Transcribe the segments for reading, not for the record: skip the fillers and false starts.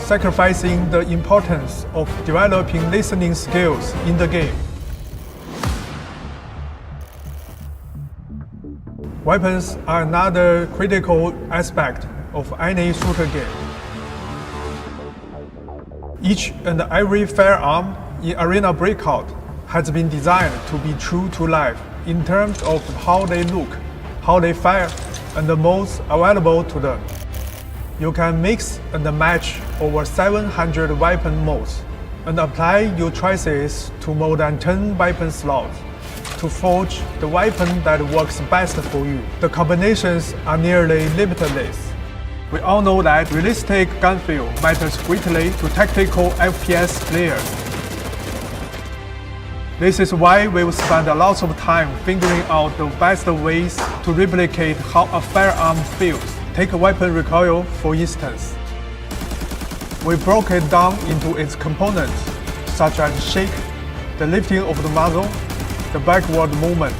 sacrificing the importance of developing listening skills in the game. Weapons are another critical aspect of any shooter game. Each and every firearm in Arena Breakout has been designed to be true to life in terms of how they look, how they fire, and the modes available to them. You can mix and match over 700 weapon modes and apply your choices to more than 10 weapon slots to forge the weapon that works best for you. The combinations are nearly limitless. We all know that realistic gun feel matters greatly to tactical FPS players. This is why we've spent a lot of time figuring out the best ways to replicate how a firearm feels. Take weapon recoil, for instance. We broke it down into its components, such as shake, the lifting of the muzzle, the backward movement,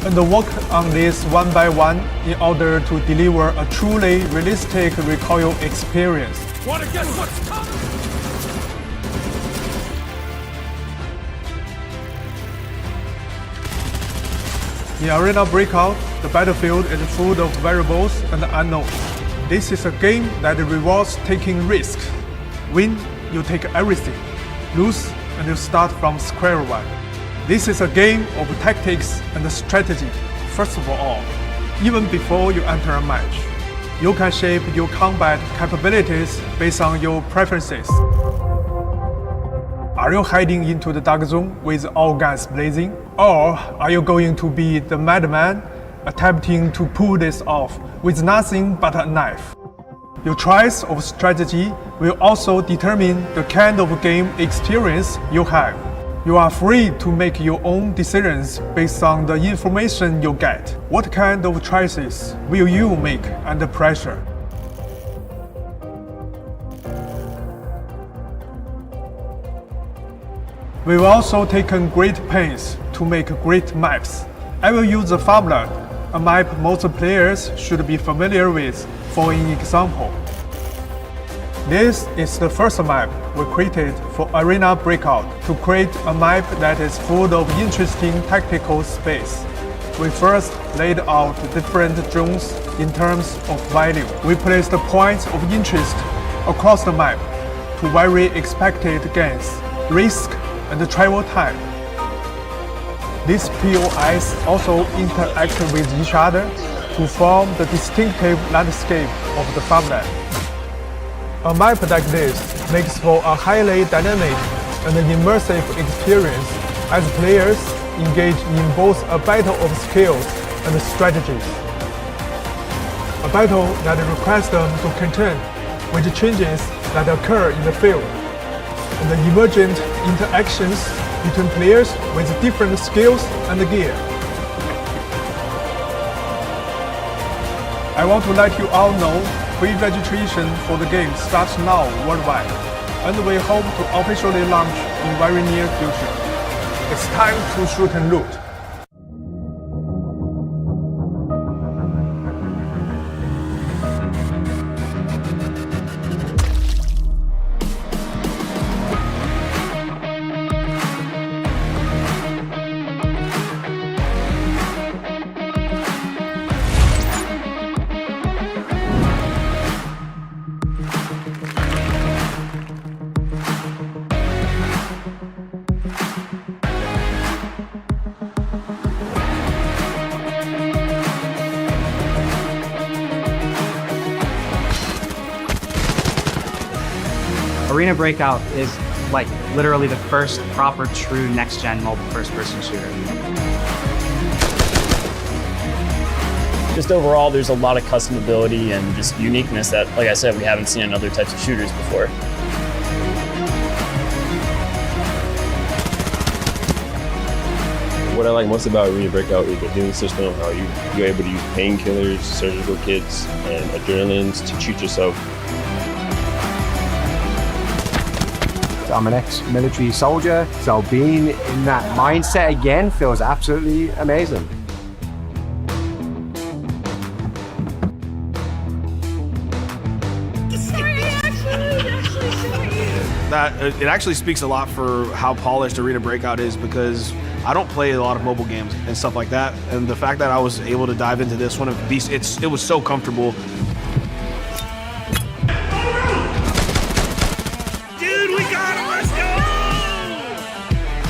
and work on this one by one in order to deliver a truly realistic recoil experience. Wanna guess what's coming? In Arena Breakout, the battlefield is full of variables and unknowns. This is a game that rewards taking risks. Win, you take everything. Lose, and you start from square one. This is a game of tactics and strategy, first of all. Even before you enter a match, you can shape your combat capabilities based on your preferences. Are you heading into the dark zone with all guns blazing? Or are you going to be the madman attempting to pull this off with nothing but a knife? Your choice of strategy will also determine the kind of game experience you have. You are free to make your own decisions based on the information you get. What kind of choices will you make under pressure? We've also taken great pains to make great maps. I will use the formula, a map most players should be familiar with, for an example. This is the first map we created for Arena Breakout to create a map that is full of interesting tactical space. We first laid out different zones in terms of value. We placed points of interest across the map to vary expected gains, risk, and travel time. These POIs also interact with each other to form the distinctive landscape of the farmland. A map like this makes for a highly dynamic and immersive experience as players engage in both a battle of skills and strategies. A battle that requires them to contend with the changes that occur in the field, and the emergent interactions between players with different skills and gear. I want to let you all know pre-registration for the game starts now worldwide, and we hope to officially launch in very near future. It's time to shoot and loot. Arena Breakout is like literally the first proper true next-gen mobile first-person shooter. Just overall, there's a lot of customability and just uniqueness that, like I said, we haven't seen in other types of shooters before. What I like most about Arena Breakout is the healing system, how you're able to use painkillers, surgical kits, and adrenalines to treat yourself. I'm an ex-military soldier, so being in that mindset again feels absolutely amazing. Sorry, actually that it actually speaks a lot for how polished Arena Breakout is, because I don't play a lot of mobile games and stuff like that, and the fact that I was able to dive into this one of these, it was so comfortable. Dude, we got him, let's go!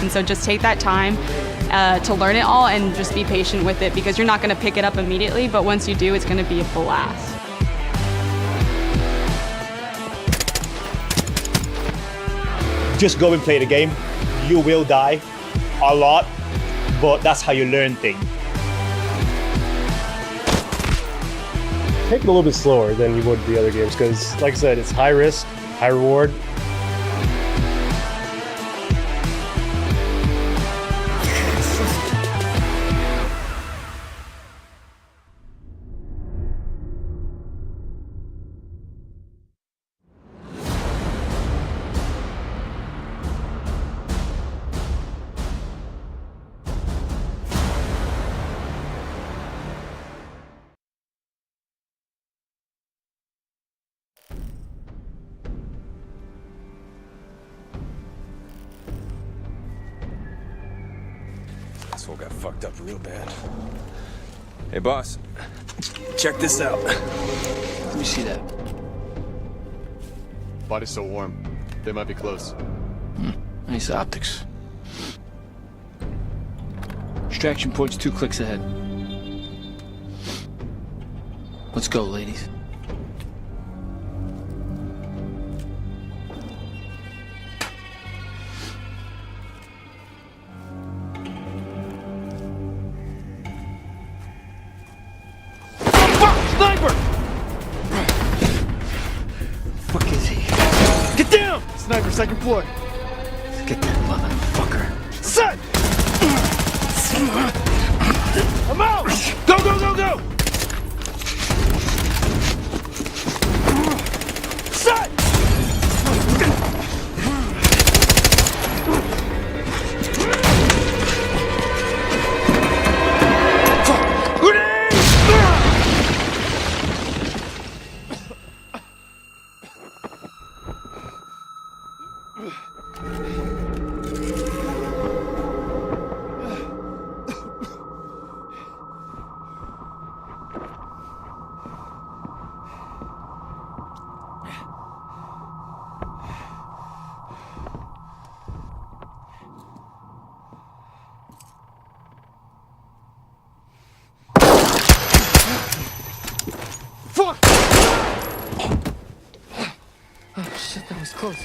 And so just take that time to learn it all and just be patient with it, because you're not going to pick it up immediately, but once you do, it's going to be a blast. Just go and play the game. You will die a lot, but that's how you learn things. Take it a little bit slower than you would the other games, because like I said, it's high risk, high reward. This one got fucked up real bad. Hey, boss. Check this out. Let me see that. Body's so warm. They might be close. Nice optics. Extraction point's 2 clicks ahead. Let's go, ladies. Fuck is he? Get down! Sniper, second floor. Get that motherfucker. Set! I'm out! Go, go, go, go! Set! Fuck! Oh shit, that was close.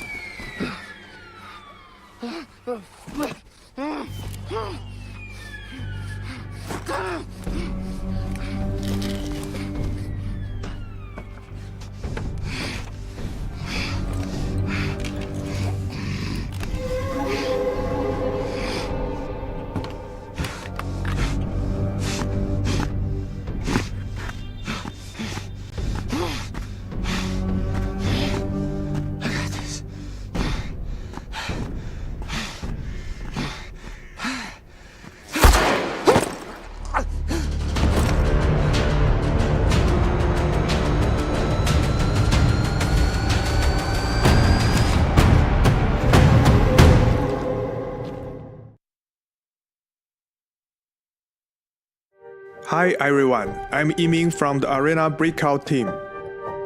Hi everyone, I'm Imow from the Arena Breakout team.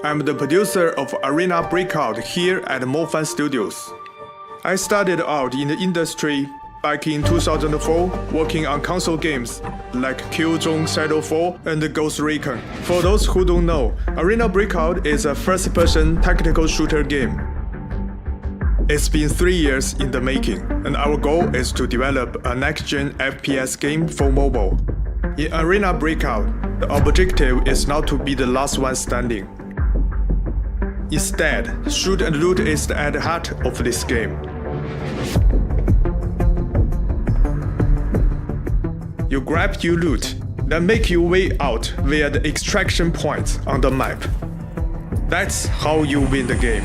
I'm the producer of Arena Breakout here at Moffan Studios. I started out in the industry back in 2004, working on console games like Killzone Shadowfall and Ghost Recon. For those who don't know, Arena Breakout is a first-person tactical shooter game. It's been 3 years in the making, and our goal is to develop a next-gen FPS game for mobile. In Arena Breakout, the objective is not to be the last one standing. Instead, shoot and loot is at the heart of this game. You grab your loot, then make your way out via the extraction points on the map. That's how you win the game.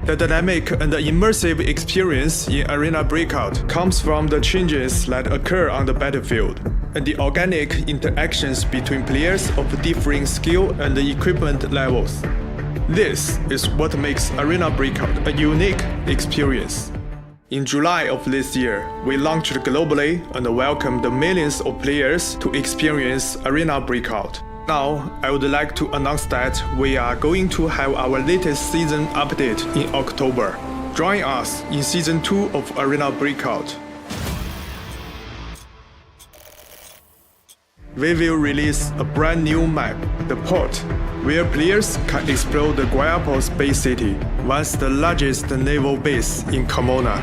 The dynamic and the immersive experience in Arena Breakout comes from the changes that occur on the battlefield, and the organic interactions between players of differing skill and equipment levels. This is what makes Arena Breakout a unique experience. In July of this year, we launched globally and welcomed millions of players to experience Arena Breakout. Now, I would like to announce that we are going to have our latest season update in October. Join us in Season 2 of Arena Breakout. We will release a brand new map, the Port, where players can explore the Guayapo Space City, once the largest naval base in Carmona.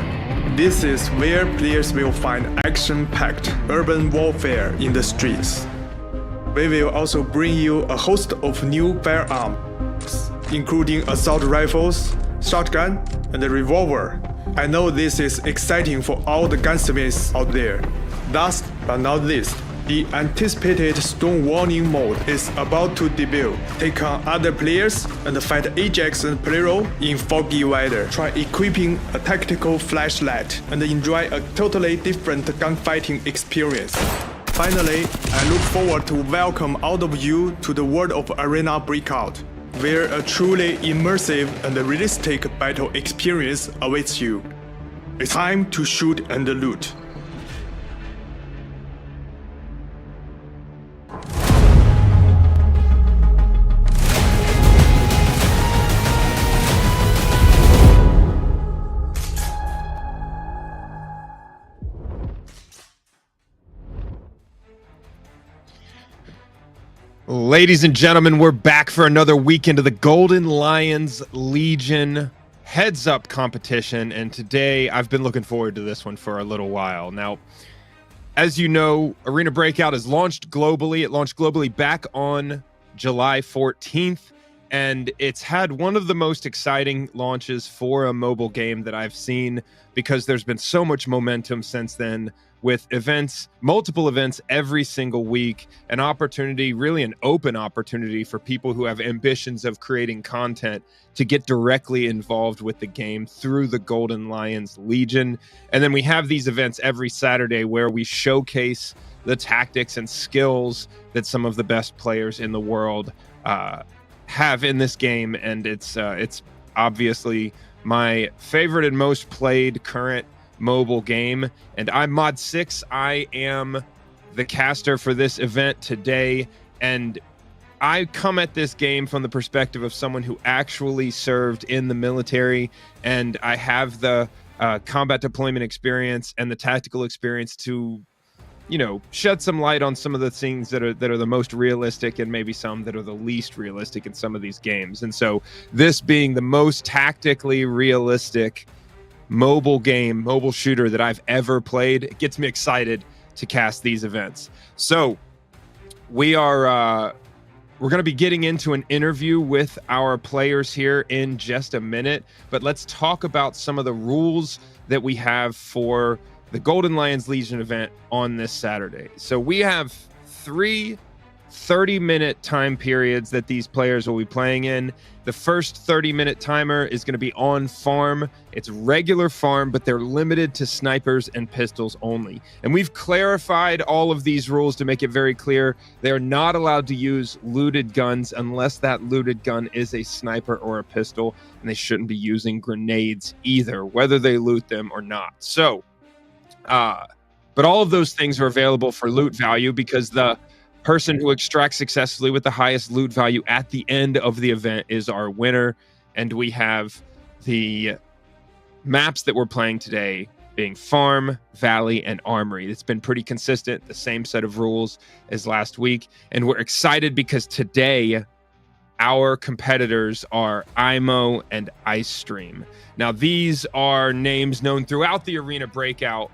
This is where players will find action-packed urban warfare in the streets. We will also bring you a host of new firearms, including assault rifles, shotgun, and a revolver. I know this is exciting for all the gunsmiths out there. Last but not least, the anticipated Storm Warning mode is about to debut. Take on other players and fight Ajax and Plero in foggy weather. Try equipping a tactical flashlight and enjoy a totally different gunfighting experience. Finally, I look forward to welcome all of you to the world of Arena Breakout, where a truly immersive and realistic battle experience awaits you. It's time to shoot and loot. Ladies and gentlemen, we're back for another weekend of the Golden Lions Legion heads-up competition, and today I've been looking forward to this one for a little while. Now, as you know, Arena Breakout is launched globally. It launched globally back on July 14th, and it's had one of the most exciting launches for a mobile game that I've seen, because there's been so much momentum since then, with events, multiple events every single week, an opportunity, really an open opportunity for people who have ambitions of creating content to get directly involved with the game through the Golden Lions Legion. And then we have these events every Saturday where we showcase the tactics and skills that some of the best players in the world have in this game. And it's obviously my favorite and most played current mobile game, and I'm Modsix. I am the caster for this event today, and I come at this game from the perspective of someone who actually served in the military, and I have the combat deployment experience and the tactical experience to, you know, shed some light on some of the things that are the most realistic, and maybe some that are the least realistic in some of these games. And so this being the most tactically realistic mobile game, mobile shooter that I've ever played, it gets me excited to cast these events. So we're going to be getting into an interview with our players here in just a minute, but let's talk about some of the rules that we have for the Golden Lions Legion event on this Saturday. So we have 3 30-minute time periods that these players will be playing in. The first 30-minute timer is going to be on farm. It's regular farm, but they're limited to snipers and pistols only. And we've clarified all of these rules to make it very clear. They're not allowed to use looted guns unless that looted gun is a sniper or a pistol, and they shouldn't be using grenades either, whether they loot them or not. So, but all of those things are available for loot value, because the person who extracts successfully with the highest loot value at the end of the event is our winner. And we have the maps that we're playing today being Farm, Valley, and Armory. It's been pretty consistent, the same set of rules as last week. And we're excited because today our competitors are Imow and 1cestream. Now, these are names known throughout the Arena Breakout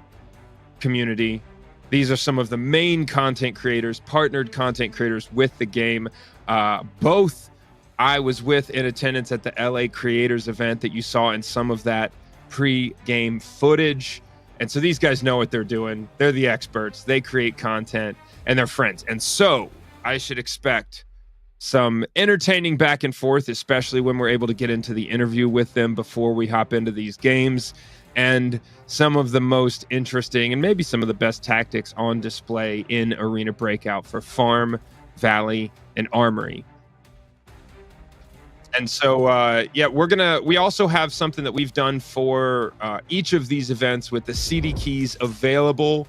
community. These are some of the main content creators, partnered content creators with the game. Both I was with in attendance at the LA Creators event that you saw in some of that pre-game footage. And so these guys know what they're doing. They're the experts. They create content, and they're friends. And so I should expect some entertaining back and forth, especially when we're able to get into the interview with them before we hop into these games. And some of the most interesting and maybe some of the best tactics on display in Arena Breakout for Farm, Valley, and Armory. And so, yeah, we also have something that we've done for each of these events with the CD keys available,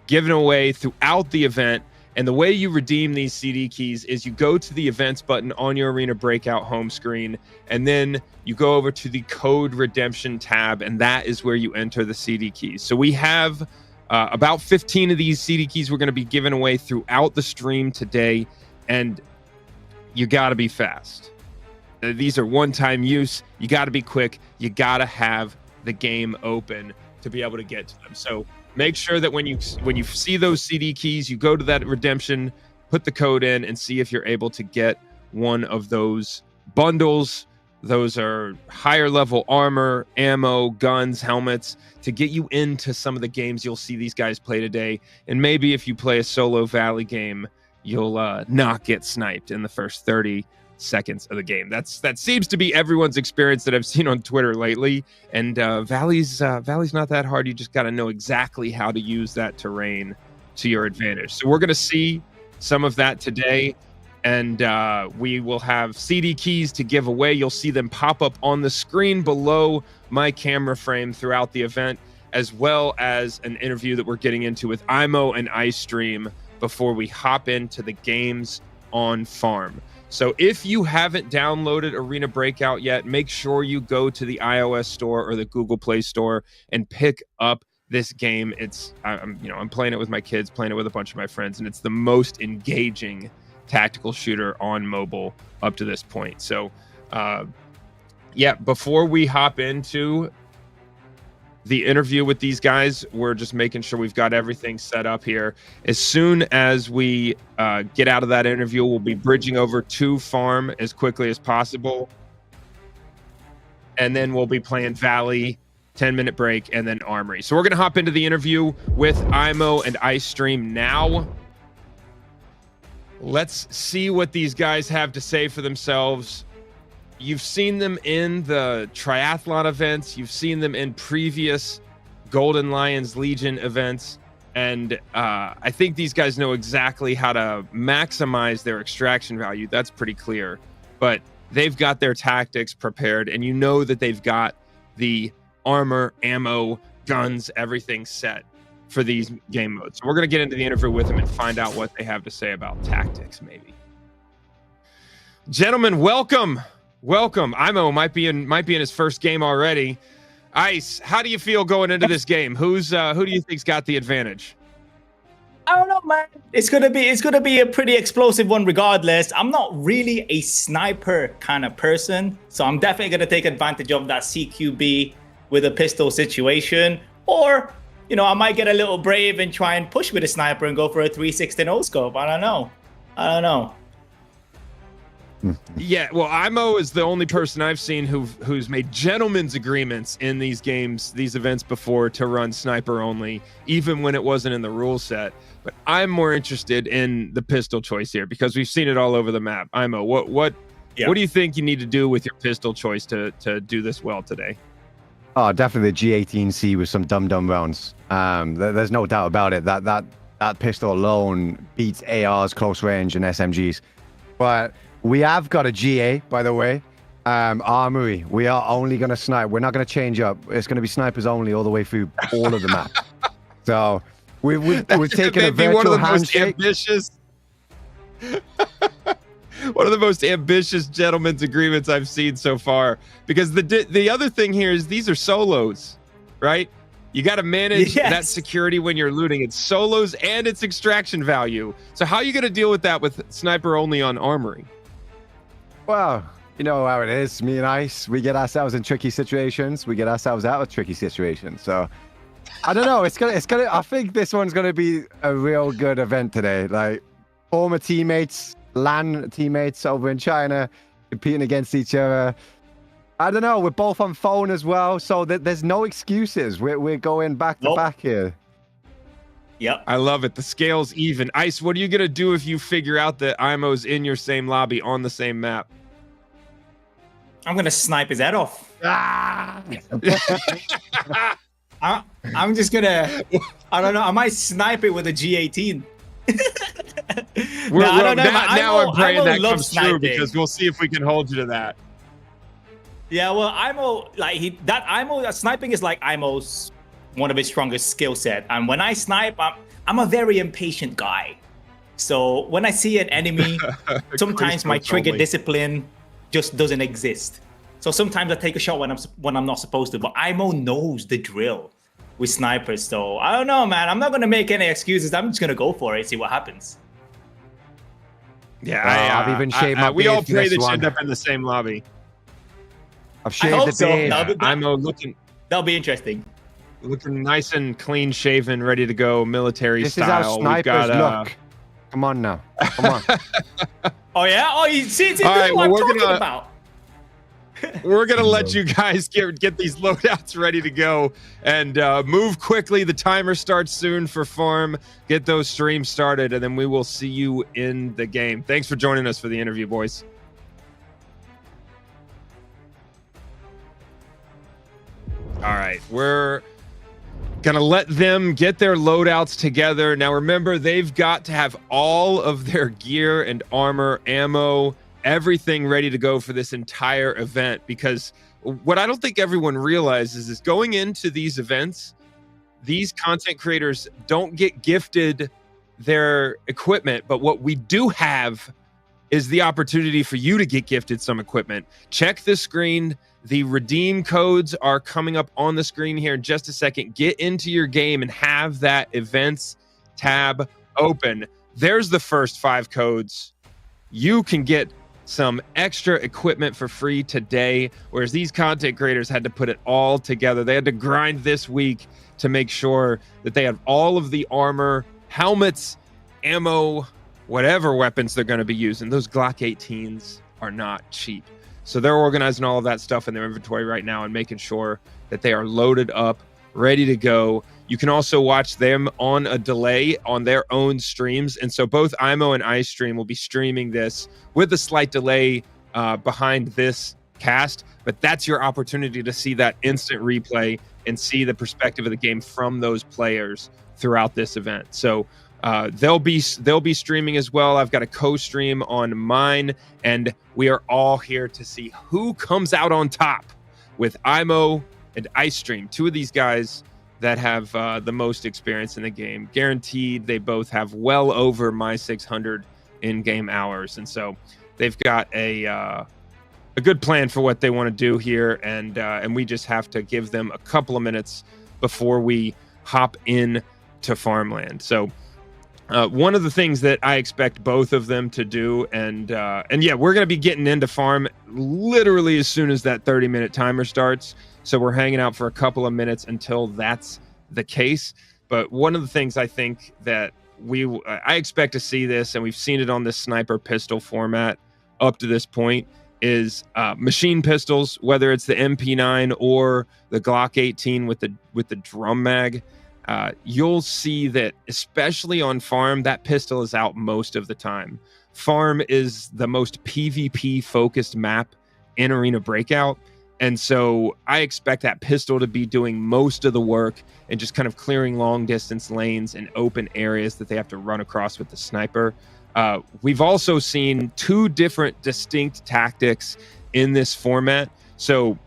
given away throughout the event. And the way you redeem these CD keys is you go to the events button on your Arena Breakout home screen, and then you go over to the code redemption tab, and that is where you enter the CD keys. So we have about 15 of these CD keys we're going to be giving away throughout the stream today, and you got to be fast. These are one-time use. You got to be quick. You got to have the game open to be able to get to them. So make sure that when you see those CD keys, you go to that redemption, put the code in, and see if you're able to get one of those bundles. Those are higher level armor, ammo, guns, helmets to get you into some of the games you'll see these guys play today. And maybe if you play a solo Valley game, you'll not get sniped in the first 30 seconds of the game. That seems to be everyone's experience that I've seen on Twitter lately. And Valley's not that hard. You just got to know exactly how to use that terrain to your advantage. So we're going to see some of that today. And we will have CD keys to give away. You'll see them pop up on the screen below my camera frame throughout the event, as well as an interview that we're getting into with Imow and 1cestream before we hop into the games on farm. So if you haven't downloaded Arena Breakout yet, make sure you go to the iOS store or the Google Play store and pick up this game. I'm playing it with my kids, playing it with a bunch of my friends, and it's the most engaging tactical shooter on mobile up to this point. So yeah, before we hop into the interview with these guys, we're just making sure we've got everything set up here. As soon as we get out of that interview, we'll be bridging over to farm as quickly as possible, and then we'll be playing Valley, 10-minute break, and then Armory. So we're gonna hop into the interview with Imow and 1cestream now. Let's see what these guys have to say for themselves. You've seen them in the triathlon events. You've seen them in previous Golden Lions Legion events. And I think these guys know exactly how to maximize their extraction value. That's pretty clear. But they've got their tactics prepared, and you know that they've got the armor, ammo, guns, everything set for these game modes. So we're going to get into the interview with them and find out what they have to say about tactics, maybe. Gentlemen, welcome. Imow might be in his first game already. Ice, how do you feel going into this game? Who do you think's got the advantage? I don't know, man. It's gonna be a pretty explosive one regardless. I'm not really a sniper kind of person, so I'm definitely gonna take advantage of that CQB with a pistol situation. Or, I might get a little brave and try and push with a sniper and go for a 360 no scope. I don't know. Yeah, well, Imow is the only person I've seen who's made gentlemen's agreements in these games, these events before, to run sniper only, even when it wasn't in the rule set. But I'm more interested in the pistol choice here because we've seen it all over the map. Imow, what do you think you need to do with your pistol choice to do this well today? Oh, definitely the G18C with some dumb rounds. There's no doubt about it. That pistol alone beats ARs, close range, and SMGs. But we have got a GA, by the way. Armory. We are only going to snipe. We're not going to change up. It's going to be snipers only all the way through all of the map. So we've taken a virtual handshake. One of the most ambitious gentlemen's agreements I've seen so far. Because the other thing here is these are solos, right? You got to manage that security when you're looting. It's solos and it's extraction value. So how are you going to deal with that with sniper only on Armory? Well, you know how it is. Me and Ice, we get ourselves in tricky situations. We get ourselves out of tricky situations. So I don't know. It's gonna. I think this one's gonna be a real good event today. Like former teammates, LAN teammates over in China, competing against each other. I don't know. We're both on phone as well, so there's no excuses. We're going back to back here. Yep. I love it. The scale's even. Ice, what are you gonna do if you figure out that Imow's in your same lobby on the same map? I'm gonna snipe his head off. I'm just gonna. I don't know. I might snipe it with a G18. I don't know, man. now I'm praying Imow that loves comes true sniping. because we'll see if we can hold you to that. Yeah, well, Imow sniping is like Imow's one of his strongest skill set. And when I snipe, I'm a very impatient guy. So when I see an enemy, sometimes my trigger discipline just doesn't exist. So sometimes I take a shot when I'm not supposed to. But Imow knows the drill with snipers. So I don't know, man. I'm not gonna make any excuses. I'm just gonna go for it, see what happens. Yeah, I've even shaved my we beard all for pray this that you one. end up in the same lobby. I've shaved the beard. Imow looking. That'll be interesting. Looking nice and clean shaven, ready to go, military This style. is how snipers look. Come on now. Come on. Oh yeah? Oh, you see All right, what well, I'm talking about. We're gonna let you guys get these loadouts ready to go and move quickly. The timer starts soon for farm. Get those streams started, and then we will see you in the game. Thanks for joining us for the interview, boys. All right, we're gonna let them get their loadouts together. Now remember, they've got to have all of their gear and armor, ammo, everything ready to go for this entire event, because what I don't think everyone realizes is going into these events, these content creators don't get gifted their equipment, but what we do have is the opportunity for you to get gifted some equipment. Check the screen. The redeem codes are coming up on the screen here in just a second. Get into your game and have that events tab open. There's the first 5 codes. You can get some extra equipment for free today, whereas these content creators had to put it all together. They had to grind this week to make sure that they have all of the armor, helmets, ammo, whatever weapons they're going to be using. Those Glock 18s are not cheap. So they're organizing all of that stuff in their inventory right now and making sure that they are loaded up, ready to go. You can also watch them on a delay on their own streams. And so both Imow and iStream will be streaming this with a slight delay behind this cast. But that's your opportunity to see that instant replay and see the perspective of the game from those players throughout this event. So they'll be streaming as well. I've got a co-stream on mine, and we are all here to see who comes out on top with Imow and iStream, 2 of these guys that have the most experience in the game. Guaranteed, they both have well over my 600 in-game hours, and so they've got a good plan for what they want to do here, and we just have to give them a couple of minutes before we hop in to farmland. So. One of the things that I expect both of them to do, and yeah, we're going to be getting into farm literally as soon as that 30-minute timer starts. So we're hanging out for a couple of minutes until that's the case. But one of the things I think that I expect to see this, and we've seen it on this sniper pistol format up to this point, is machine pistols, whether it's the MP9 or the Glock 18 with the drum mag. You'll see that, especially on farm, that pistol is out most of the time. Farm is the most PvP focused map in Arena Breakout. And so I expect that pistol to be doing most of the work and just kind of clearing long distance lanes and open areas that they have to run across with the sniper. We've also seen 2 different distinct tactics in this format. So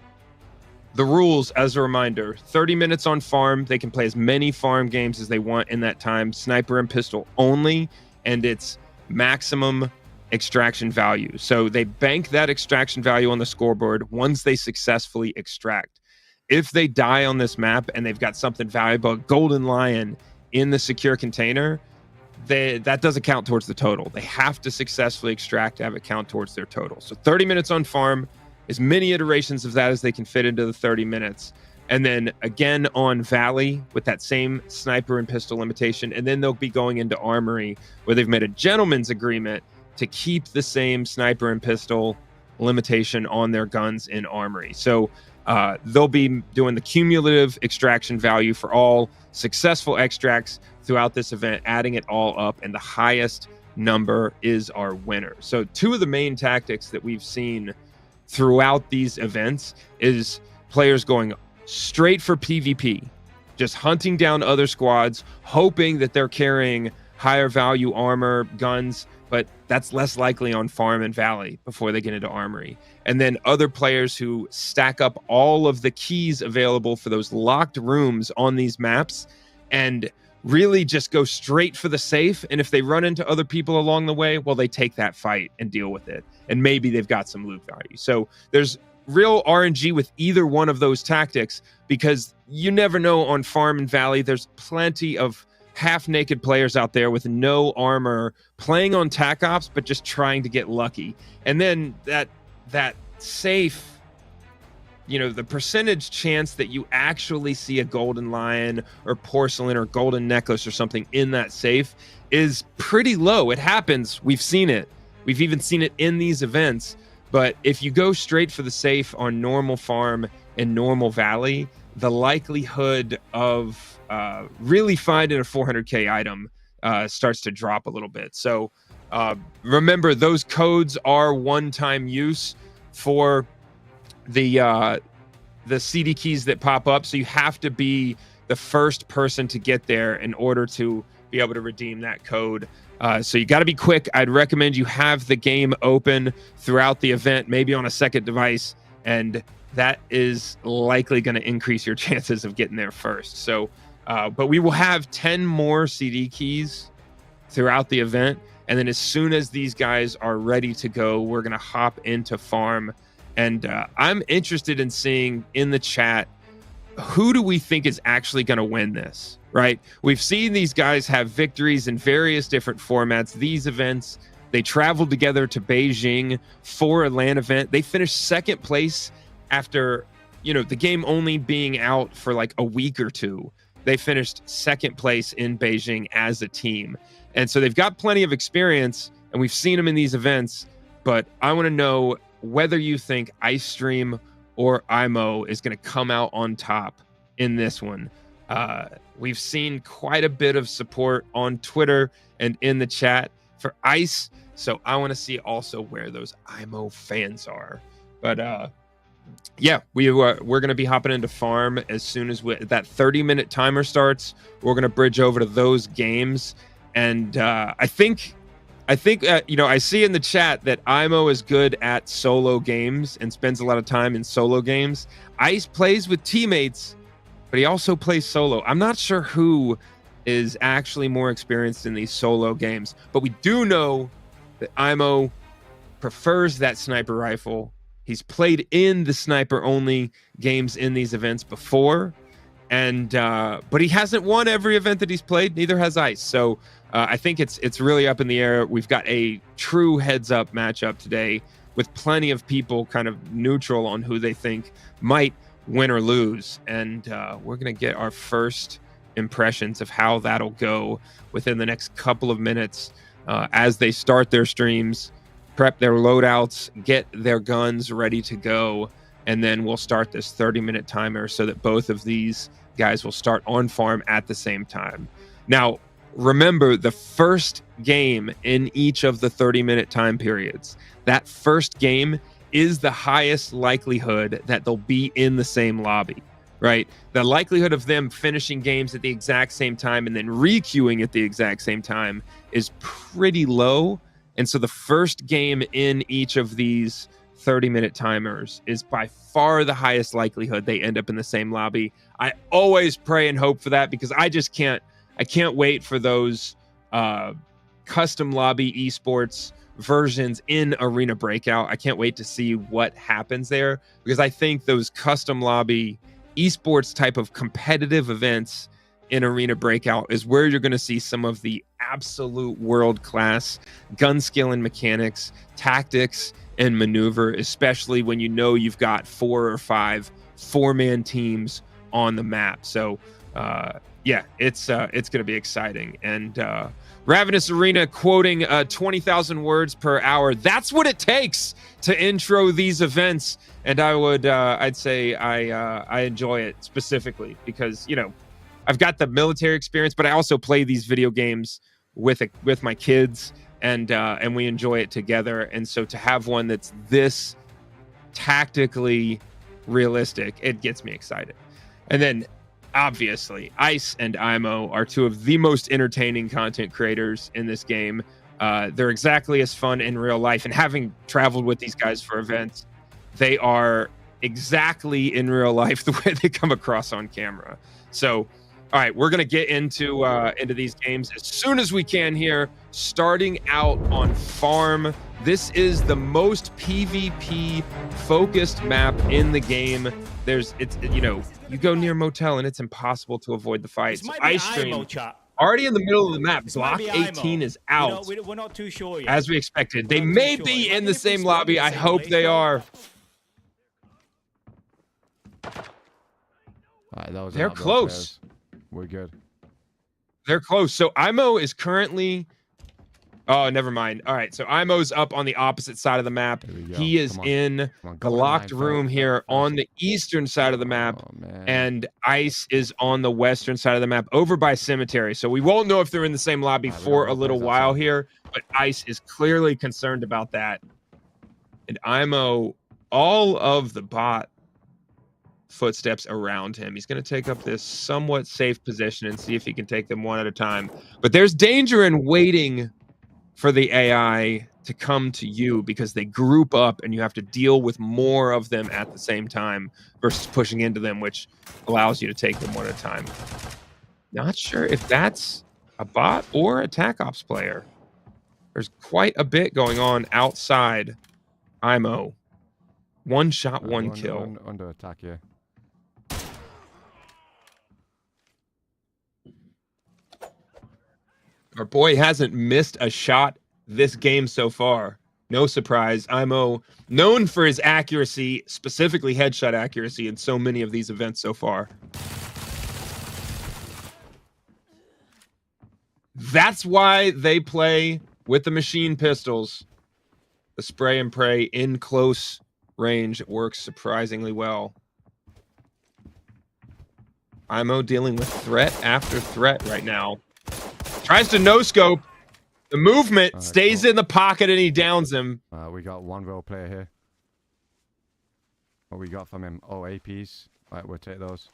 the rules, as a reminder, 30 minutes on farm. They can play as many farm games as they want in that time. Sniper and pistol only, and it's maximum extraction value. So they bank that extraction value on the scoreboard once they successfully extract. If they die on this map and they've got something valuable, a golden lion in the secure container, that doesn't count towards the total. They have to successfully extract to have it count towards their total. So 30 minutes on farm, as many iterations of that as they can fit into the 30 minutes. And then again on Valley with that same sniper and pistol limitation. And then they'll be going into Armory where they've made a gentleman's agreement to keep the same sniper and pistol limitation on their guns in Armory. So they'll be doing the cumulative extraction value for all successful extracts throughout this event, adding it all up, and the highest number is our winner. So 2 of the main tactics that we've seen throughout these events is players going straight for PvP, just hunting down other squads, hoping that they're carrying higher value armor, guns, but that's less likely on Farm and Valley before they get into Armory. And then other players who stack up all of the keys available for those locked rooms on these maps and really just go straight for the safe. And if they run into other people along the way, well, they take that fight and deal with it. And maybe they've got some loot value. So there's real RNG with either one of those tactics, because you never know on Farm and Valley. There's plenty of half-naked players out there with no armor playing on tac ops, but just trying to get lucky. And then that safe, the percentage chance that you actually see a golden lion or porcelain or golden necklace or something in that safe is pretty low. It happens. We've seen it. We've even seen it in these events. But if you go straight for the safe on normal Farm and normal Valley, the likelihood of really finding a 400k item starts to drop a little bit. So remember, those codes are one-time use for the CD keys that pop up. So you have to be the first person to get there in order to be able to redeem that code. So you got to be quick. I'd recommend you have the game open throughout the event, maybe on a second device, and that is likely going to increase your chances of getting there first. So, but we will have 10 more CD keys throughout the event. And then as soon as these guys are ready to go, we're going to hop into Farm. And I'm interested in seeing in the chat, who do we think is actually going to win this, right? We've seen these guys have victories in various different formats. These events, they traveled together to Beijing for a LAN event. They finished second place after, the game only being out for like a week or two. They finished second place in Beijing as a team. And so they've got plenty of experience, and we've seen them in these events. But I want to know whether you think 1cestream or Imow is going to come out on top in this one. We've seen quite a bit of support on Twitter and in the chat for Ice, so I want to see also where those Imow fans are. But yeah, we're going to be hopping into Farm as soon as that 30-minute timer starts. We're going to bridge over to those games, and I think I see in the chat that Imow is good at solo games and spends a lot of time in solo games. Ice plays with teammates, but he also plays solo. I'm not sure who is actually more experienced in these solo games, but we do know that Imow prefers that sniper rifle. He's played in the sniper-only games in these events before, and but he hasn't won every event that he's played. Neither has Ice. So I think it's really up in the air. We've got a true heads-up matchup today with plenty of people kind of neutral on who they think might win or lose. And we're going to get our first impressions of how that'll go within the next couple of minutes as they start their streams, prep their loadouts, get their guns ready to go, and then we'll start this 30-minute timer so that both of these guys will start on Farm at the same time. Now, remember, the first game in each of the 30-minute time periods, that first game is the highest likelihood that they'll be in the same lobby, right? The likelihood of them finishing games at the exact same time and then re-queuing at the exact same time is pretty low. And so the first game in each of these 30-minute timers is by far the highest likelihood they end up in the same lobby. I always pray and hope for that, because I can't wait for those custom lobby esports versions in Arena Breakout. I can't wait to see what happens there, because I think those custom lobby esports type of competitive events in Arena Breakout is where you're going to see some of the absolute world-class gun skill and mechanics, tactics, and maneuver, especially when you've got 4 or 5 4-man teams on the map. So yeah, it's going to be exciting. And Ravenous Arena quoting 20,000 words per hour. That's what it takes to intro these events. And I'd say I enjoy it specifically because, I've got the military experience, but I also play these video games with my kids, and we enjoy it together. And so to have one that's this tactically realistic, it gets me excited. And then obviously Ice and Imow are two of the most entertaining content creators in this game. They're exactly as fun in real life. And having traveled with these guys for events, they are exactly in real life the way they come across on camera. So, all right, we're gonna get into these games as soon as we can here. Starting out on farm. This is the most PvP focused map in the game. You go near motel and it's impossible to avoid the fights. Ice Stream already in the middle of the map. Block 18 is out. We're not too sure yet. As we expected. They may be in the same lobby. I hope they are. They're close. We're good. They're close. So Imow is currently... Oh, never mind. All right, so Imow's up on the opposite side of the map. He is in the locked room here on the eastern side of the map, and Ice is on the western side of the map over by Cemetery. So we won't know if they're in the same lobby for a little while here, but Ice is clearly concerned about that. And Imow, all of the bot footsteps around him. He's going to take up this somewhat safe position and see if he can take them one at a time. But there's danger in waiting for the AI to come to you because they group up and you have to deal with more of them at the same time versus pushing into them, which allows you to take them one at a time. Not sure if that's a bot or a Tac Ops player. There's quite a bit going on outside Imow. One shot, one kill. Under attack, yeah. Our boy hasn't missed a shot this game so far. No surprise. Imow, known for his accuracy, specifically headshot accuracy in so many of these events so far. That's why they play with the machine pistols. The spray and pray in close range. It works surprisingly well. Imow dealing with threat after threat right now. Tries to no-scope. The movement stays in the pocket and he downs him. We got one role player here. What we got from him? Oh, APs. All right, we'll take those.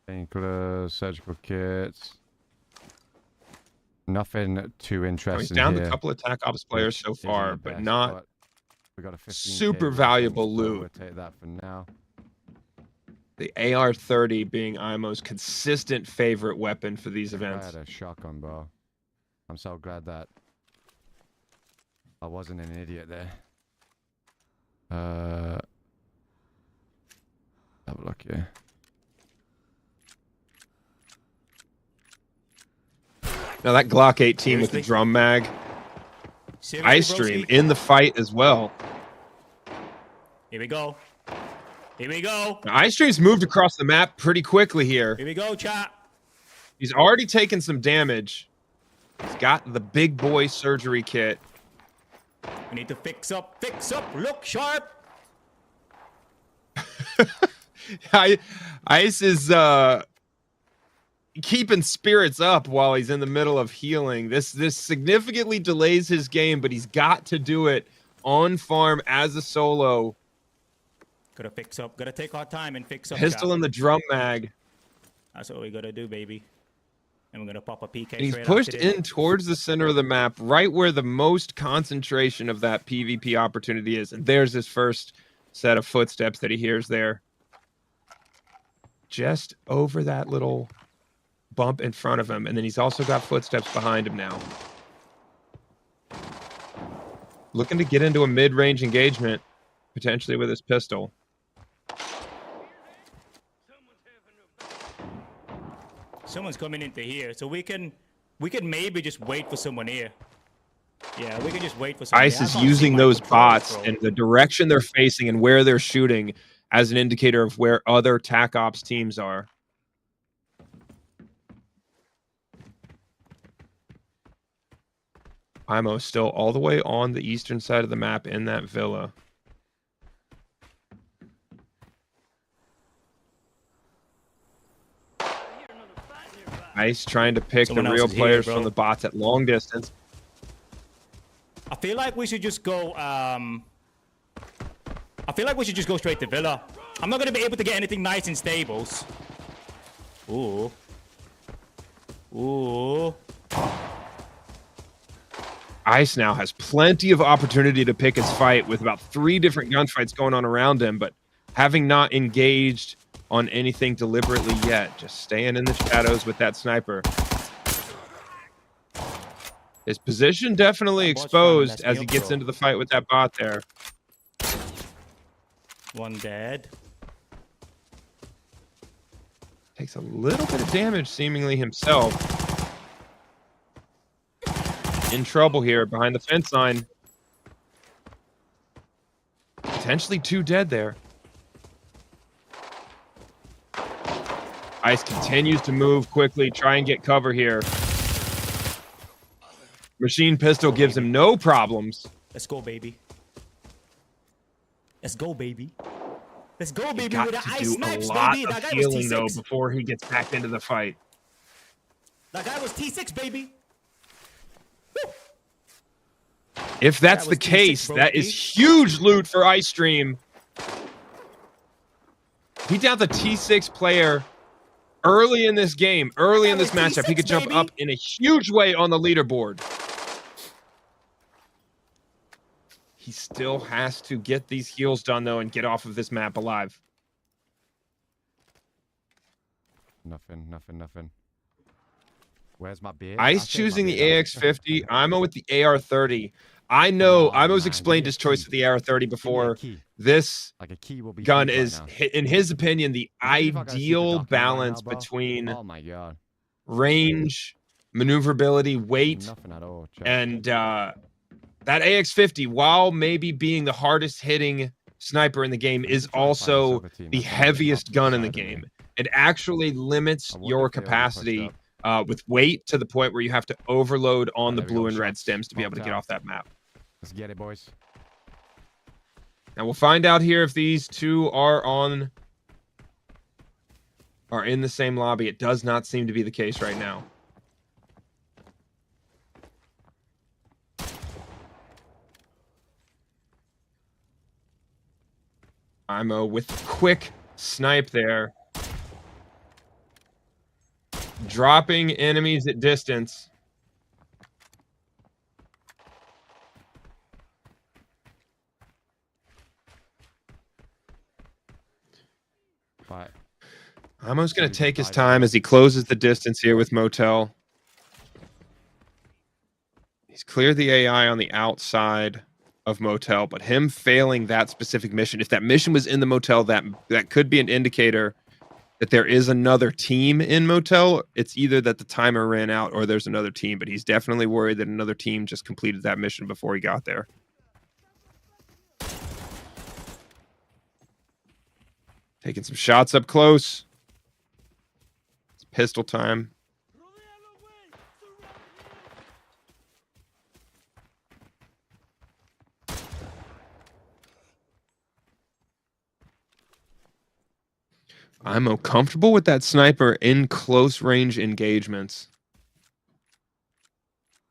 Painkillers, surgical kits. Nothing too interesting. He's down here. a couple of Tac Ops players so far, but not we got a 15K super valuable loot. We'll take that for now. The AR-30 being Imow's consistent favorite weapon for these events. I had a shotgun, bro. I'm so glad that I wasn't an idiot there. Have a look here. Now that Glock 18 with the drum mag. Ice Stream in the fight as well. Here we go. Here we go. Now, Ice Stream's moved across the map pretty quickly here. Here we go, chat. He's already taken some damage. He's got the big boy surgery kit. We need to fix up, look sharp. Ice is keeping spirits up while he's in the middle of healing. This significantly delays his game, but he's got to do it on farm as a solo. Gotta fix up. Gotta take our time and fix up. Pistol in the drum mag. That's what we gotta do, baby. And we're gonna pop a PK. And he's pushed in towards the center of the map, right where the most concentration of that PvP opportunity is. And there's his first set of footsteps that he hears there. Just over that little bump in front of him. And then he's also got footsteps behind him now. Looking to get into a mid-range engagement, potentially with his pistol. Someone's coming into here, so we can maybe just wait for someone here. Yeah, we can just wait for someone. Ice is using those bots and the direction they're facing and where they're shooting as an indicator of where other Tac Ops teams are. Imow still all the way on the eastern side of the map in that villa. Ice trying to pick the real players from the bots at long distance. I feel like we should just go. I feel like we should just go straight to villa. I'm not gonna be able to get anything nice in stables. Ooh. Ooh. Ice now has plenty of opportunity to pick his fight with about 3 different gunfights going on around him, but having not engaged on anything deliberately yet, just staying in the shadows with that sniper. His position definitely exposed as he gets into the fight with that bot there. One dead. Takes a little bit of damage seemingly himself. In trouble here behind the fence line. Potentially 2 dead there. Ice continues to move quickly, try and get cover here. Machine pistol gives him no problems. Let's go, baby. Let's go, baby. Let's go, baby. He's got with the to ice do a snipes, lot baby. of That guy was healing, though, T6. before he gets back into the fight. That guy was T6, baby. If that's That the was T6, case, bro, that T. is huge loot for Ice Stream. He down the T6 player early in this game, early in this matchup. He could jump baby. up in a huge way on the leaderboard. He still has to get these heals done, though, and get off of this map alive. Nothing. Where's my beer? Ice choosing the AX50. Imo with the AR30. I know Imo's explained his choice of the AR30 before. This gun is, in his opinion, the ideal balance between range, maneuverability, weight, and that AX50, while maybe being the hardest hitting sniper in the game, is also the heaviest gun in the game. It actually limits your capacity with weight to the point where you have to overload on the blue and red stems to be able to get off that map. Let's get it, boys. Now we'll find out here if these two are in the same lobby. It does not seem to be the case right now. Imo with a quick snipe there. Dropping enemies at distance. Imo's going to take his time as he closes the distance here with Motel. He's cleared the AI on the outside of Motel, but him failing that specific mission, if that mission was in the Motel, that could be an indicator that there is another team in Motel. It's either that the timer ran out or there's another team, but he's definitely worried that another team just completed that mission before he got there. Taking some shots up close. It's pistol time. I'm comfortable with that sniper in close range engagements.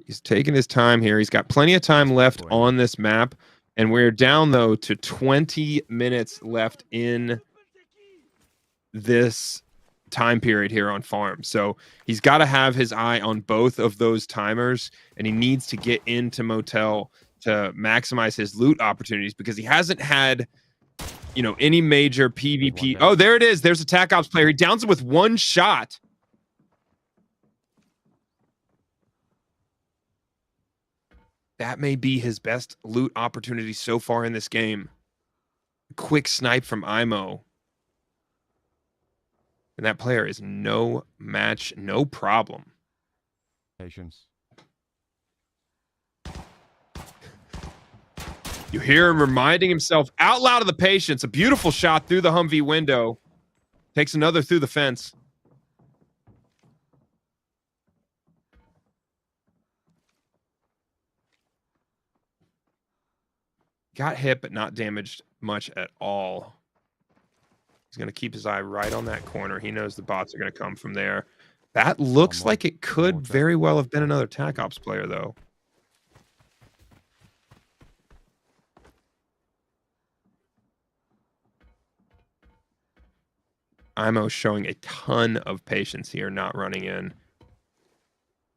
He's taking his time here. He's got plenty of time left on this map. And we're down, though, to 20 minutes left in this time period here on farm. So he's got to have his eye on both of those timers, and he needs to get into Motel to maximize his loot opportunities because he hasn't had, you know, any major PvP. Oh, there it is. There's a Tac Ops player. He downs him with one shot. That may be his best loot opportunity so far in this game. Quick snipe from Imo. And that player is no match, no problem. Patience. You hear him reminding himself out loud of the patience. A beautiful shot through the Humvee window. Takes another through the fence. Got hit, but not damaged much at all. He's going to keep his eye right on that corner. He knows the bots are going to come from there. That looks like it could very well have been another Tac Ops player, though. Imow showing a ton of patience here, not running in.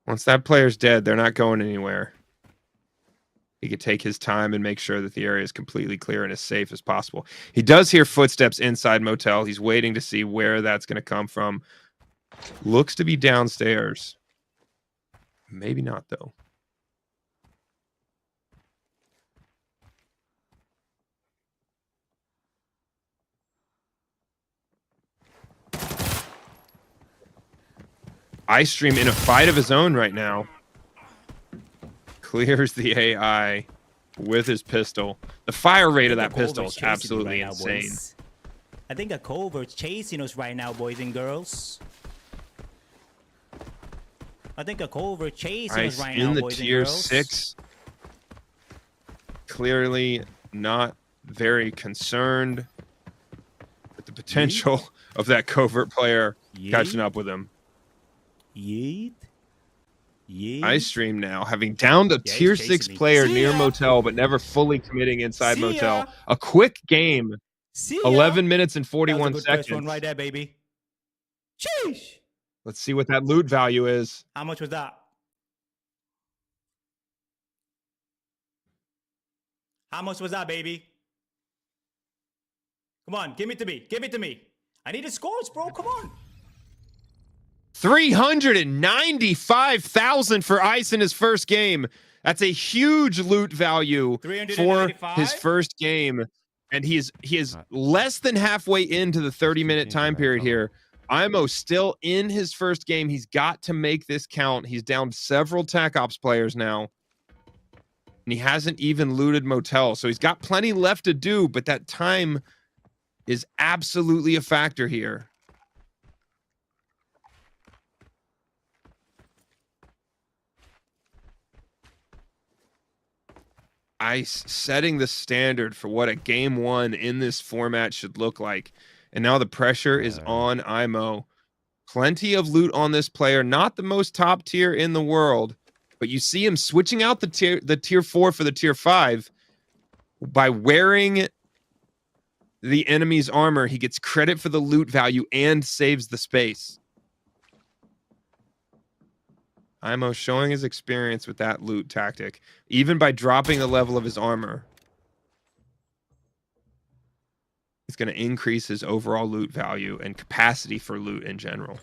Once that player's dead, they're not going anywhere. He could take his time and make sure that the area is completely clear and as safe as possible. He does hear footsteps inside motel. He's waiting to see where that's going to come from. Looks to be downstairs. Maybe not, though. iStream in a fight of his own right now. Clears the AI with his pistol. The fire rate of that pistol is absolutely insane. I think a covert's chasing us right now, boys and girls. I think a covert chasing us right now, in the boys and tier girls. 6. Clearly not very concerned with the potential of that covert player catching up with him. Yeet. iStream now having downed a tier 6 player near motel, but never fully committing inside motel. A quick game. 11 minutes and 41 seconds. First one right there, baby. Sheesh. Let's see what that loot value is. How much was that? How much was that, baby? Come on, give it to me. Give it to me. I need the scores, bro. Come on. 395,000 for Ice in his first game. That's a huge loot value for his first game. And he is less than halfway into the 30-minute time period here. Imow still in his first game. He's got to make this count. He's down several TAC Ops players now. And he hasn't even looted motel. So he's got plenty left to do, but that time is absolutely a factor here. Ice setting the standard for what a game one in this format should look like. And now the pressure is on Imow. Plenty of loot on this player. Not the most top tier in the world, but you see him switching out the tier 4 for the tier 5 by wearing the enemy's armor. He gets credit for the loot value and saves the space. Imow showing his experience with that loot tactic, even by dropping the level of his armor. It's going to increase his overall loot value and capacity for loot in general.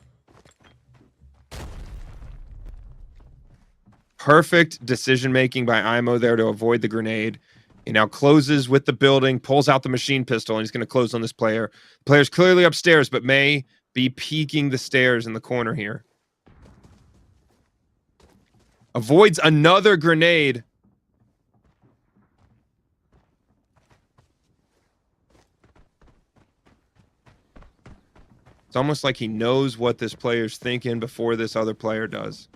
Perfect decision-making by Imow there to avoid the grenade. He now closes with the building, pulls out the machine pistol, and he's going to close on this player. The player's clearly upstairs, but may be peeking the stairs in the corner here. Avoids another grenade. It's almost like he knows what this player's thinking before this other player does.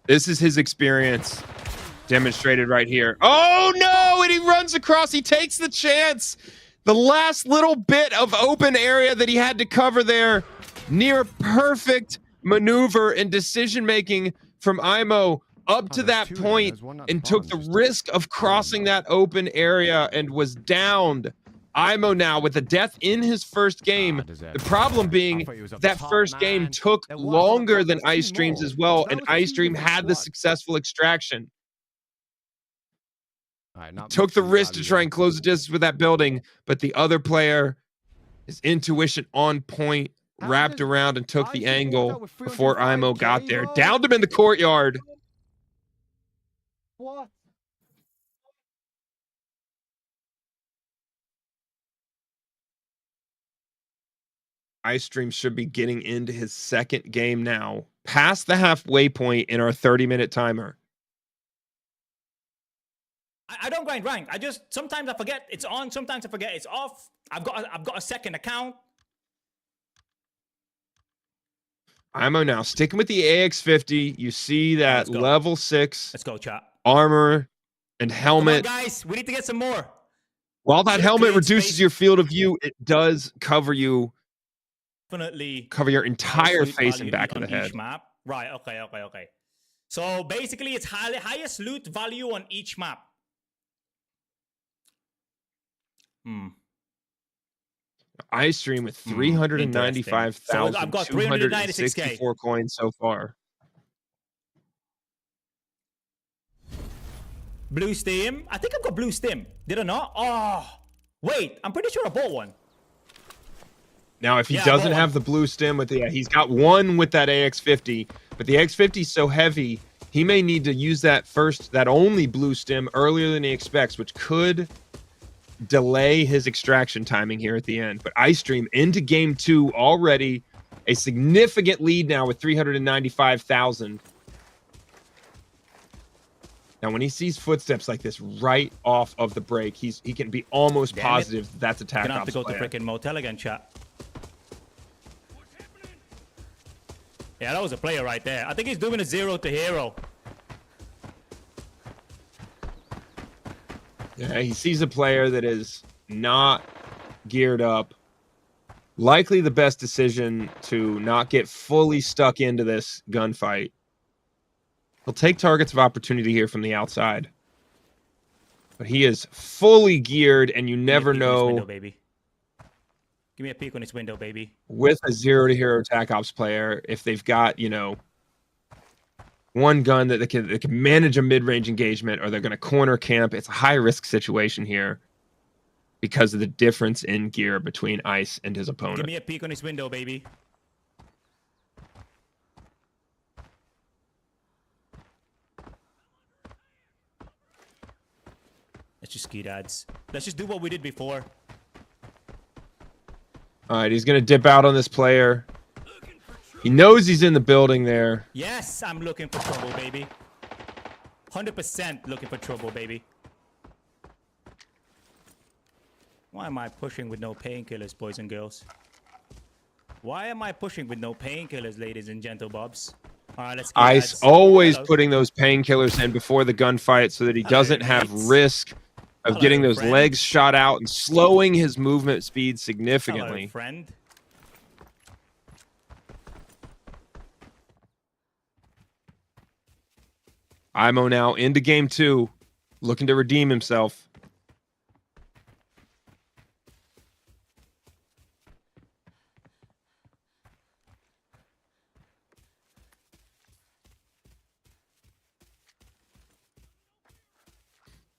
This is his experience demonstrated right here. Oh no! And he runs across. He takes the chance. The last little bit of open area that he had to cover there. Near perfect maneuver and decision making from Imow up to that point, and took the risk of crossing that open area and was downed. Imow now with a death in his first game. The problem being that first game took longer than iStream's as well, and iStream had the successful extraction. Took the risk to try and close the distance with that building, but the other player, his intuition on point, wrapped around and took the angle before Imow got there. Downed him in the courtyard. What? iStream should be getting into his second game now, past the halfway point in our 30-minute timer. I don't grind rank. I just sometimes I forget it's on, sometimes I forget it's off. I've got a second account. Imow now sticking with the AX50. You see that level 6. Let's go, chat. Armor and helmet. Come on, guys, we need to get some more. While that helmet reduces your field of view, it does cover you. Definitely Cover your entire face and back of the head. Each map. Right. Okay. So basically, it's highest loot value on each map. iStream with So I've got 396K. 395,264 coins so far. Blue Steam. I think I've got Blue Steam. Did I not? Oh, wait. I'm pretty sure I bought one. Now, if he doesn't have the blue stem with the, he's got one with that AX50, but the AX50 is so heavy, he may need to use that only blue stem earlier than he expects, which could delay his extraction timing here at the end. But iStream into game 2 already, a significant lead now with 395,000. Now, when he sees footsteps like this right off of the break, he can be almost positive that's a Tac Gonna have to go player. to freaking motel again, chat. Yeah, that was a player right there. I think he's doing a 0 to hero. Yeah, he sees a player that is not geared up. Likely the best decision to not get fully stuck into this gunfight. He'll take targets of opportunity here from the outside. But he is fully geared, and you never know. Window, baby. Give me a peek on his window, baby. With a 0 to hero Tac Ops player, if they've got, you know, one gun that they can manage a mid-range engagement, or they're going to corner camp, it's a high-risk situation here because of the difference in gear between Ice and his opponent. Give me a peek on his window, baby. Let's just ski dads. Let's just do what we did before. All right, he's going to dip out on this player. He knows he's in the building there. Yes, I'm looking for trouble, baby. 100% looking for trouble, baby. Why am I pushing with no painkillers, boys and girls? Why am I pushing with no painkillers, ladies and gentlebobs? All right, let's go. Ice always putting those painkillers in before the gunfight so that he doesn't have risk of getting those legs shot out and slowing his movement speed significantly. Hello, friend. Imow now into game 2, looking to redeem himself.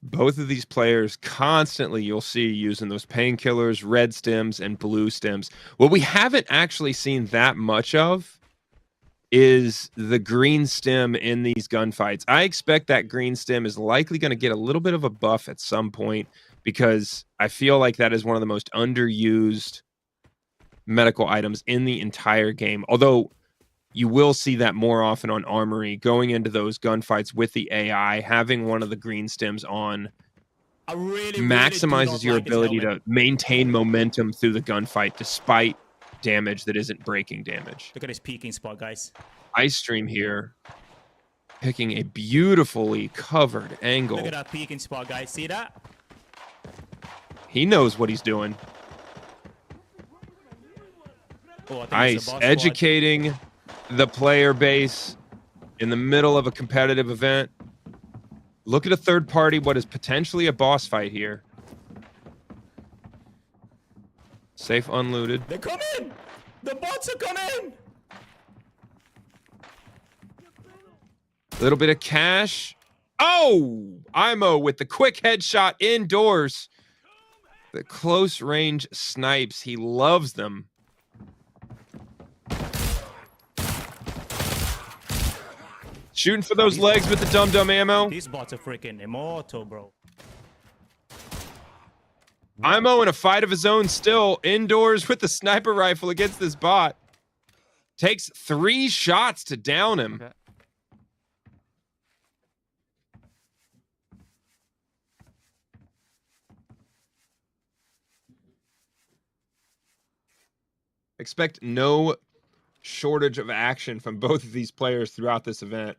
Both of these players constantly, you'll see, using those painkillers, red stems, and blue stems. What we haven't actually seen that much of is the green stem in these gunfights. I expect that green stem is likely going to get a little bit of a buff at some point because I feel like that is one of the most underused medical items in the entire game. Although you will see that more often on Armory, going into those gunfights with the AI, having one of the green stems on maximizes your ability to maintain momentum through the gunfight despite damage that isn't breaking damage. Look at his peeking spot, guys. iStream here, picking a beautifully covered angle. Look at that peeking spot, guys. See that? He knows what he's doing. Oh, Ice educating the player base in the middle of a competitive event. Look at a third party, what is potentially a boss fight here. Safe unlooted. They're coming! The bots are coming! Little bit of cash. Oh! Imow with the quick headshot indoors. The close range snipes. He loves them. Shooting for those legs with the dum-dum ammo. These bots are freaking immortal, bro. Imow in a fight of his own still, indoors with the sniper rifle against this bot. Takes 3 shots to down him. Okay. Expect no shortage of action from both of these players throughout this event.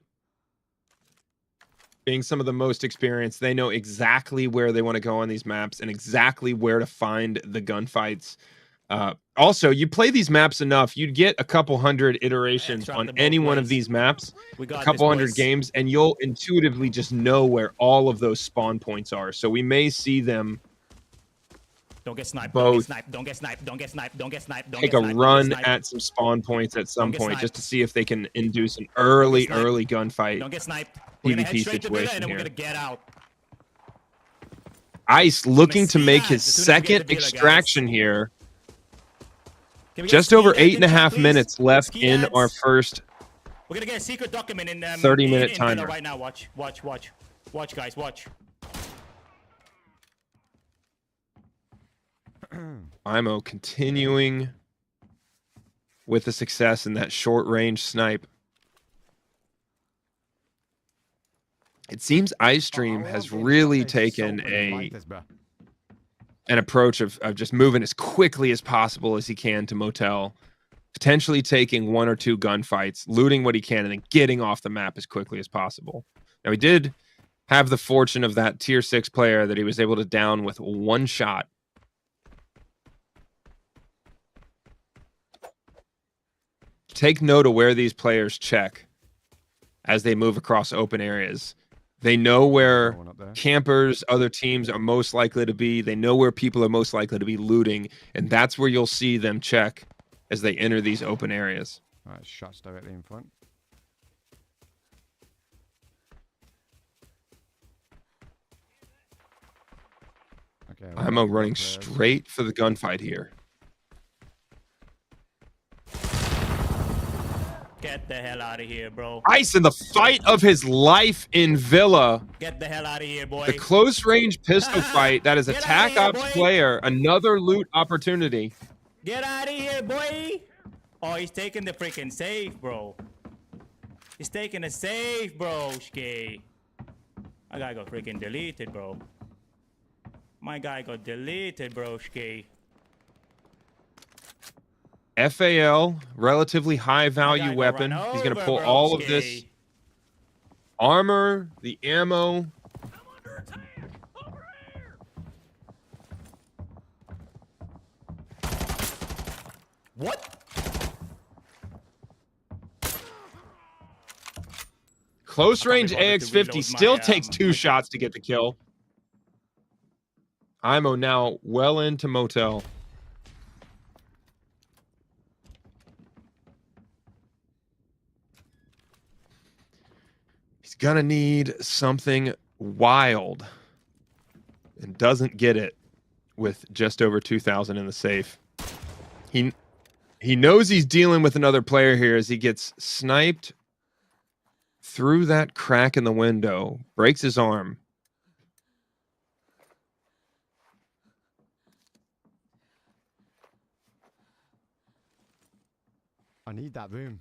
Being some of the most experienced, they know exactly where they want to go on these maps and exactly where to find the gunfights. Also, you play these maps enough, you'd get a couple hundred iterations on any one of these maps, a couple hundred games, and you'll intuitively just know where all of those spawn points are. So we may see them Don't get sniped. both Don't get sniped. Don't get sniped. Don't get sniped. Don't take get a sniped. run Don't get sniped. at some spawn points at some Don't get point sniped. just to see if they can induce an early gunfight Don't get sniped. We're gonna head PvP straight to Villa situation and then we're here. gonna get out. Ice looking to see make that his as soon as we get second to Villa, guys. extraction here. Can we get Just a over ski ads 8.5 please? minutes left Ski in ads? our first We're gonna get a secret document in 30-minute in timer. Villa right now. Watch, guys, watch. Imow continuing with the success in that short range snipe. It seems iStream has really taken an approach of just moving as quickly as possible as he can to Motel, potentially taking 1 or 2 gunfights, looting what he can, and then getting off the map as quickly as possible. Now, he did have the fortune of that tier 6 player that he was able to down with 1 shot. Take note of where these players check as they move across open areas. They know where campers, other teams are most likely to be. They know where people are most likely to be looting, and that's where you'll see them check as they enter these open areas. All right, shots directly in front. Okay, Imow running straight for the gunfight here. Get the hell out of here, bro. Ice in the fight of his life in Villa. Get the hell out of here, boy. The close range pistol fight. That is a Tac Ops player. Another loot opportunity. Get out of here, boy. Oh, he's taking the freaking safe, bro. He's taking a safe, bro. Ski. My guy got freaking deleted, bro. My guy got deleted, bro. Ski. FAL, relatively high value weapon. He's going to pull all of this armor, the ammo. What? Close range AX-50 still takes 2 shots to get the kill. Imow now well into Motel. He's gonna need something wild and doesn't get it with just over 2,000 in the safe. He knows he's dealing with another player here as he gets sniped through that crack in the window, breaks his arm. I need that room.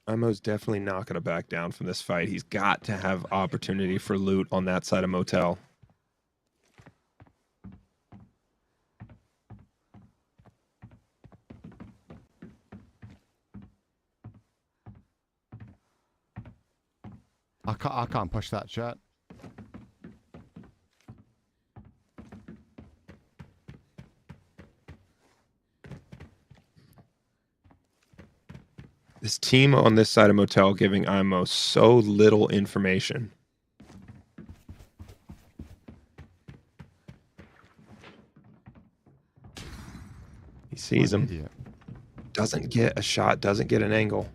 Imow's definitely not going to back down from this fight. He's got to have opportunity for loot on that side of Motel. I can't push that chat. This team on this side of Motel giving Imow so little information. He sees him. Idiot. Doesn't get a shot, doesn't get an angle.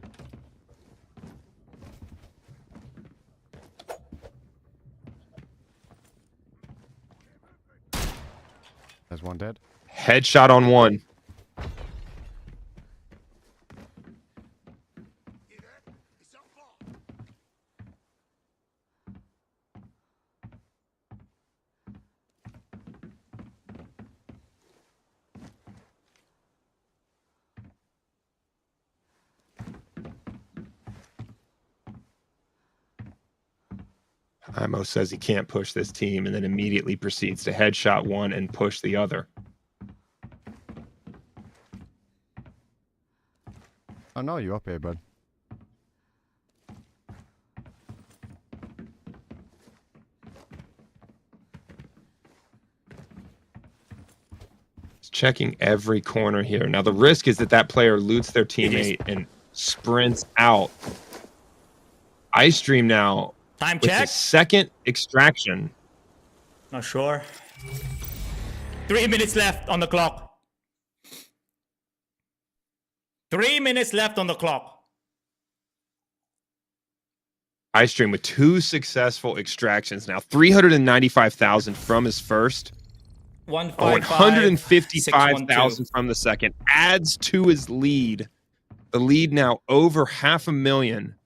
There's one dead. Headshot on one. Imow says he can't push this team and then immediately proceeds to headshot one and push the other. I know you up here, bud. Just checking every corner here. Now, the risk is that that player loots their teammate and sprints out. iStream now Time with check. his second extraction. Not sure. 3 minutes left on the clock. 3 minutes left on the clock. iStream with 2 successful extractions now. 395,000 from his first. 155,000 from the second. Adds to his lead. The lead now over 500,000.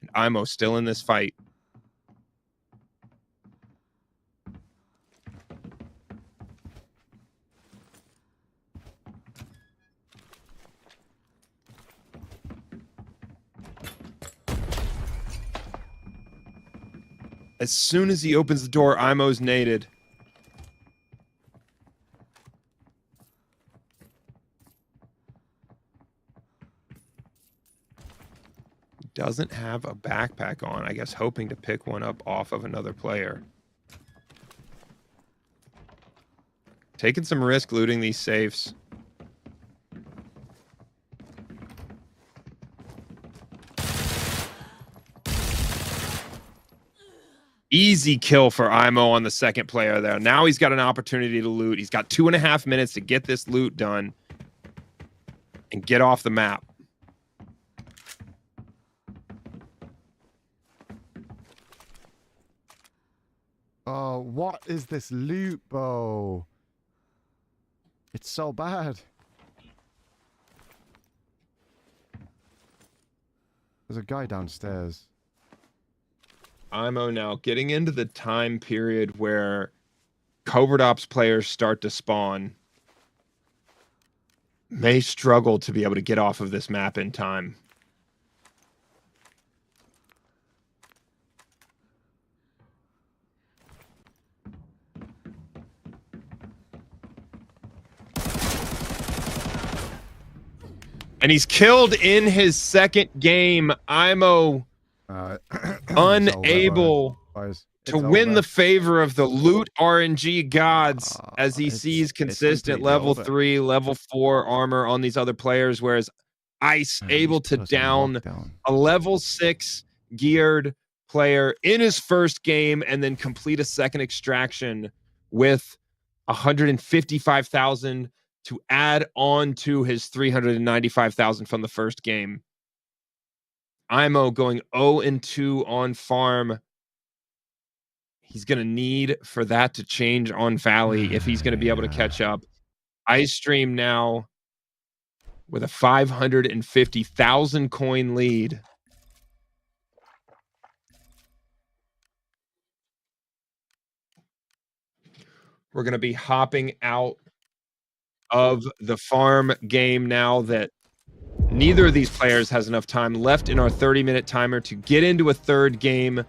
And Imow still in this fight. As soon as he opens the door, Imow's naded. Doesn't have a backpack on, I guess hoping to pick one up off of another player. Taking some risk looting these safes. Easy kill for Imow on the second player there. Now he's got an opportunity to loot. He's got 2.5 minutes to get this loot done and get off the map. Oh, what is this loot, Bo? It's so bad. There's a guy downstairs. Imow now getting into the time period where Covert Ops players start to spawn. May struggle to be able to get off of this map in time. And he's killed in his second game. Imow unable to win the favor of the loot RNG gods as he sees consistent level 3, level 4 armor on these other players, whereas Ice able to down a level 6 geared player in his first game and then complete a second extraction with 155,000 to add on to his 395,000 from the first game. Imow going 0-2 on farm. He's going to need for that to change on Valley if he's going to be able to catch up. iStream now with a 550,000 coin lead. We're going to be hopping out of the farm game now that neither of these players has enough time left in our 30-minute timer to get into a third game.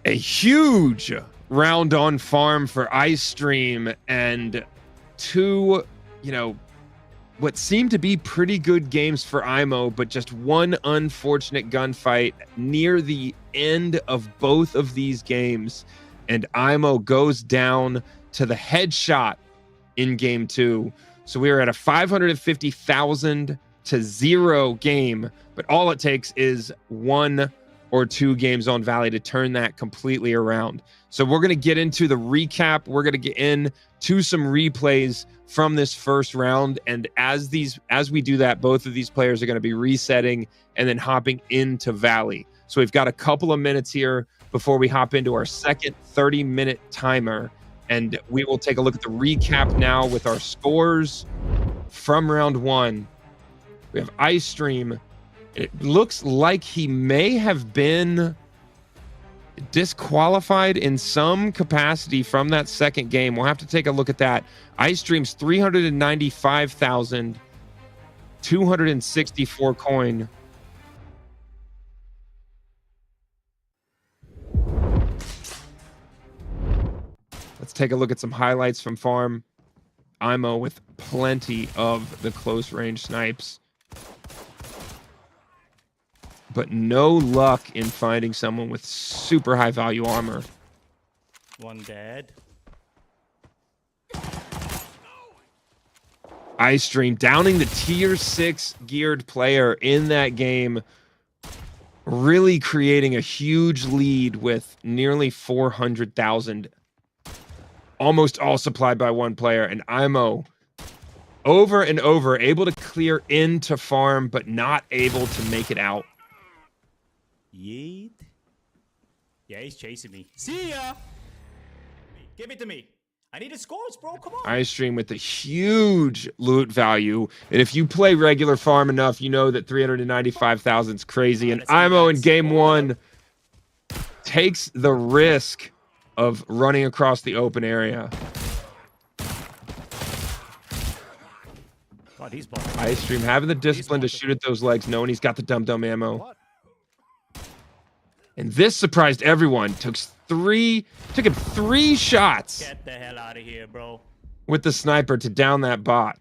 A huge round on farm for iStream and two, what seemed to be pretty good games for Imow, but just one unfortunate gunfight near the end of both of these games. And Imow goes down to the headshot in game 2. So we are at a 550,000 to 0 game, but all it takes is 1 or 2 games on Valley to turn that completely around. So we're going to get into the recap. We're going to get into some replays from this first round. And as we do that, both of these players are going to be resetting and then hopping into Valley. So we've got a couple of minutes here before we hop into our second 30-minute timer. And we will take a look at the recap now with our scores from round 1. We have iStream. It looks like he may have been disqualified in some capacity from that second game. We'll have to take a look at that. iStream's 395,264 coin. Let's take a look at some highlights from farm. Imow with plenty of the close range snipes, but no luck in finding someone with super high value armor. One dead. iStream downing the tier 6 geared player in that game, really creating a huge lead with nearly 400,000, almost all supplied by one player. And Imow over and over able to clear into farm, but not able to make it out. Yeet. Yeah, he's chasing me. See ya. Give it to me. I need the scores, bro. Come on. iStream with a huge loot value. And if you play regular farm enough, you know that 395,000 is crazy. And Imow in game 1 takes the risk of running across the open area. God, he's balling. iStream having the discipline to shoot at those legs, knowing he's got the dum-dum ammo. And this surprised everyone. Took him 3 shots. Get the hell out of here, bro. With the sniper to down that bot.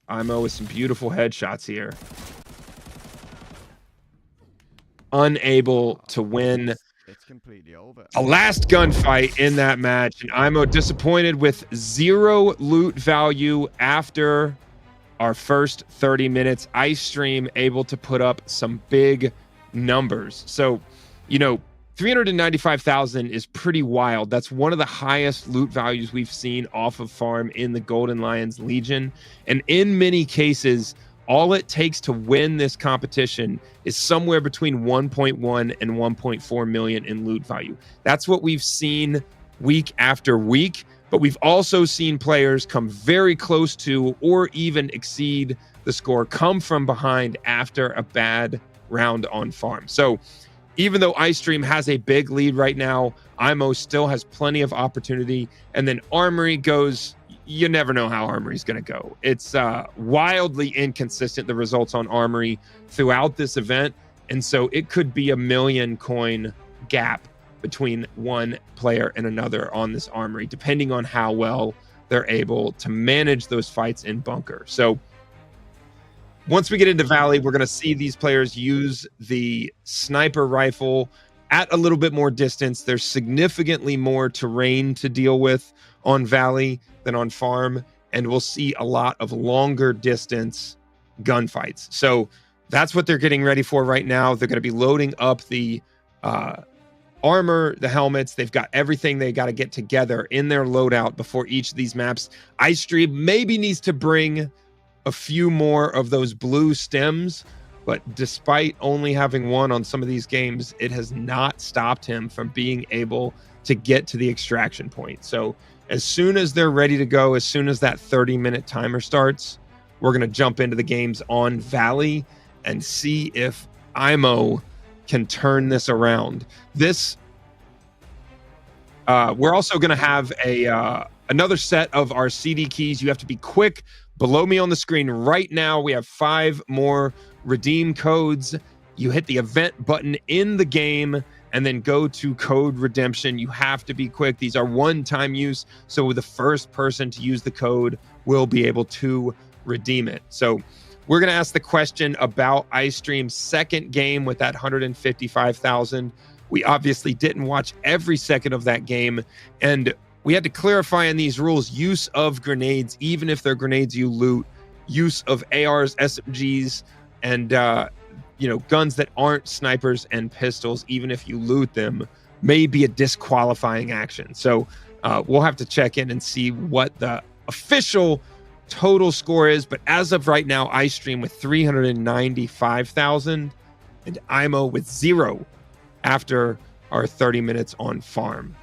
Imow with some beautiful headshots here. Unable to win It's completely over. a last gunfight in that match. And Imow disappointed with 0 loot value after our first 30 minutes. iStream able to put up some big numbers. So, you know, 395,000 is pretty wild. That's one of the highest loot values we've seen off of farm in the Golden Lions Legion. And in many cases, all it takes to win this competition is somewhere between 1.1 and 1.4 million in loot value. That's what we've seen week after week. But we've also seen players come very close to or even exceed the score, come from behind after a bad round on farm. So even though iStream has a big lead right now, Imow still has plenty of opportunity. And then Armory goes, you never know how Armory's going to go. It's wildly inconsistent, the results on Armory throughout this event. And so it could be a 1 million coin gap between one player and another on this Armory, depending on how well they're able to manage those fights in bunker. So once we get into Valley, we're going to see these players use the sniper rifle at a little bit more distance. There's significantly more terrain to deal with on Valley than on farm, and we'll see a lot of longer distance gunfights. So that's what they're getting ready for right now. They're going to be loading up the armor, the helmets. They've got everything they got to get together in their loadout before each of these maps. iStream maybe needs to bring a few more of those blue stems, but despite only having one on some of these games, it has not stopped him from being able to get to the extraction point. So as soon as they're ready to go, as soon as that 30-minute timer starts, we're going to jump into the games on Valley and see if Imow can turn this around. This we're also going to have another set of our CD keys. You have to be quick. Below me on the screen right now, we have 5 more redeem codes. You hit the event button in the game and then go to code redemption. You have to be quick. These are one-time use, so the first person to use the code will be able to redeem it. So we're going to ask the question about iStream's second game with that 155,000. We obviously didn't watch every second of that game, and we had to clarify in these rules use of grenades, even if they're grenades you loot, use of ARs, SMGs, and guns that aren't snipers and pistols, even if you loot them, may be a disqualifying action. So we'll have to check in and see what the official total score is. But as of right now, iStream with 395,000 and Imow with 0 after our 30 minutes on farm.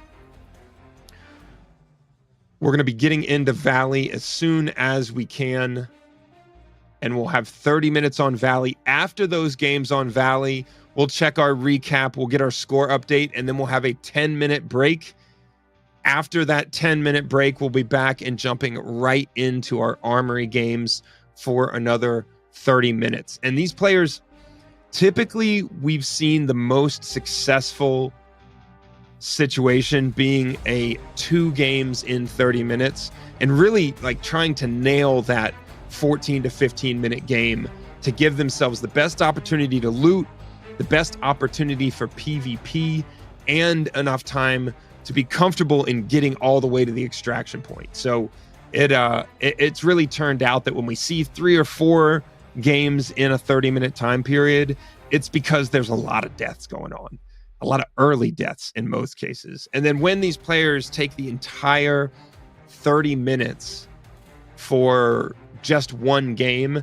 We're going to be getting into Valley as soon as we can, and we'll have 30 minutes on Valley. After those games on Valley, we'll check our recap, we'll get our score update, and then we'll have a 10-minute break. After that 10-minute break, we'll be back and jumping right into our Armory games for another 30 minutes. And these players, typically, we've seen the most successful situation being a 2 games in 30 minutes and really like trying to nail that 14 to 15 minute game to give themselves the best opportunity to loot, the best opportunity for PvP, and enough time to be comfortable in getting all the way to the extraction point. So it's really turned out that when we see 3 or 4 games in a 30-minute time period, it's because there's a lot of deaths going on, a lot of early deaths in most cases. And then when these players take the entire 30 minutes for just one game,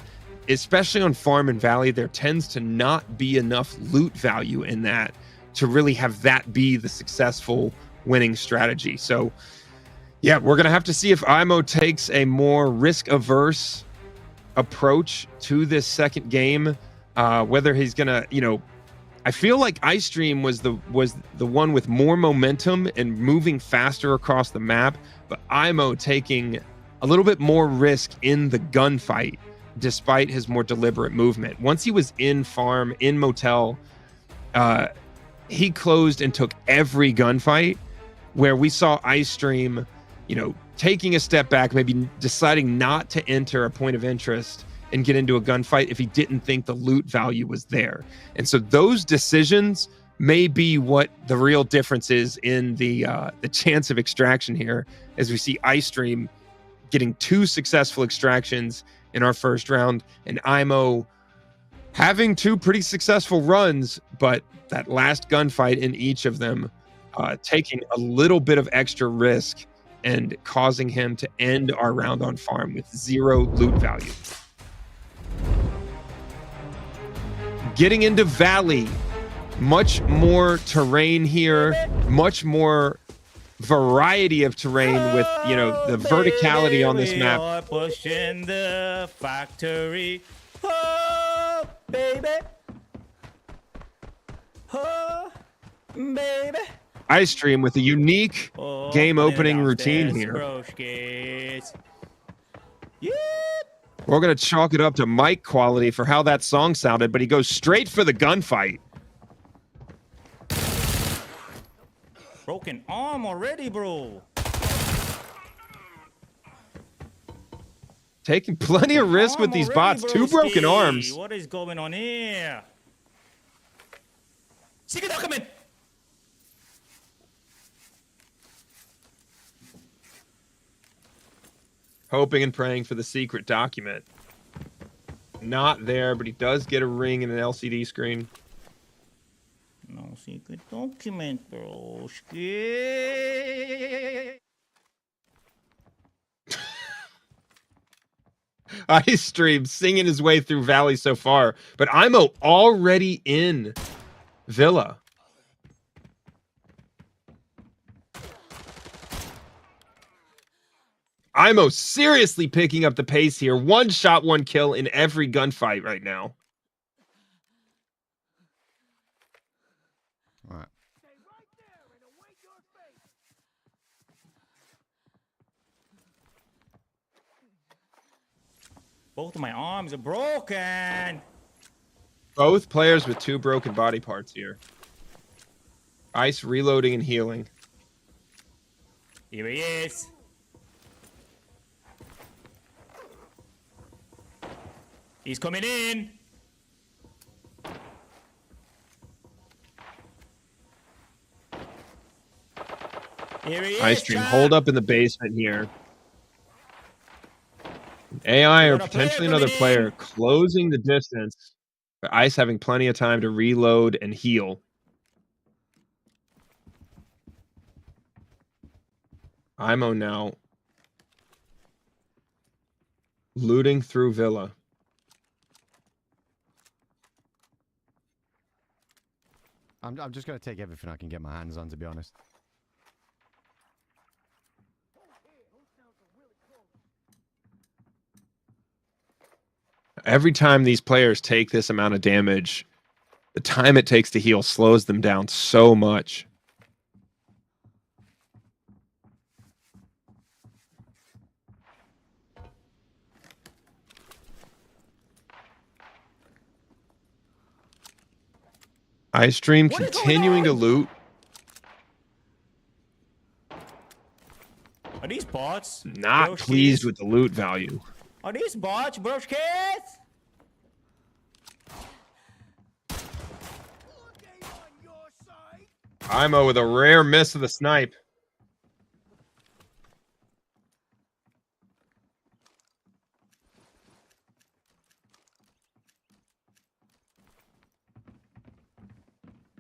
especially on Farm and Valley, there tends to not be enough loot value in that to really have that be the successful winning strategy. So yeah, we're going to have to see if Imow takes a more risk-averse approach to this second game, whether he's going to, you know, I feel like iStream was the one with more momentum and moving faster across the map, but Imow taking a little bit more risk in the gunfight despite his more deliberate movement. Once he was in farm, in motel, he closed and took every gunfight, where we saw iStream, you know, taking a step back, maybe deciding not to enter a point of interest and get into a gunfight if he didn't think the loot value was there. And so those decisions may be what the real difference is in the chance of extraction here, as we see iStream getting 2 successful extractions in our first round, and Imow having 2 pretty successful runs, but that last gunfight in each of them taking a little bit of extra risk and causing him to end our round on farm with 0 loot value. Getting into Valley, much more terrain here, much more variety of terrain with, you know, the verticality on this map. Pushing the factory. Oh, baby. Oh, baby. iStream with a unique game opening routine here. We're going to chalk it up to mic quality for how that song sounded, but he goes straight for the gunfight. Broken arm already, bro. Taking plenty of risk with these bots. 2 broken arms. What is going on here? Secret document. Hoping and praying for the secret document. Not there, but he does get a ring and an LCD screen. No secret document, bro. iStream singing his way through Valley so far, but Imow already in Villa. Imow seriously picking up the pace here. 1 shot, 1 kill in every gunfight right now. All right. Both of my arms are broken. Both players with 2 broken body parts here. Ice reloading and healing. Here he is. He's coming in. Here he is. iStream hold up in the basement here. AI or potentially another player closing the distance, but Ice having plenty of time to reload and heal. Imow now looting through Villa. I'm just going to take everything I can get my hands on, to be honest. Every time these players take this amount of damage, the time it takes to heal slows them down so much. iStream continuing to loot. Are these bots? Not Broskies? pleased with the loot value. Are these bots, broskies? Imow with a rare miss of the snipe.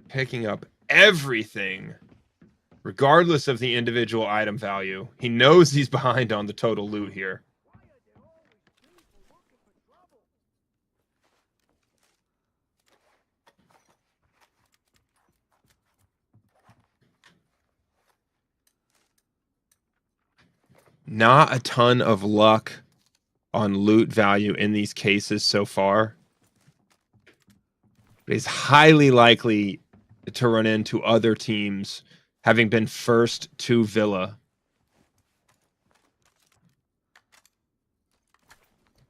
Picking up everything, regardless of the individual item value. He knows he's behind on the total loot here. Not a ton of luck on loot value in these cases so far. But he's highly likely to run into other teams having been first to Villa.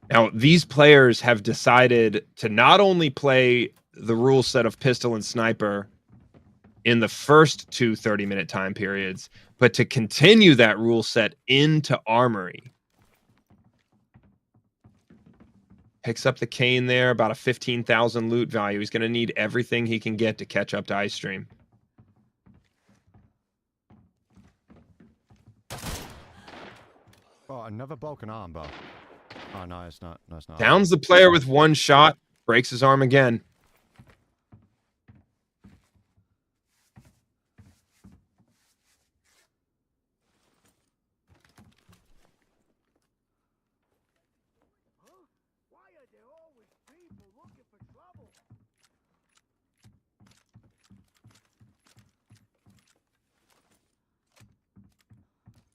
Now, these players have decided to not only play the rule set of pistol and sniper in the first two 30-minute time periods, but to continue that rule set into Armory. Picks up the cane there, about a 15,000 loot value. He's going to need everything he can get to catch up to Ice Stream. Oh, another broken arm, bro. Oh, no, it's not. No, it's not. Downs the player with one shot, breaks his arm again.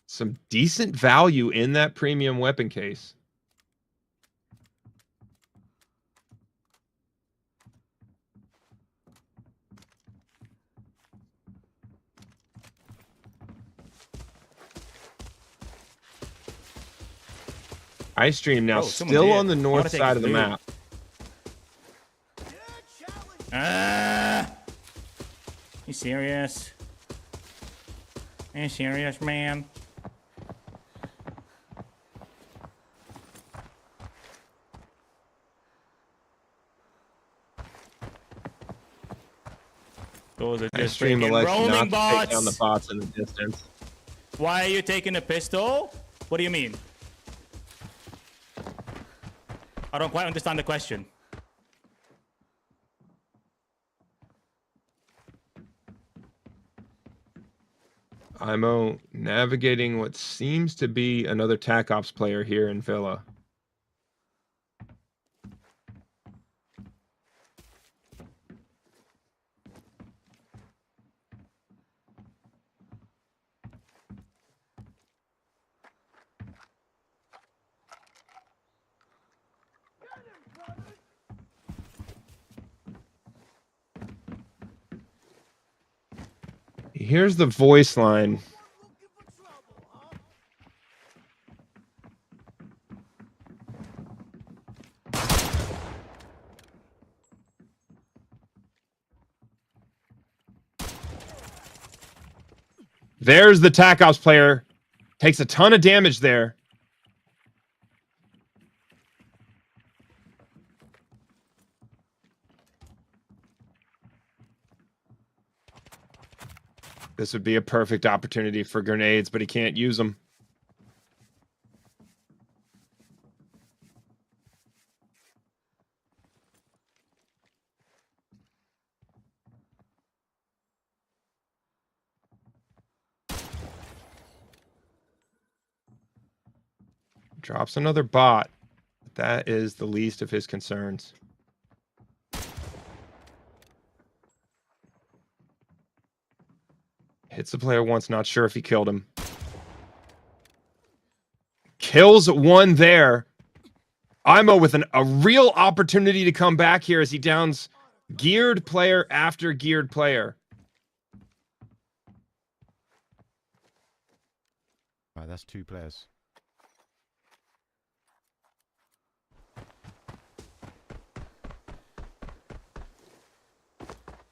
Some decent value in that premium weapon case. Ice Stream now still on the north side of the map. You serious? Are you serious, man? Those are just freaking rolling bots. Take down the bots in the distance. Why are you taking a pistol? What do you mean? I don't quite understand the question. Imow navigating what seems to be another TAC Ops player here in Villa. Here's the voice line. There's the TAC Ops player. Takes a ton of damage there. This would be a perfect opportunity for grenades, but he can't use them. Drops another bot. That is the least of his concerns. Hits the player once, not sure if he killed him. Kills one there. Imow with a real opportunity to come back here as he downs geared player after geared player. All right, that's two players.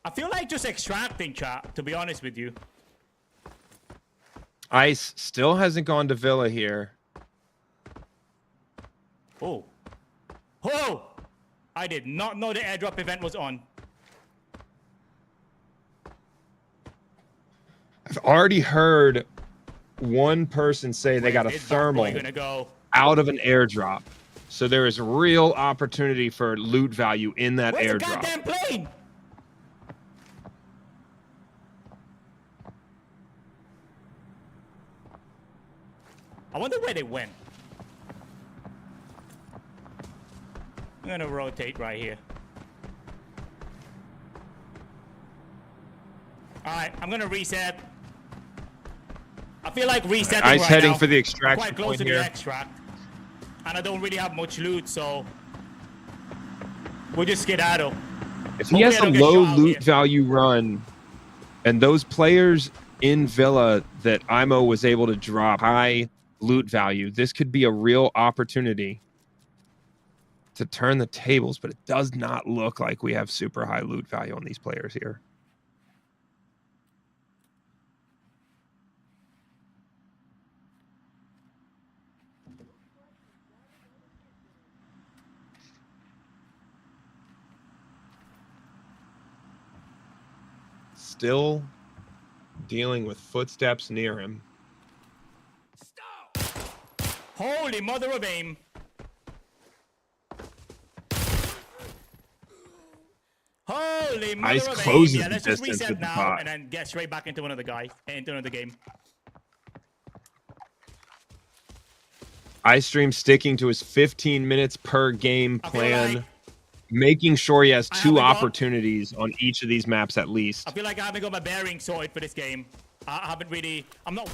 I feel like just extracting, chat, to be honest with you. Ice still hasn't gone to Villa here. Oh. Whoa! I did not know the airdrop event was on. I've already heard one person say they got a thermal out of an airdrop. So there is real opportunity for loot value in that Where's airdrop. The goddamn plane? I wonder where they went. I'm gonna rotate right here. All right, I'm gonna reset. I feel like resetting Ice right heading now. for the I'm extraction quite close point to here. the extract, and I don't really have much loot, so we'll just skedaddle. If he has a Hopefully I don't get low shot out loot here. value run, and those players in Villa that Imow was able to drop high loot value, this could be a real opportunity to turn the tables, but it does not look like we have super high loot value on these players here. Still dealing with footsteps near him. Holy mother of aim. Holy mother Ice of aim. closes Yeah, the let's just distance reset with the now pot. and then get straight back into another game. iStream sticking to his 15 minutes per game I feel plan, like making sure he has I 2 haven't got- opportunities on each of these maps at least. I feel like I haven't got my bearings sorted for this game. I haven't really. I'm not.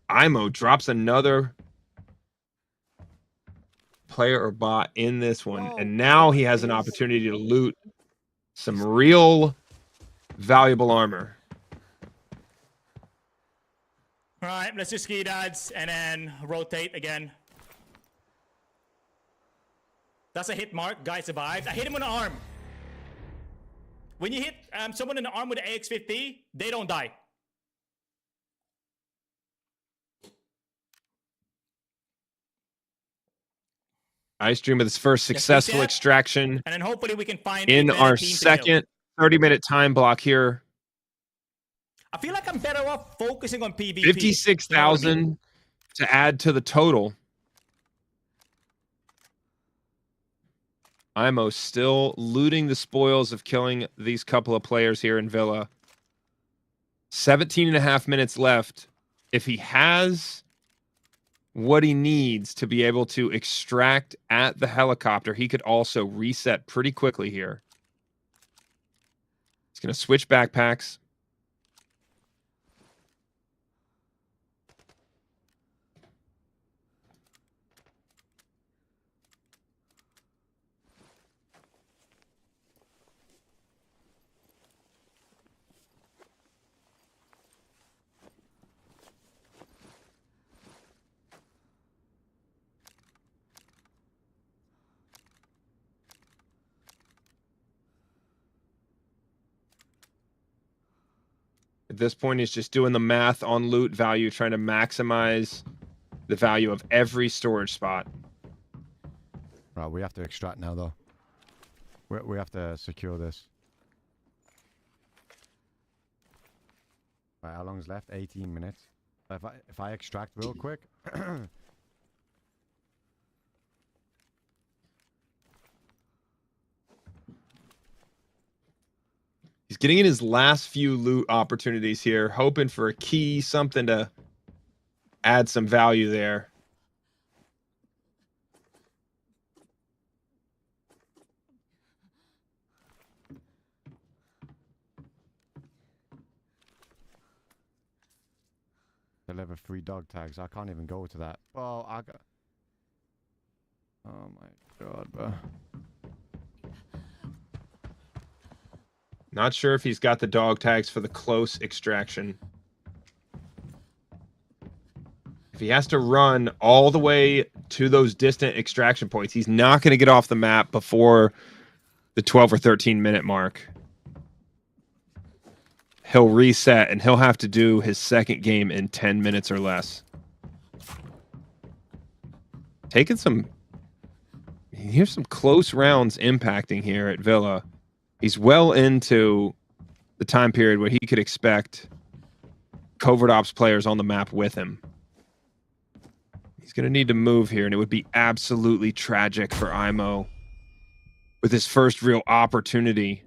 Imow drops another player or bot in this one, and now he has an opportunity to loot some real valuable armor. All right, let's just ski dads and then rotate again. That's a hit mark. Guy survived. I hit him on the arm. When you hit someone in the arm with an AX-50, they don't die. iStream with his first successful reset. extraction And then hopefully we can find in a better our team to kill. second 30-minute time block here. I feel like I'm better off focusing on PvP. 56,000 to add to the total. Imow still looting the spoils of killing these couple of players here in Villa. 17 and a half minutes left. If he has what he needs to be able to extract at the helicopter, he could also reset pretty quickly here. He's going to switch backpacks. At this point, he's just doing the math on loot value, trying to maximize the value of every storage spot. Right, we have to extract now, though. We have to secure this. Right, how long's left? 18 minutes. If I extract real quick. He's getting in his last few loot opportunities here, hoping for a key, something to add some value there. Deliver 3 dog tags. I can't even go to that. Well, I got. Oh my god, bro. Not sure if he's got the dog tags for the close extraction. If he has to run all the way to those distant extraction points, he's not going to get off the map before the 12 or 13 minute mark. He'll reset and he'll have to do his second game in 10 minutes or less. Taking some... Here's some close rounds impacting here at Villa. He's well into the time period where he could expect covert ops players on the map with him. He's going to need to move here, and it would be absolutely tragic for Imow with his first real opportunity.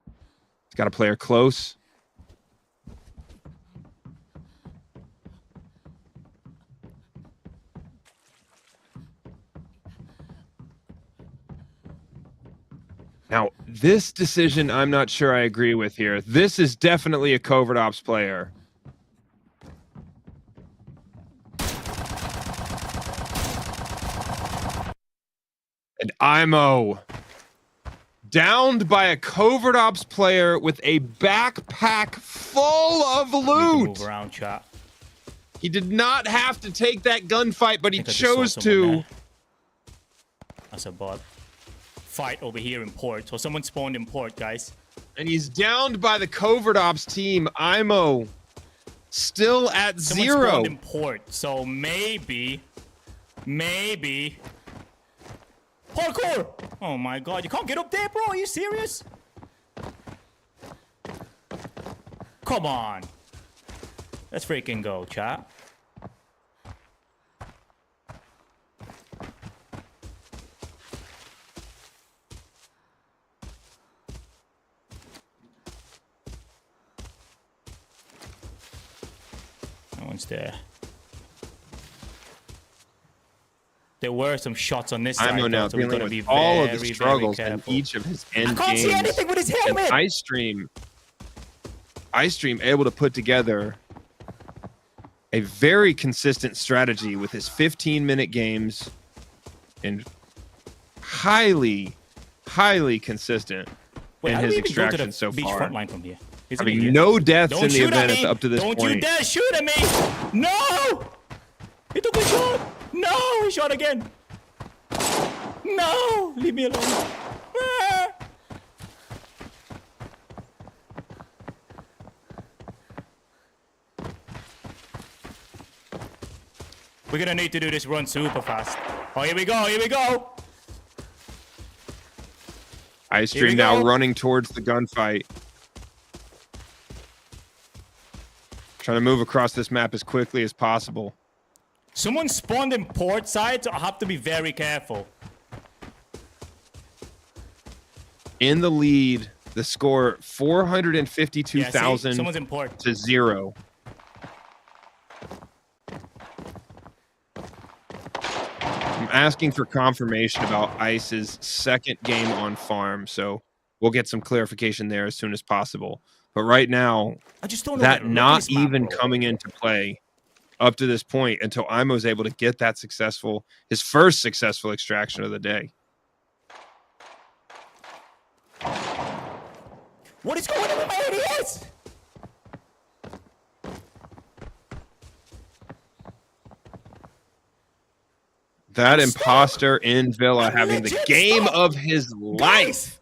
He's got a player close. Now, this decision, I'm not sure I agree with here. This is definitely a covert ops player. And Imow downed by a covert ops player with a backpack full of loot. Move around, chat. He did not have to take that gunfight, but he chose to. That's a bot. Fight over here in port. So someone spawned in port, guys. And he's downed by the covert ops team. Imow still at Someone 0. spawned in port. So maybe. Parkour! Oh my god, you can't get up there, bro. Are you serious? Come on. Let's freaking go, chat. No one's there. There were some shots on this side. Imow now so we're dealing gonna with be all of the very, struggles very in careful. each of his end I can't games. see anything with his helmet. And iStream able to put together a very consistent strategy with his 15-minute games and highly consistent Wait, in how do his we even go to extraction the so beach far. front line from here? Is it Having here? no deaths Don't in the shoot at event me. up to this Don't point. you dare shoot at me! No! He took a shot! No! He shot again! No! Leave me alone. Ah! We're gonna need to do this run super fast. Oh, here we go, here we go! iStream now running towards the gunfight. Trying to move across this map as quickly as possible. Someone spawned in port side, so I have to be very careful. In the lead, the score 452,000 someone's in port. to 0. I'm asking for confirmation about Ice's second game on farm, so we'll get some clarification there as soon as possible. But right now, I just don't know that where not this map, even bro. coming into play up to this point until Imow was able to get that his first successful extraction of the day. What is going on with my ADS? That imposter in Villa having the game of his life.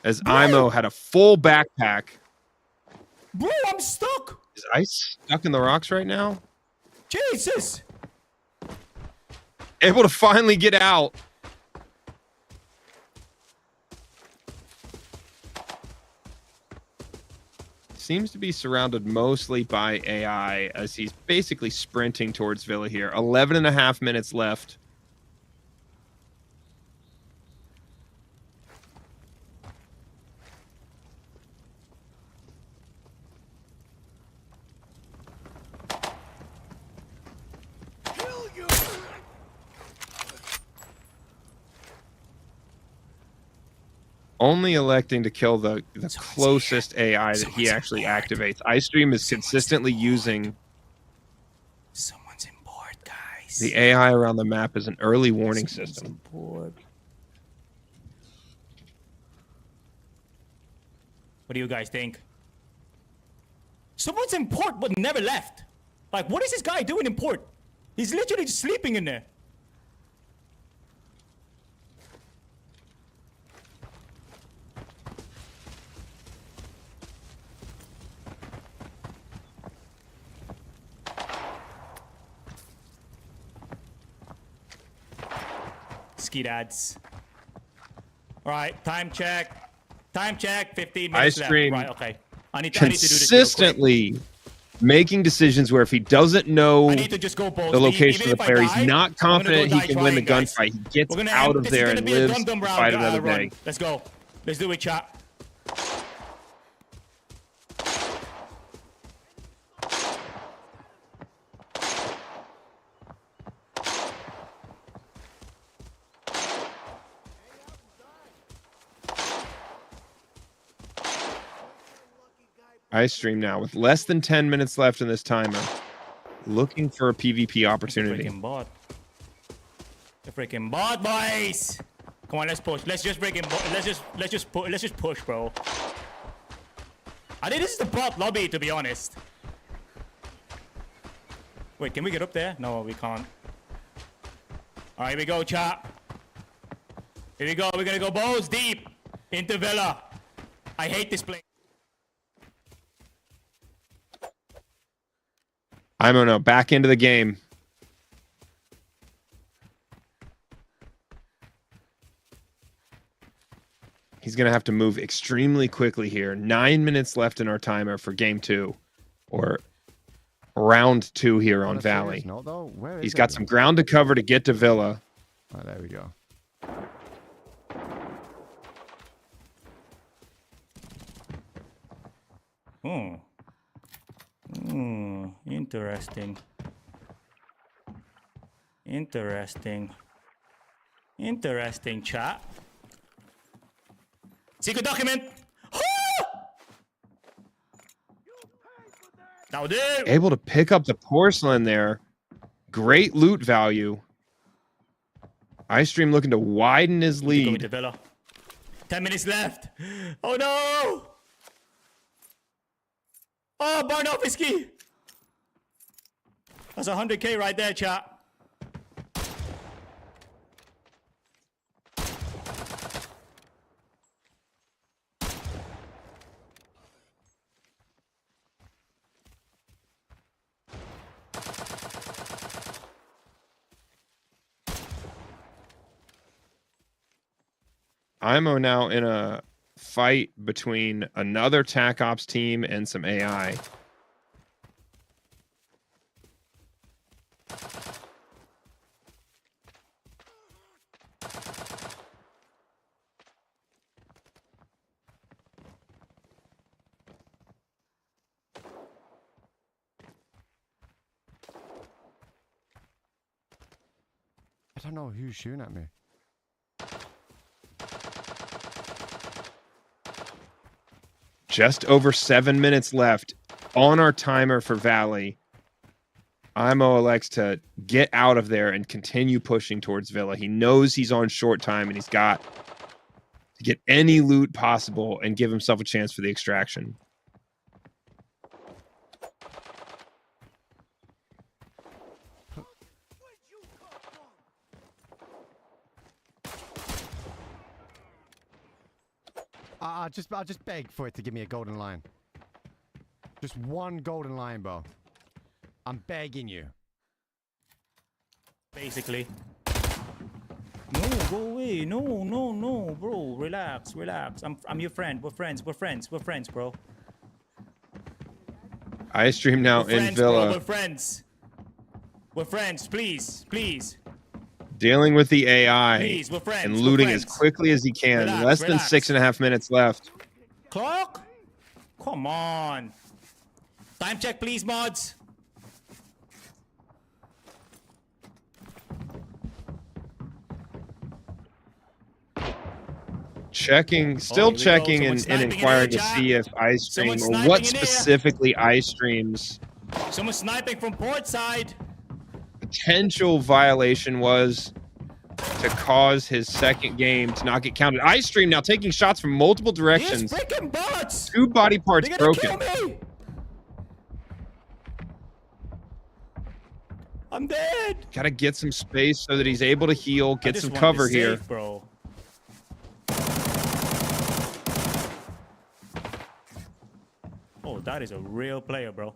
As Imow had a full backpack. Bro, I'm stuck. Is Ice stuck in the rocks right now? Jesus. Able to finally get out. Seems to be surrounded mostly by AI as he's basically sprinting towards Villa here. 11 and a half minutes left. Only electing to kill the closest AI that he actually activates. iStream is consistently using the AI around the map as an early warning system. What do you guys think? Someone's in port but never left. Like, what is this guy doing in port? He's literally just sleeping in there. Skeet ads. All right, time check. Time check. 15 minutes left. iStream Right, okay. I need to do this real quick. consistently making decisions where if he doesn't know I need to just go balls the deep. location Even of the if I player, he's die, not I'm gonna confident go he die can win the trying, guys. gunfight. He gets We're gonna out end- of this is there gonna and be a lives dum-dum to round, fight another run. day. Let's go. Let's do it, chat. iStream now with less than 10 minutes left in this timer, looking for a PvP opportunity. Freaking bot. The freaking bot, boys. Come on, let's push. Let's just break him. Let's just push, bro. I think this is the bot lobby, to be honest. Wait, can we get up there? No, we can't. All right, here we go, chat. Here we go. We're gonna go balls deep into Villa. I hate this place. Imow now back into the game. He's going to have to move extremely quickly here. 9 minutes left in our timer for game 2, or round 2 here on Valley. He's got some ground to cover to get to Villa. Oh, there we go. Interesting. Interesting, chat. Secret document. Now, dude. Able to pick up the porcelain there. Great loot value. iStream looking to widen his lead. 10 minutes left. Oh no! Oh, Barnofsky. That's 100K right there, chat. Imow now in a fight between another TAC Ops team and some AI. I don't know who's shooting at me. Just over 7 minutes left on our timer for Valley. Imow elects to get out of there and continue pushing towards Villa. He knows he's on short time and he's got to get any loot possible and give himself a chance for the extraction. I'll just beg for it to give me a golden lion. Just one golden lion, bro. I'm begging you. Basically. No, go away. No, bro. Relax. I'm your friend. We're friends, bro. iStream now We're in friends, Villa. Bro. We're friends. Please. Dealing with the AI Please, we're friends, and we're looting friends. as quickly as he can. Relax, Less than relax. 6.5 minutes left. Clock? Come on. Time check, please, mods. Checking, here still we go. checking Someone and sniping in inquiring here, to chat. see if Someone iStream, or sniping what in here. specifically iStream's Someone sniping from port side. potential violation was to cause his second game to not get counted. iStream now taking shots from multiple directions. These freaking bots. 2 body parts They're gonna broken. kill me. I'm dead. Got to get some space so that he's able to heal, I get just some want cover to here. save, bro. Oh, that is a real player, bro.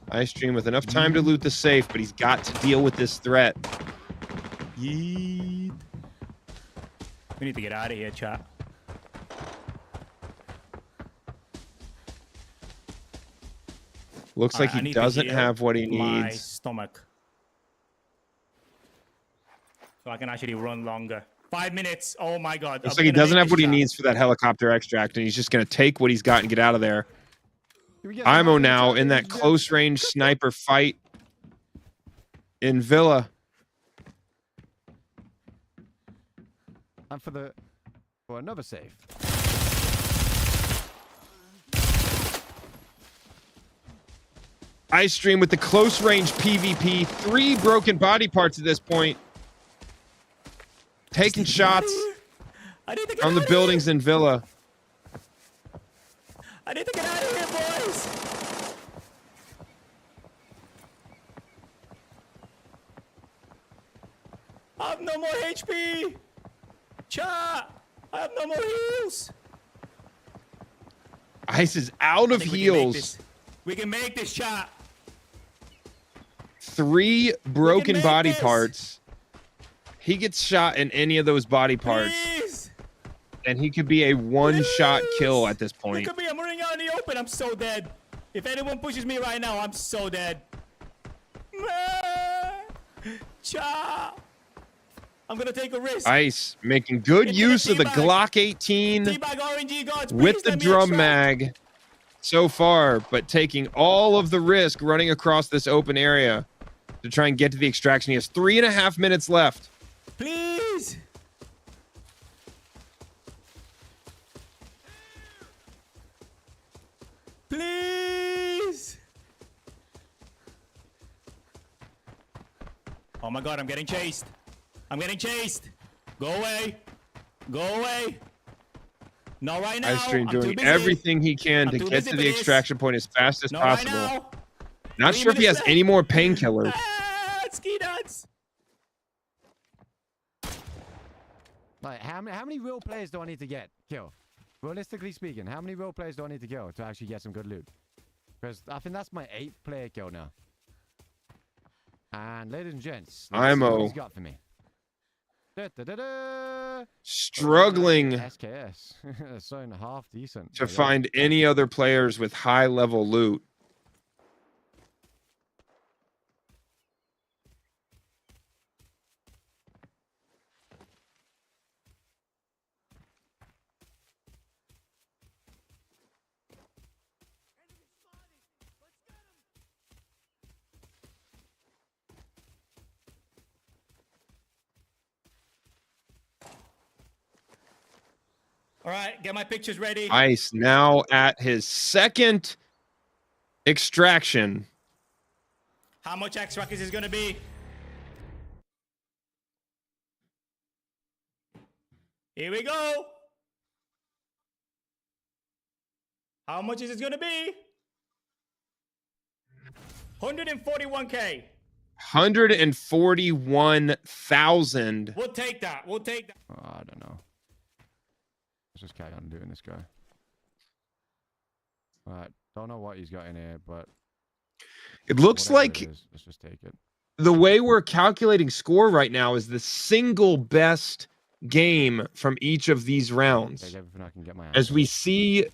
iStream with enough time to loot the safe, but he's got to deal with this threat. Yeet. We need to get out of here, chat. Looks like I he need to doesn't heal have what he my needs. stomach. So I can actually run longer. 5 minutes. Oh my god. Looks Are we like he gonna doesn't make have what this, he chat? needs for that helicopter extract, and he's just going to take what he's got and get out of there. Imow now in that close range sniper fight in Villa. And for another save. iStream with the close range PvP. 3 broken body parts at this point. Taking shots on the buildings in Villa. I need to get out of here, boys. I have no more HP. Cha! I have no more heals. Ice is out of heals. We can make this, Cha. 3 broken body parts. He gets shot in any of those body parts. Please. And he could be a one-shot kill at this point. Look at me, I'm running out in the open. I'm so dead. If anyone pushes me right now, I'm so dead. Cha. I'm gonna take a risk. Ice making good use of the Glock 18 with the drum mag so far, but taking all of the risk running across this open area to try and get to the extraction. He has 3.5 minutes left. Please. Please. Oh my God, I'm getting chased. I'm getting chased. Go away. Go away. Not right now. iStream doing everything he can to get to the extraction point as fast as possible. Not sure if he has any more painkillers. Ski nuts. Like, how many real players do I need to kill? Realistically speaking, how many real players do I need to kill to actually get some good loot? Because I think that's my 8th player kill now. And ladies and gents, Imow. what he's got for me. Struggling SKS. So half decent. to find any other players with high level loot. All right, get my pictures ready. Ice now at his 2nd extraction. How much extract is this gonna be? Here we go. How much is it gonna be? 141K. 141,000. We'll take that. We'll take that. Oh, I don't know. Let's just carry on doing this guy. Alright, don't know what he's got in here, but it looks like let's just take it. The way we're calculating score right now is the single best game from each of these rounds. Take everything I can get my hands As we see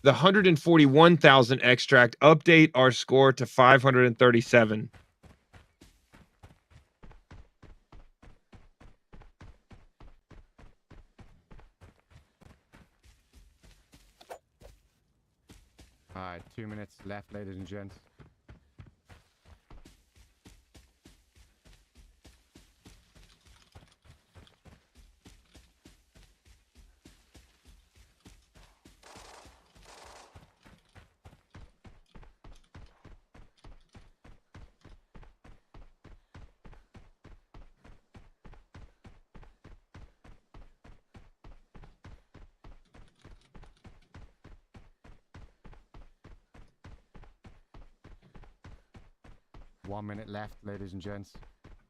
the 141,000 extract update our score to 537. Alright, 2 minutes left, ladies and gents. One minute left, ladies and gents.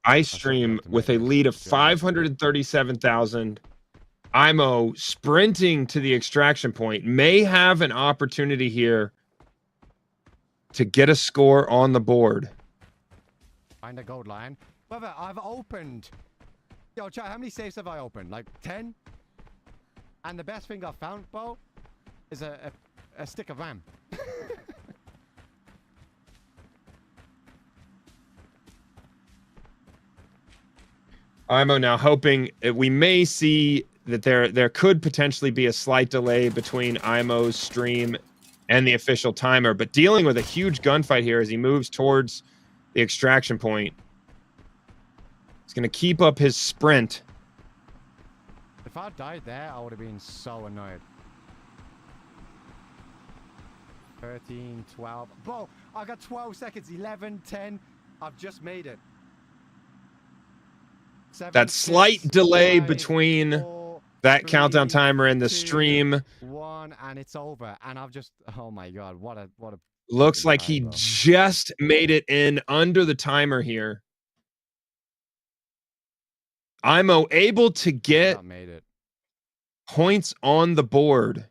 iStream with a lead of 537,000. Imow sprinting to the extraction point may have an opportunity here to get a score on the board. Find a gold line. Brother, I've opened. Yo, chat, how many safes have I opened? Like 10? And the best thing I found, bro, is a stick of RAM. Imow now hoping we may see that there could potentially be a slight delay between Imow's stream and the official timer, but dealing with a huge gunfight here as he moves towards the extraction point. He's going to keep up his sprint. If I died there, I would have been so annoyed. 13, 12. Bro, I got 12 seconds. 11, 10. I've just made it. 7, That slight 6, delay 5, between 4, that 3, countdown timer and the 2, stream 1, and it's over. And I've just, oh my God, what a looks like time, he bro. just made it in under the timer here. Imow able to get made it. points on the board.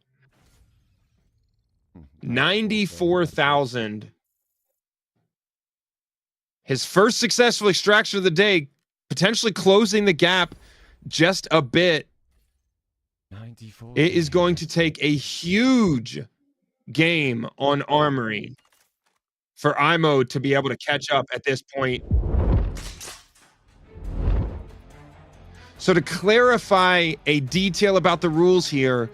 94,000. His first successful extraction of the day, potentially closing the gap just a bit. 94. It is going to take a huge game on Armory for Imow to be able to catch up at this point. So to clarify a detail about the rules here,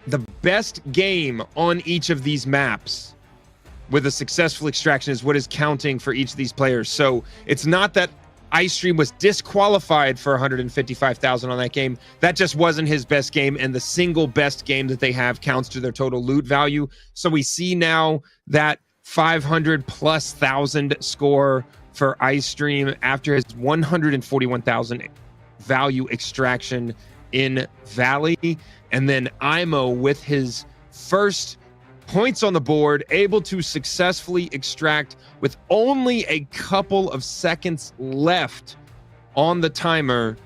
the best game on each of these maps with a successful extraction is what is counting for each of these players. So it's not that iStream was disqualified for 155,000 on that game. That just wasn't his best game, and the single best game that they have counts to their total loot value. So we see now that 500,000+ score for iStream after his 141,000 value extraction in Valley. And then Imow with his first points on the board, able to successfully extract with only a couple of seconds left on the timer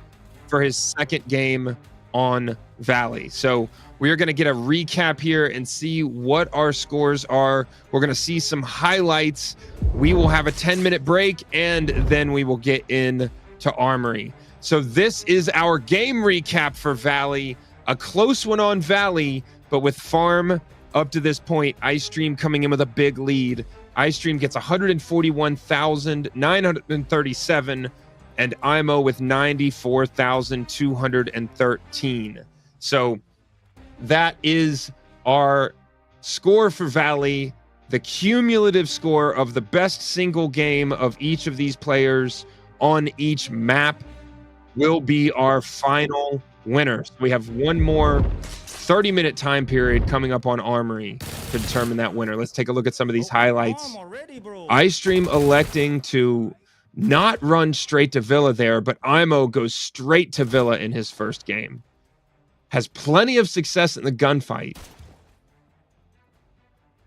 for his second game on Valley. So we are going to get a recap here and see what our scores are. We're going to see some highlights. We will have a 10-minute break, and then we will get in to Armory. So this is our game recap for Valley. A close one on Valley, but with Farm up to this point, iStream coming in with a big lead. iStream gets 141,937, and Imow with 94,213. So that is our score for Valley. The cumulative score of the best single game of each of these players on each map will be our final winner. So we have one more 30-minute time period coming up on Armory to determine that winner. Let's take a look at some of these highlights. iStream electing to not run straight to Villa there, but Imow goes straight to Villa in his first game. Has plenty of success in the gunfight.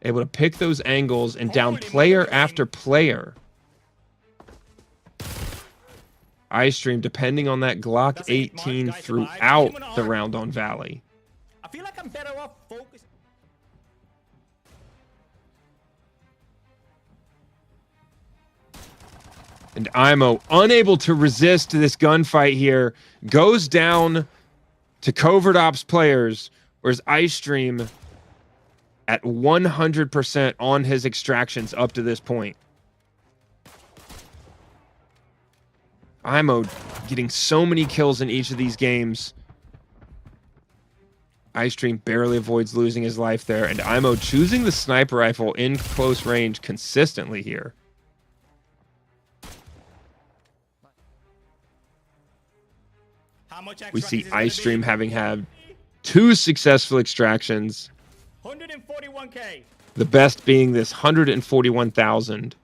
Able to pick those angles and down player after player. iStream depending on that Glock 18 throughout the round on Valley. I feel like I'm better off focusing. And Imow, unable to resist this gunfight here, goes down to covert ops players, whereas iStream at 100% on his extractions up to this point. Imow getting so many kills in each of these games. iStream barely avoids losing his life there, and Imow choosing the sniper rifle in close range consistently here. We see iStream having had 2 successful extractions. 141K. The best being this 141,000.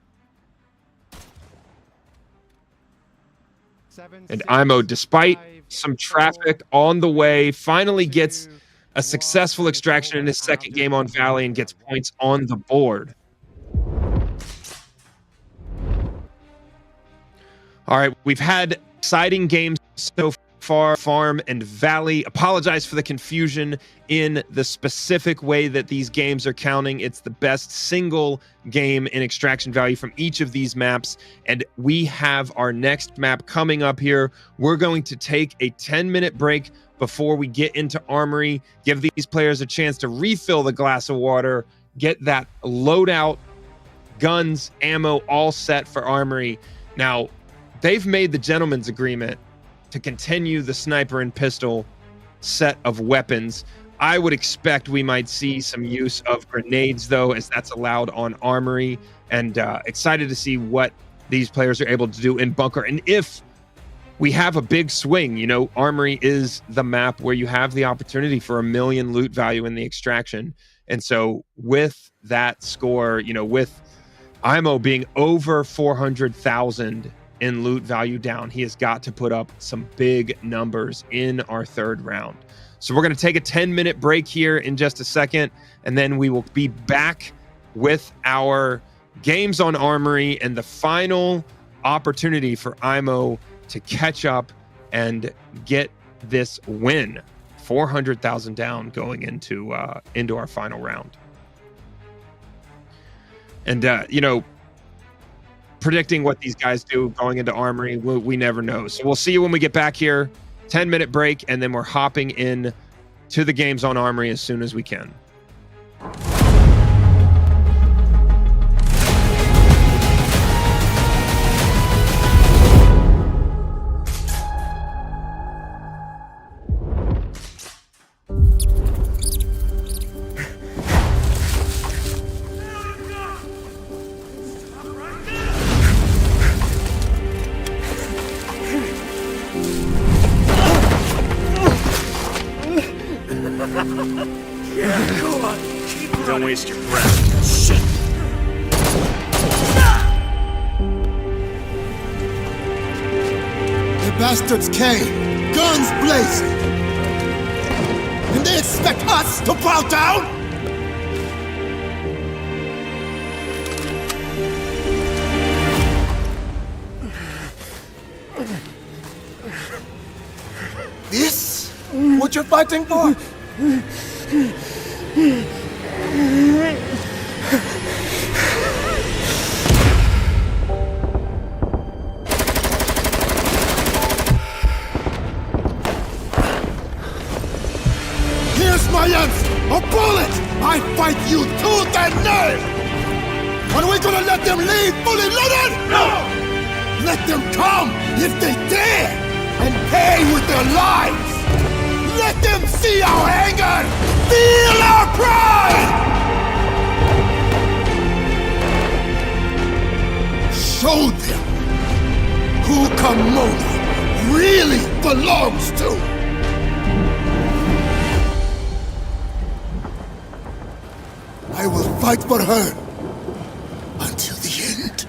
And Imow, despite some traffic on the way, finally gets a successful extraction in his second game on Valley and gets points on the board. All right, we've had exciting games so far, Farm and Valley. Apologize for the confusion in the specific way that these games are counting. It's the best single game in extraction value from each of these maps, and we have our next map coming up here. We're going to take a 10-minute break before we get into Armory, give these players a chance to refill the glass of water, get that loadout, guns, ammo all set for Armory. Now, they've made the gentleman's agreement to continue the sniper and pistol set of weapons. I would expect we might see some use of grenades, though, as that's allowed on Armory, and excited to see what these players are able to do in bunker, and if we have a big swing. You know, Armory is the map where you have the opportunity for 1 million loot value in the extraction. And so with that score, you know, with Imow being over 400,000 in loot value down, he has got to put up some big numbers in our third round. So we're going to take a 10-minute break here in just a second, and then we will be back with our games on Armory and the final opportunity for Imow to catch up and get this win. 400,000 down going into our final round. And you know, predicting what these guys do going into Armory, we never know. So we'll see you when we get back here. 10-minute break, and then we're hopping in to the games on Armory as soon as we can. Yeah, go on. Don't waste your breath. Shit. The bastards came, guns blazing. And they expect us to bow down? This? What you're fighting for? Here's my answer! A bullet! I fight you tooth and nail! Are we gonna let them leave fully loaded? No! Let them come, if they dare, and pay with their lives! Let them see our anger! Feel our pride! Show them who Komodo really belongs to! I will fight for her until the end.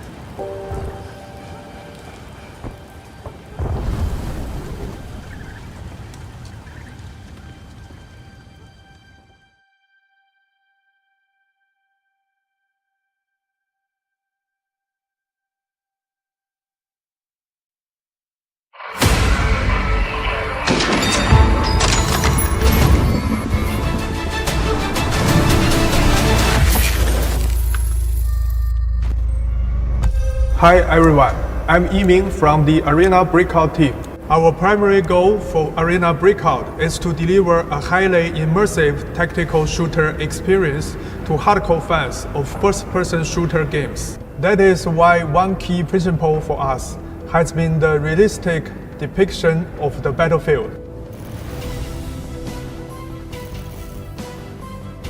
Hi everyone, I'm Imow from the Arena Breakout team. Our primary goal for Arena Breakout is to deliver a highly immersive tactical shooter experience to hardcore fans of first-person shooter games. That is why one key principle for us has been the realistic depiction of the battlefield.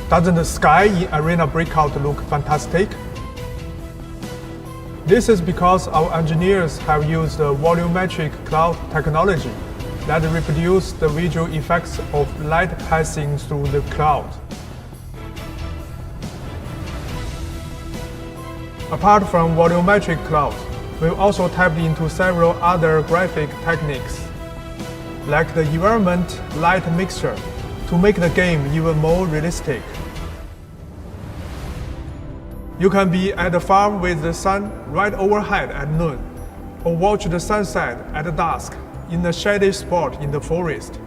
Doesn't the sky in Arena Breakout look fantastic? This is because our engineers have used the volumetric cloud technology that reproduces the visual effects of light passing through the cloud. Apart from volumetric cloud, we've also tapped into several other graphic techniques, like the environment light mixture, to make the game even more realistic. You can be at the farm with the sun right overhead at noon, or watch the sunset at dusk in a shady spot in the forest.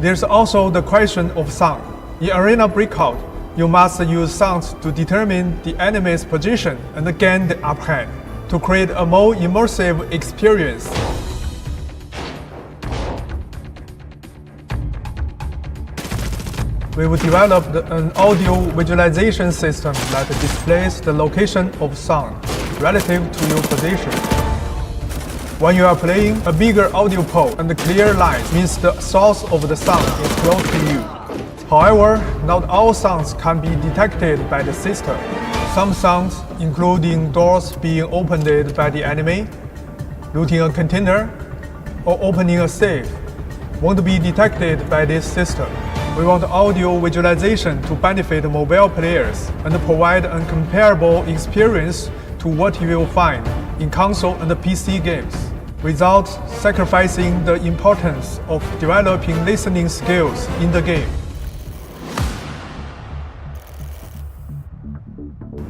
There's also the question of sound. In Arena Breakout, you must use sounds to determine the enemy's position and gain the upper hand, to create a more immersive experience. We've developed an audio visualization system that displays the location of sound relative to your position. When you are playing, a bigger audio pole and clear lines means the source of the sound is close to you. However, not all sounds can be detected by the system. Some sounds, including doors being opened by the enemy, looting a container, or opening a safe, won't be detected by this system. We want audio visualization to benefit mobile players and provide a comparable experience to what you will find in console and PC games, without sacrificing the importance of developing listening skills in the game.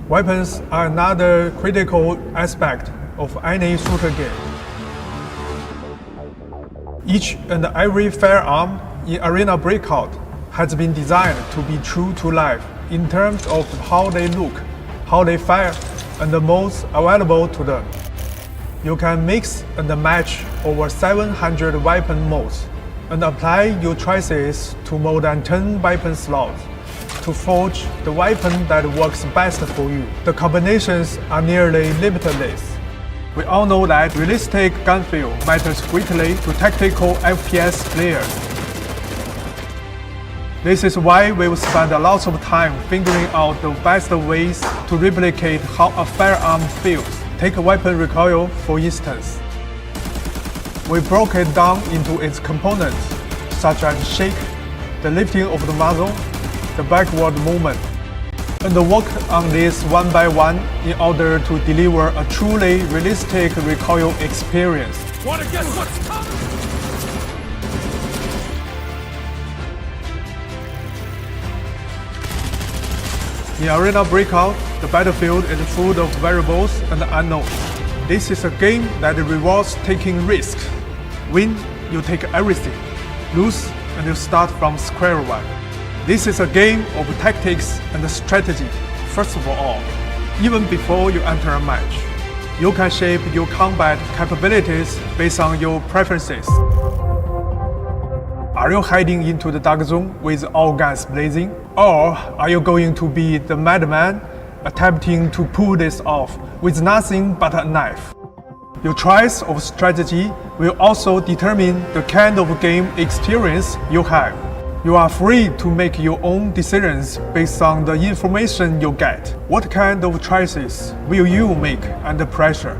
Weapons are another critical aspect of any shooter game. Each and every firearm in Arena Breakout has been designed to be true to life in terms of how they look, how they fire, and the modes available to them. You can mix and match over 700 weapon modes and apply your choices to more than 10 weapon slots to forge the weapon that works best for you. The combinations are nearly limitless. We all know that realistic gun feel matters greatly to tactical FPS players. This is why we've spent a lot of time figuring out the best ways to replicate how a firearm feels. Take a weapon recoil, for instance. We broke it down into its components, such as shake, the lifting of the muzzle, the backward movement, and work on this one by one in order to deliver a truly realistic recoil experience. Wanna guess what's coming? In Arena Breakout, the battlefield is full of variables and unknowns. This is a game that rewards taking risks. Win, you take everything. Lose, and you start from square one. This is a game of tactics and strategy, first of all. Even before you enter a match, you can shape your combat capabilities based on your preferences. Are you heading into the dark zone with all guns blazing? Or are you going to be the madman attempting to pull this off with nothing but a knife? Your choice of strategy will also determine the kind of game experience you have. You are free to make your own decisions based on the information you get. What kind of choices will you make under pressure?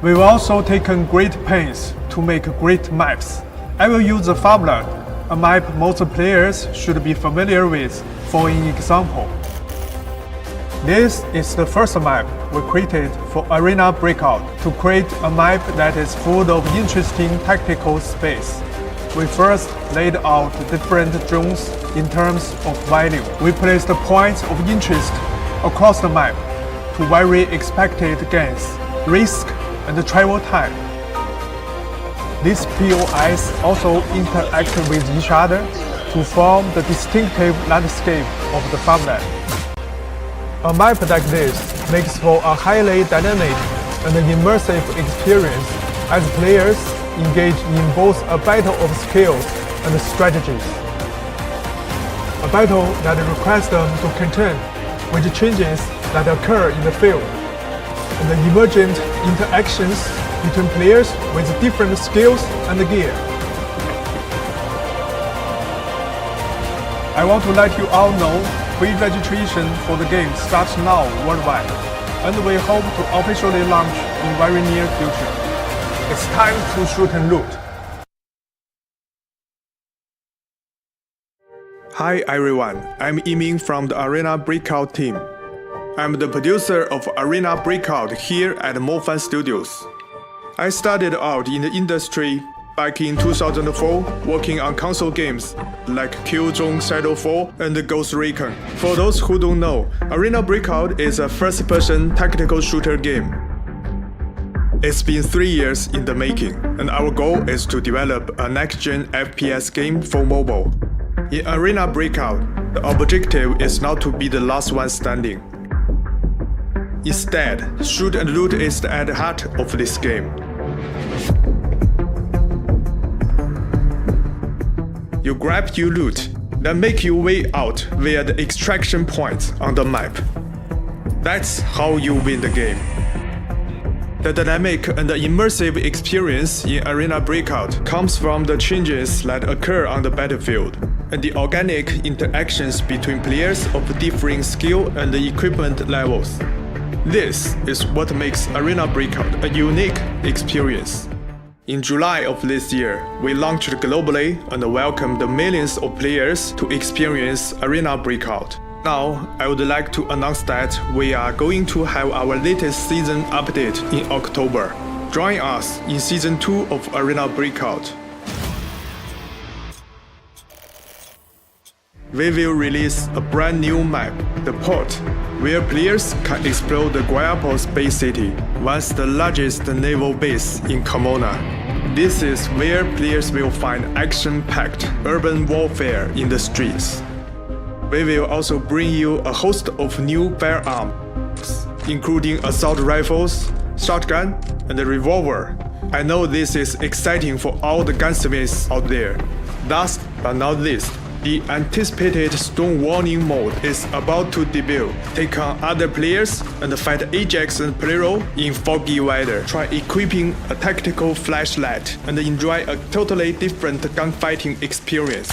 We've also taken great pains to make great maps. I will use the formula, a map most players should be familiar with, for an example. This is the first map we created for Arena Breakout to create a map that is full of interesting tactical space. We first laid out different zones in terms of value. We placed points of interest across the map to vary expected gains, risk, and the travel time. These POIs also interact with each other to form the distinctive landscape of the farmland. A map like this makes for a highly dynamic and immersive experience as players engage in both a battle of skills and strategies. A battle that requires them to contend with changes that occur in the field, and the emergent interactions between players with different skills and gear. I want to let you all know pre-registration for the game starts now worldwide, and we hope to officially launch in very near future. It's time to shoot and loot. Hi everyone, I'm Imow from the Arena Breakout team. I'm the producer of Arena Breakout here at Moffan Studios. I started out in the industry back in 2004, working on console games like Killzone Shadow 4 and Ghost Recon. For those who don't know, Arena Breakout is a first-person tactical shooter game. It's been 3 years in the making, and our goal is to develop a next-gen FPS game for mobile. In Arena Breakout, the objective is not to be the last one standing. Instead, shoot and loot is at the heart of this game. You grab your loot, then make your way out via the extraction points on the map. That's how you win the game. The dynamic and the immersive experience in Arena Breakout comes from the changes that occur on the battlefield, and the organic interactions between players of differing skill and equipment levels. This is what makes Arena Breakout a unique experience. In July of this year, we launched globally and welcomed millions of players to experience Arena Breakout. Now, I would like to announce that we are going to have our latest season update in October. Join us in Season 2 of Arena Breakout. We will release a brand new map, the Port, where players can explore the Guayapo Space City, once the largest naval base in Carmona. This is where players will find action-packed urban warfare in the streets. We will also bring you a host of new firearms, including assault rifles, shotgun, and a revolver. I know this is exciting for all the gunsmiths out there. Last but not least, the anticipated Storm Warning mode is about to debut. Take on other players and fight Ajax and Plero in foggy weather. Try equipping a tactical flashlight and enjoy a totally different gunfighting experience.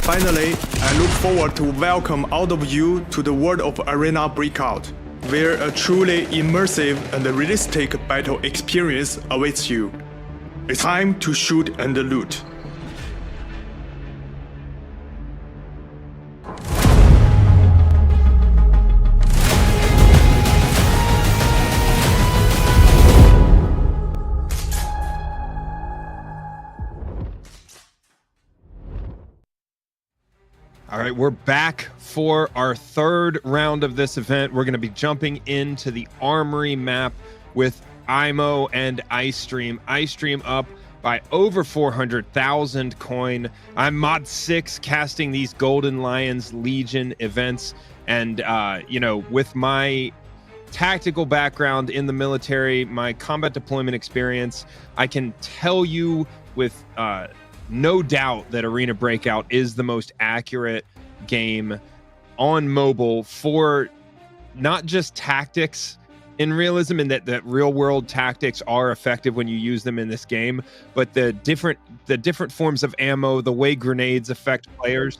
Finally, I look forward to welcome all of you to the world of Arena Breakout, where a truly immersive and realistic battle experience awaits you. It's time to shoot and loot. All right, we're back for our third round of this event. We're going to be jumping into the Armory map with Imow and 1cestream. 1cestream up by over 400,000 coin. I'm Modsix casting these Golden Lions Legion events. And, with my tactical background in the military, my combat deployment experience, I can tell you with no doubt that Arena Breakout is the most accurate game on mobile for not just tactics in realism, and that real world tactics are effective when you use them in this game, but the different forms of ammo, the way grenades affect players,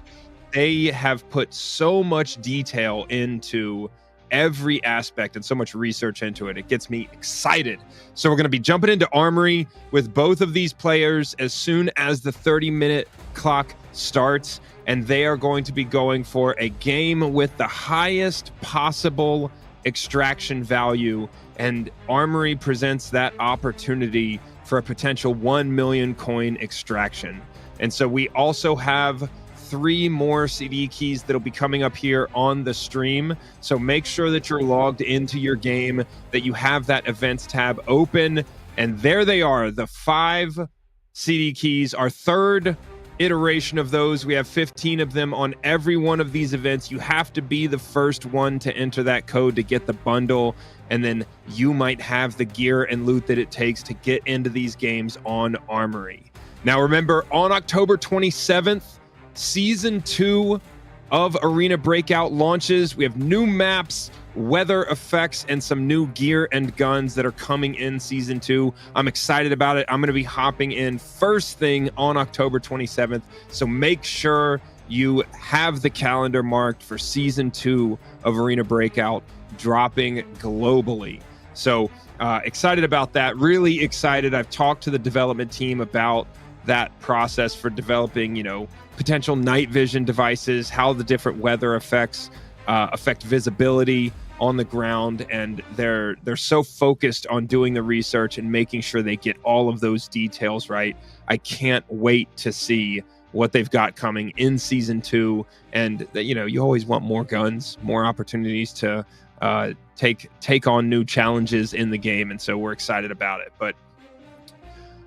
they have put so much detail into every aspect and so much research into it. It gets me excited. So we're going to be jumping into Armory with both of these players as soon as the 30-minute clock starts, and they are going to be going for a game with the highest possible extraction value, and Armory presents that opportunity for a potential 1 million coin extraction. And so we also have 3 more CD keys that'll be coming up here on the stream. So make sure that you're logged into your game, that you have that events tab open. And there they are, the 5 CD keys, our third iteration of those. We have 15 of them on every one of these events. You have to be the first one to enter that code to get the bundle, and then you might have the gear and loot that it takes to get into these games on Armory. Now remember, on October 27th, Season 2 of Arena Breakout launches. We have new maps, weather effects, and some new gear and guns that are coming in Season 2. I'm excited about it. I'm going to be hopping in first thing on October 27th. So make sure you have the calendar marked for Season 2 of Arena Breakout dropping globally. So excited about that. Really excited. I've talked to the development team about that process for developing, potential night vision devices, how the different weather effects affect visibility on the ground, and they're so focused on doing the research and making sure they get all of those details right. I can't wait to see what they've got coming in Season 2. And you always want more guns, more opportunities to take on new challenges in the game, and so we're excited about it. But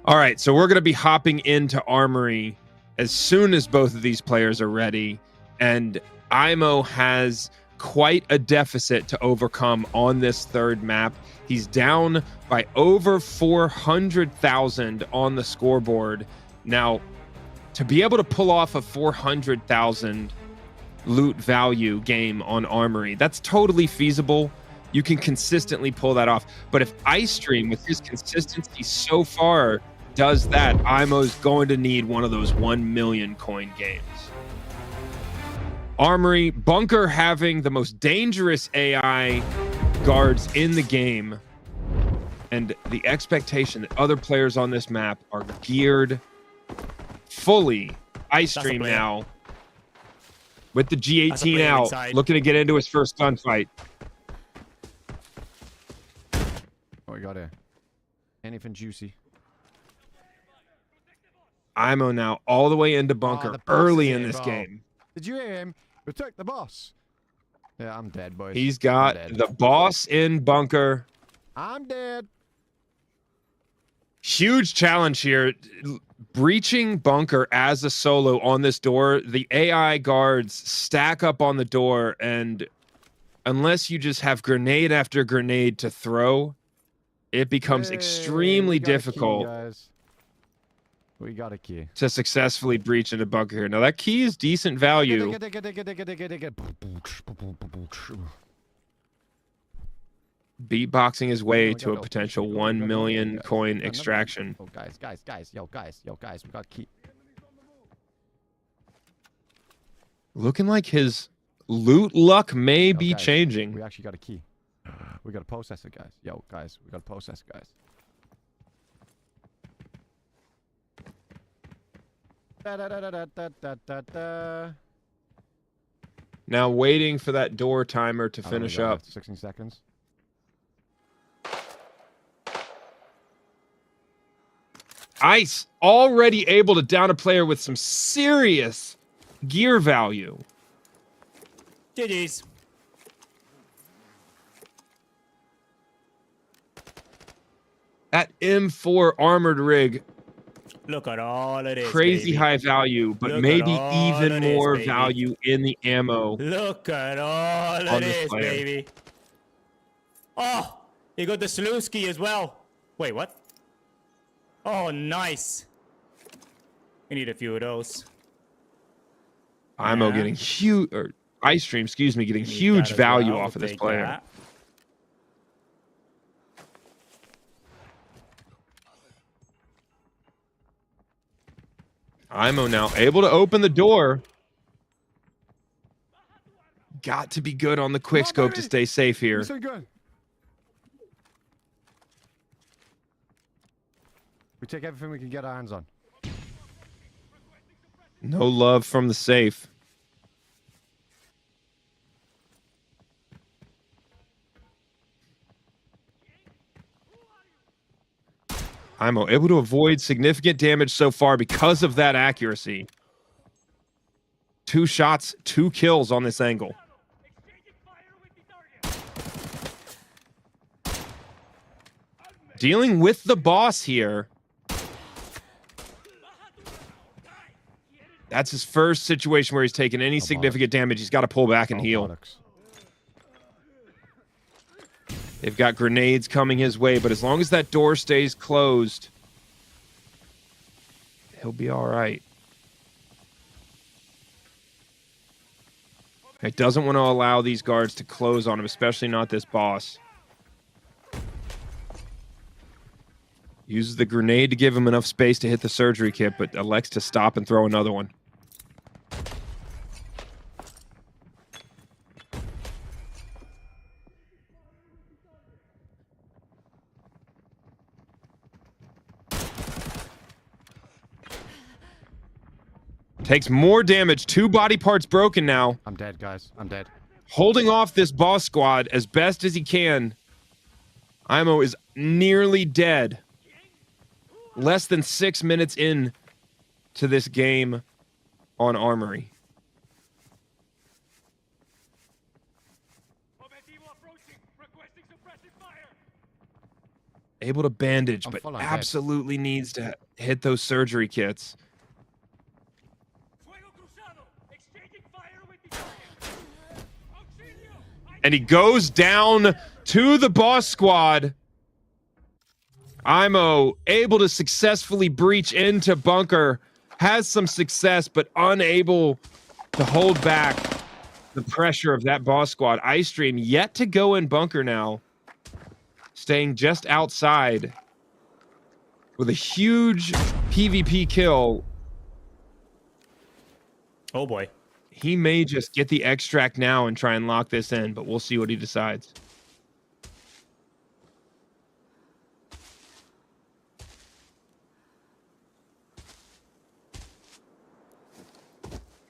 all right, so we're going to be hopping into Armory as soon as both of these players are ready, and Imow has quite a deficit to overcome on this third map. He's down by over 400,000 on the scoreboard. Now, to be able to pull off a 400,000 loot value game on Armory, that's totally feasible. you can consistently pull that off. But if iStream, with his consistency so far, does that, Imow's going to need one of those 1 million coin games. Armory, Bunker having the most dangerous AI guards in the game, and the expectation that other players on this map are geared fully. iStream now with the G18 out, inside. looking to get into his first gunfight. What we got here? Anything juicy? Imow now all the way into Bunker the boss early is in here, this bro. game. Did you hear him? Protect the boss. Yeah, I'm dead, boys. He's got the boss in Bunker. I'm dead. Huge challenge here. Breaching Bunker as a solo on this door. The AI guards stack up on the door, and unless you just have grenade after grenade to throw, it becomes extremely we got a key, difficult guys. We got a key. to successfully breach into Bunker here. Now that key is decent value. Beatboxing his way to a potential 1 million coin extraction. Oh, guys, yo, guys, we got a key. Looking like his loot luck may Yo, be guys, changing. We actually got a key. We got to process it, guys. Yo, guys, we got to process it, guys. Now waiting for that door timer to How long we finish got up. left? 16 seconds. Ice already able to down a player with some serious gear value. GG's. That M4 armored rig, Look at all of this. crazy baby. high value, but Look at maybe all even of this, more baby. value in the ammo. Look at all on of this this, player. baby. Oh, you got the Sluski as well. Wait, what? Oh, nice. We need a few of those. Imow Yeah. getting huge, or iStream, excuse me, getting Need huge that as value well. off of We'll this take player. that. Imow now able to open the door. Got to be good on the quick scope to stay safe here. So good. We take everything we can get our hands on. No love from the safe. Imow able to avoid significant damage so far because of that accuracy. 2 shots, 2 kills on this angle. Dealing with the boss here. That's his first situation where he's taken any significant damage. He's got to pull back and heal. They've got grenades coming his way, but as long as that door stays closed, he'll be all right. He doesn't want to allow these guards to close on him, especially not this boss. Uses the grenade to give him enough space to hit the surgery kit, but elects to stop and throw another one. Takes more damage. 2 body parts broken now. I'm dead, guys. I'm dead. Holding off this boss squad as best as he can. Imow is nearly dead. Less than 6 minutes in to this game on Armory. Able to bandage, but full on dead. absolutely needs to hit those surgery kits. And he goes down to the boss squad. Imow able to successfully breach into Bunker. Has some success, but unable to hold back. the pressure of that boss squad. Ice-Stream yet to go in bunker now, staying just outside with a huge PvP kill. Oh boy. He may just get the extract now and try and lock this in, but we'll see what he decides.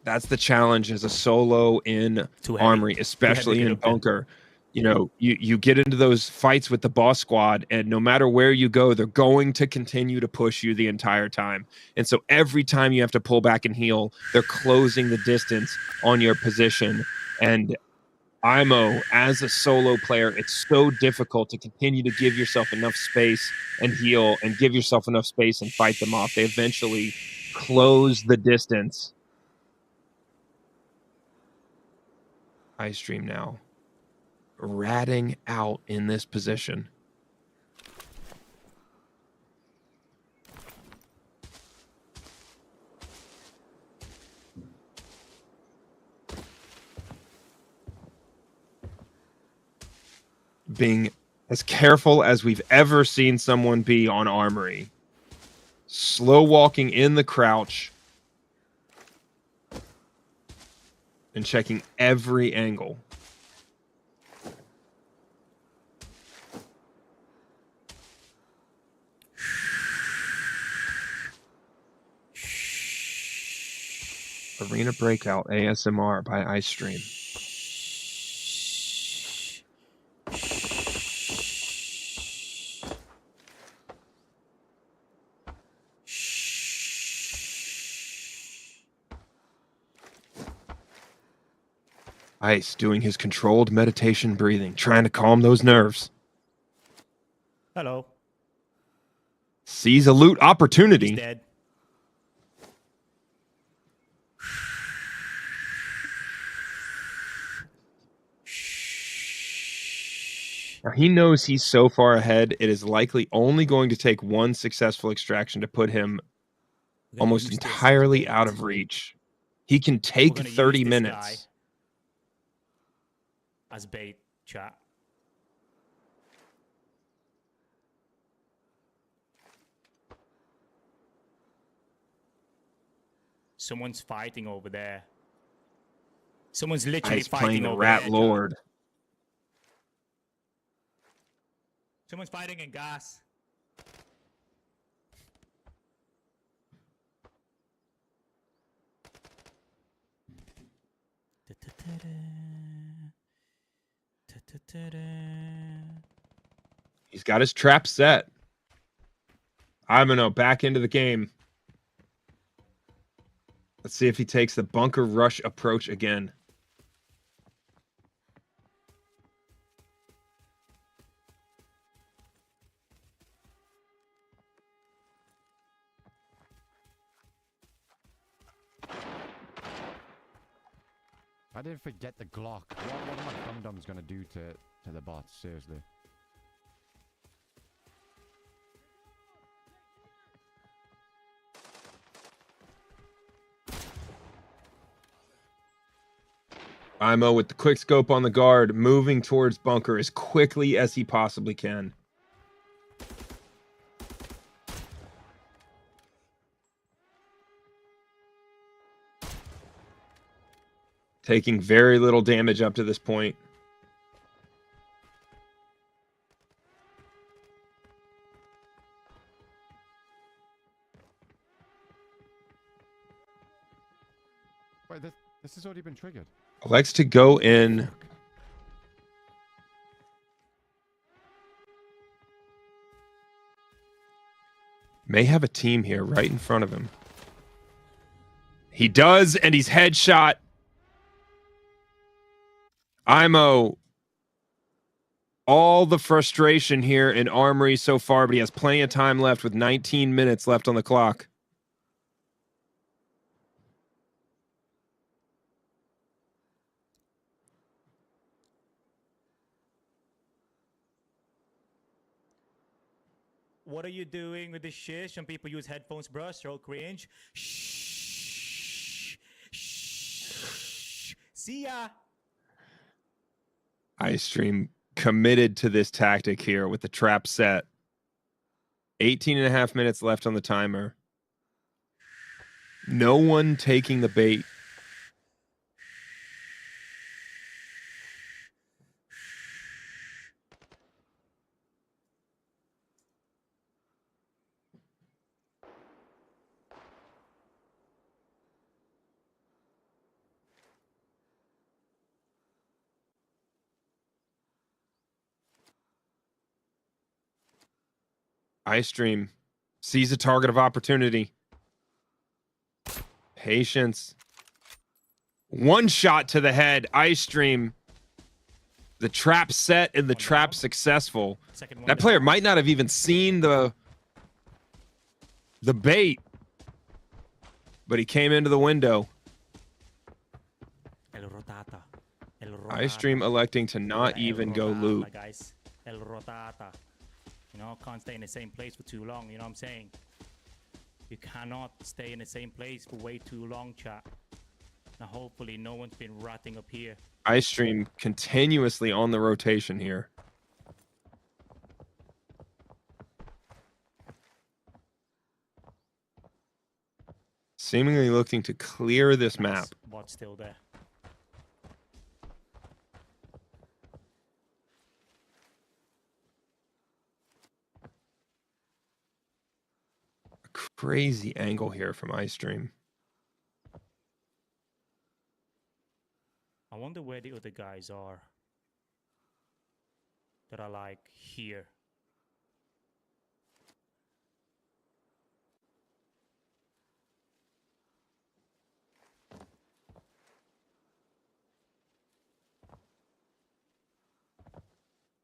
That's the challenge as a solo in Armory, especially in bunker. You know, you get into those fights with the boss squad, and no matter where you go, they're going to continue to push you the entire time. And so every time you have to pull back and heal, they're closing the distance on your position. And Imow, as a solo player, it's so difficult to continue to give yourself enough space and heal and give yourself enough space and fight them off. They eventually close the distance. Ice-Stream now ratting out in this position. Being as careful as we've ever seen someone be on Armory. Slow walking in the crouch and checking every angle. Arena Breakout ASMR by Ice-Stream. Ice doing his controlled meditation breathing, trying to calm those nerves. Hello. Sees a loot opportunity. He's dead. Now, he knows he's so far ahead, it is likely only going to take one successful extraction to put him almost entirely out of reach. He can take 30 minutes. As bait, chat. Someone's fighting over there. Someone's literally fighting over Rat there. Lord. Someone's fighting in gas. He's got his trap set. Imow back into the game. Let's see if he takes the bunker rush approach again. I didn't forget the Glock. What are my dum-dums gonna do to the bots? Seriously. Imow with the quick scope on the guard, moving towards bunker as quickly as he possibly can. Taking very little damage up to this point. Wait, this has already been triggered. Elects to go in. May have a team here right in front of him. He does, and he's headshot. Imow. All the frustration here in Armory so far, but he has plenty of time left with 19 minutes left on the clock. What are you doing with this shit? Some people use headphones, bro. So cringe. Shh. Shh. See ya. iStream committed to this tactic here with the trap set. 18.5 minutes left on the timer. No one taking the bait. iStream sees a target of opportunity. Patience. One shot to the head. iStream. The trap set and the trap successful. That player might not have even seen the bait, but he came into the window. iStream electing to not even go loot. Guys. El rotata. You know, can't stay in the same place for too long. You know what I'm saying? You cannot stay in the same place for way too long, chat. Now, hopefully, no one's been ratting up here. iStream continuously on the rotation here. Seemingly looking to clear this map. Bot's still there. Crazy angle here from iStream. I wonder where the other guys are that are like here.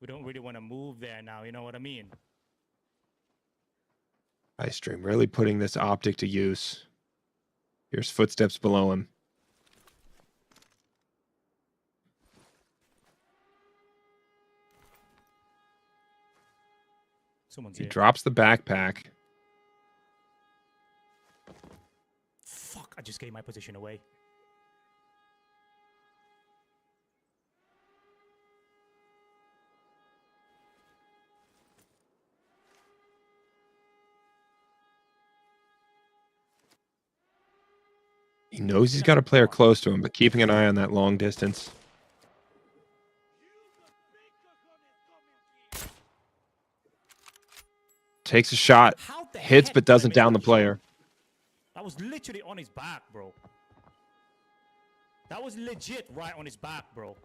We don't really want to move there now, you know what I mean? iStream really putting this optic to use. Here's footsteps below him. Someone's He here. drops the backpack. Fuck, I just gave my position away. He knows he's got a player close to him, but keeping an eye on that long distance. Takes a shot, hits but doesn't down the player. That was literally on his back, bro. That was legit right on his back, bro.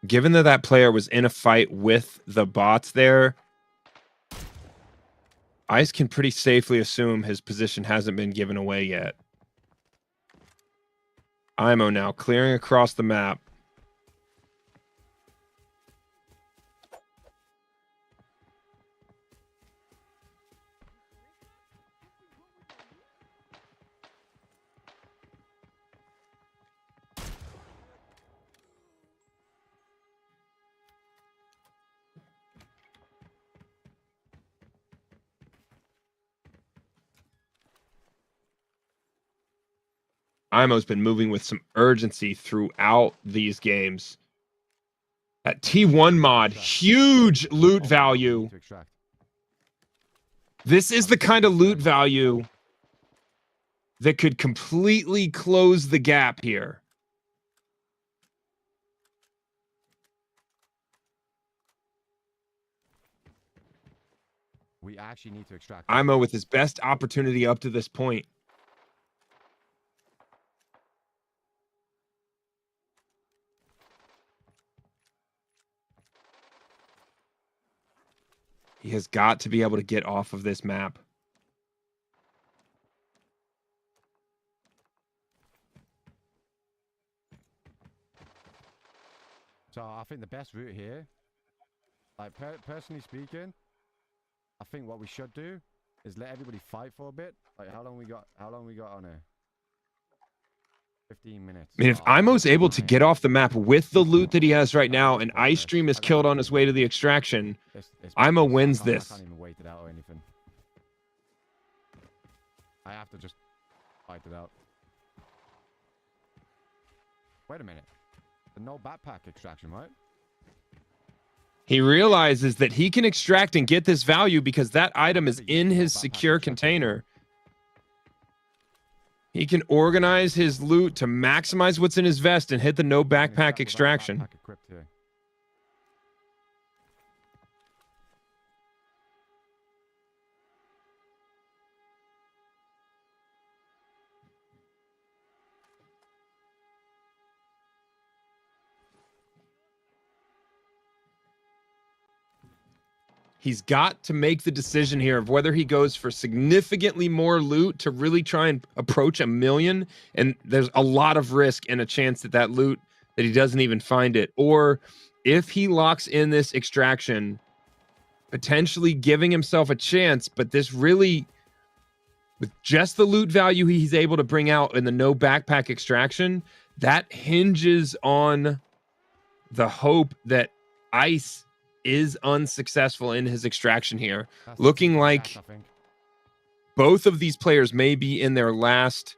Given that that player was in a fight with the bots there, Ice can pretty safely assume his position hasn't been given away yet. Imow now clearing across the map. Imow's been moving with some urgency throughout these games. That T1 mod, huge loot value. This is the kind of loot value that could completely close the gap here. We actually need to extract. Imow with his best opportunity up to this point. He has got to be able to get off of this map. So I think the best route here, like personally speaking, I think what we should do is let everybody fight for a bit. Like how long we got on here? 15 minutes. I mean, if Imow's able to get off the map with the loot that he has right now, and iStream is killed on his way to the extraction, Imow wins this. I can't even wait it out or anything. I have to just fight it out. Wait a minute. No backpack extraction, right? He realizes that he can extract and get this value because that item is in his secure container. He can organize his loot to maximize what's in his vest and hit the no backpack extraction. He's got to make the decision here of whether he goes for significantly more loot to really try and approach 1 million. And there's a lot of risk and a chance that that loot, that he doesn't even find it. Or if he locks in this extraction, potentially giving himself a chance, but this really, with just the loot value he's able to bring out in the no backpack extraction, that hinges on the hope that Ice is unsuccessful in his extraction here. Looking like both of these players may be in their last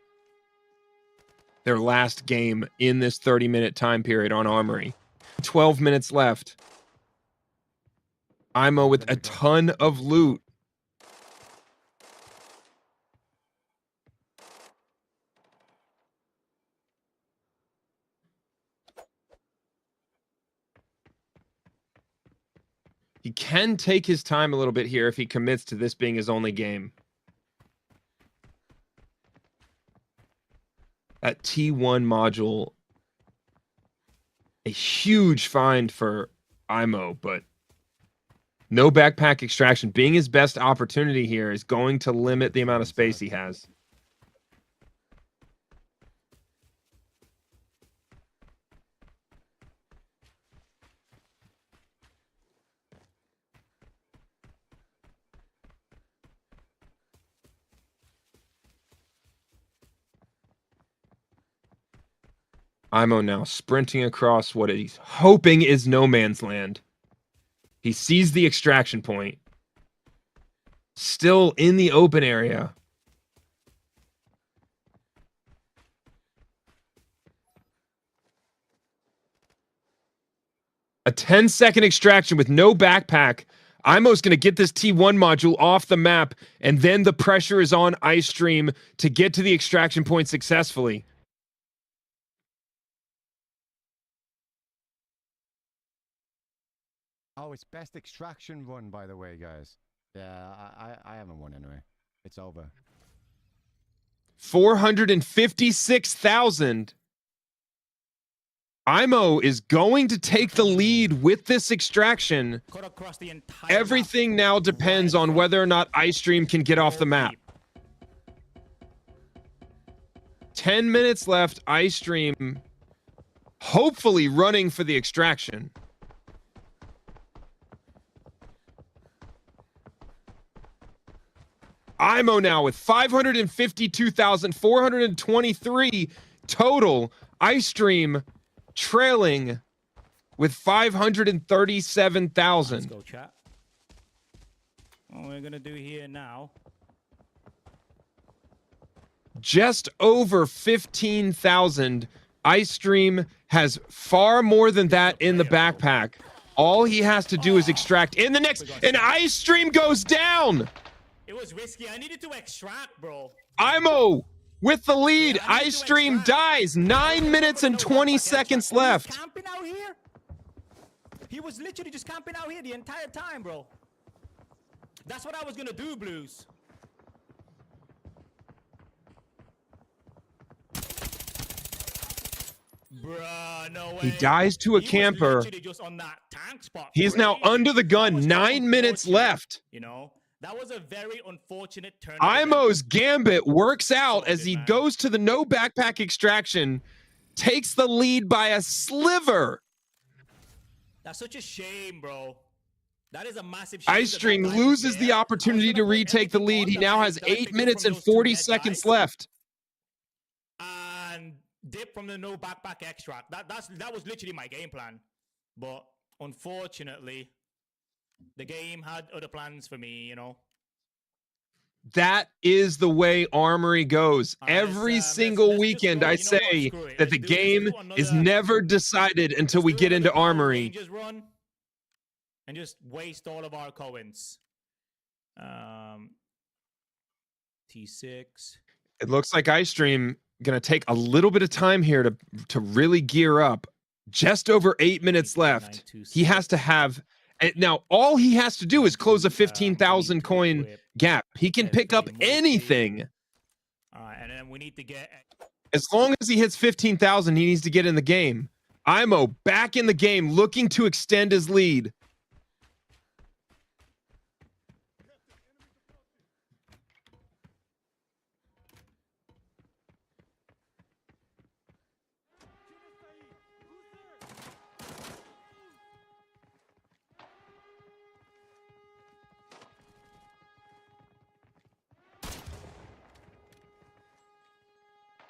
game in this 30-minute time period on Armory. 12 minutes left. Imow with a ton of loot. He can take his time a little bit here if he commits to this being his only game. That T1 module, a huge find for Imow, but no backpack extraction being his best opportunity here is going to limit the amount of space he has. Imow now sprinting across what he's hoping is no man's land. He sees the extraction point. Still in the open area. A 10-second extraction with no backpack. Imow's going to get this T1 module off the map, and then the pressure is on iStream to get to the extraction point successfully. Oh, it's best extraction run, by the way, guys. Yeah, I haven't won anyway. It's over. 456,000. Imow is going to take the lead with this extraction. Everything now depends on whether or not iStream can get off the map. 10 minutes left. iStream hopefully running for the extraction. Imow now with 552,423 total. iStream trailing with 537,000. Let's go, chat. What we're gonna do here now. Just over 15,000. iStream has far more than that in the backpack. All he has to do is extract in the next, and iStream goes down. It was risky. I needed to extract, bro. Imow with the lead. iStream dies. 9 minutes and 20 seconds left. Camping out here? He was literally just camping out here the entire time, bro. That's what I was gonna do, Blues. Bruh, no way. He dies to a camper. Just on that tank spot. He's now under the gun. 9 minutes left. You know, that was a very unfortunate turn. Imow's gambit works out as he goes to the no backpack extraction, takes the lead by a sliver. That's such a shame, bro. That is a massive shame. iStream loses the opportunity to retake the lead. He now has 8 minutes and 40 seconds left. And dip from the no backpack extract. That was literally my game plan. But unfortunately, the game had other plans for me, you know. That is the way Armory goes. Every single weekend, I say that the game is never decided until we get into Armory. Rangers run and just waste all of our coins. T6. It looks like iStream gonna take a little bit of time here to really gear up. Just over 8 minutes left. He has to have. Now, all he has to do is close a 15,000 coin gap. He can pick up anything. And then we need to get... As long as he hits 15,000, he needs to get in the game. Imow back in the game, looking to extend his lead.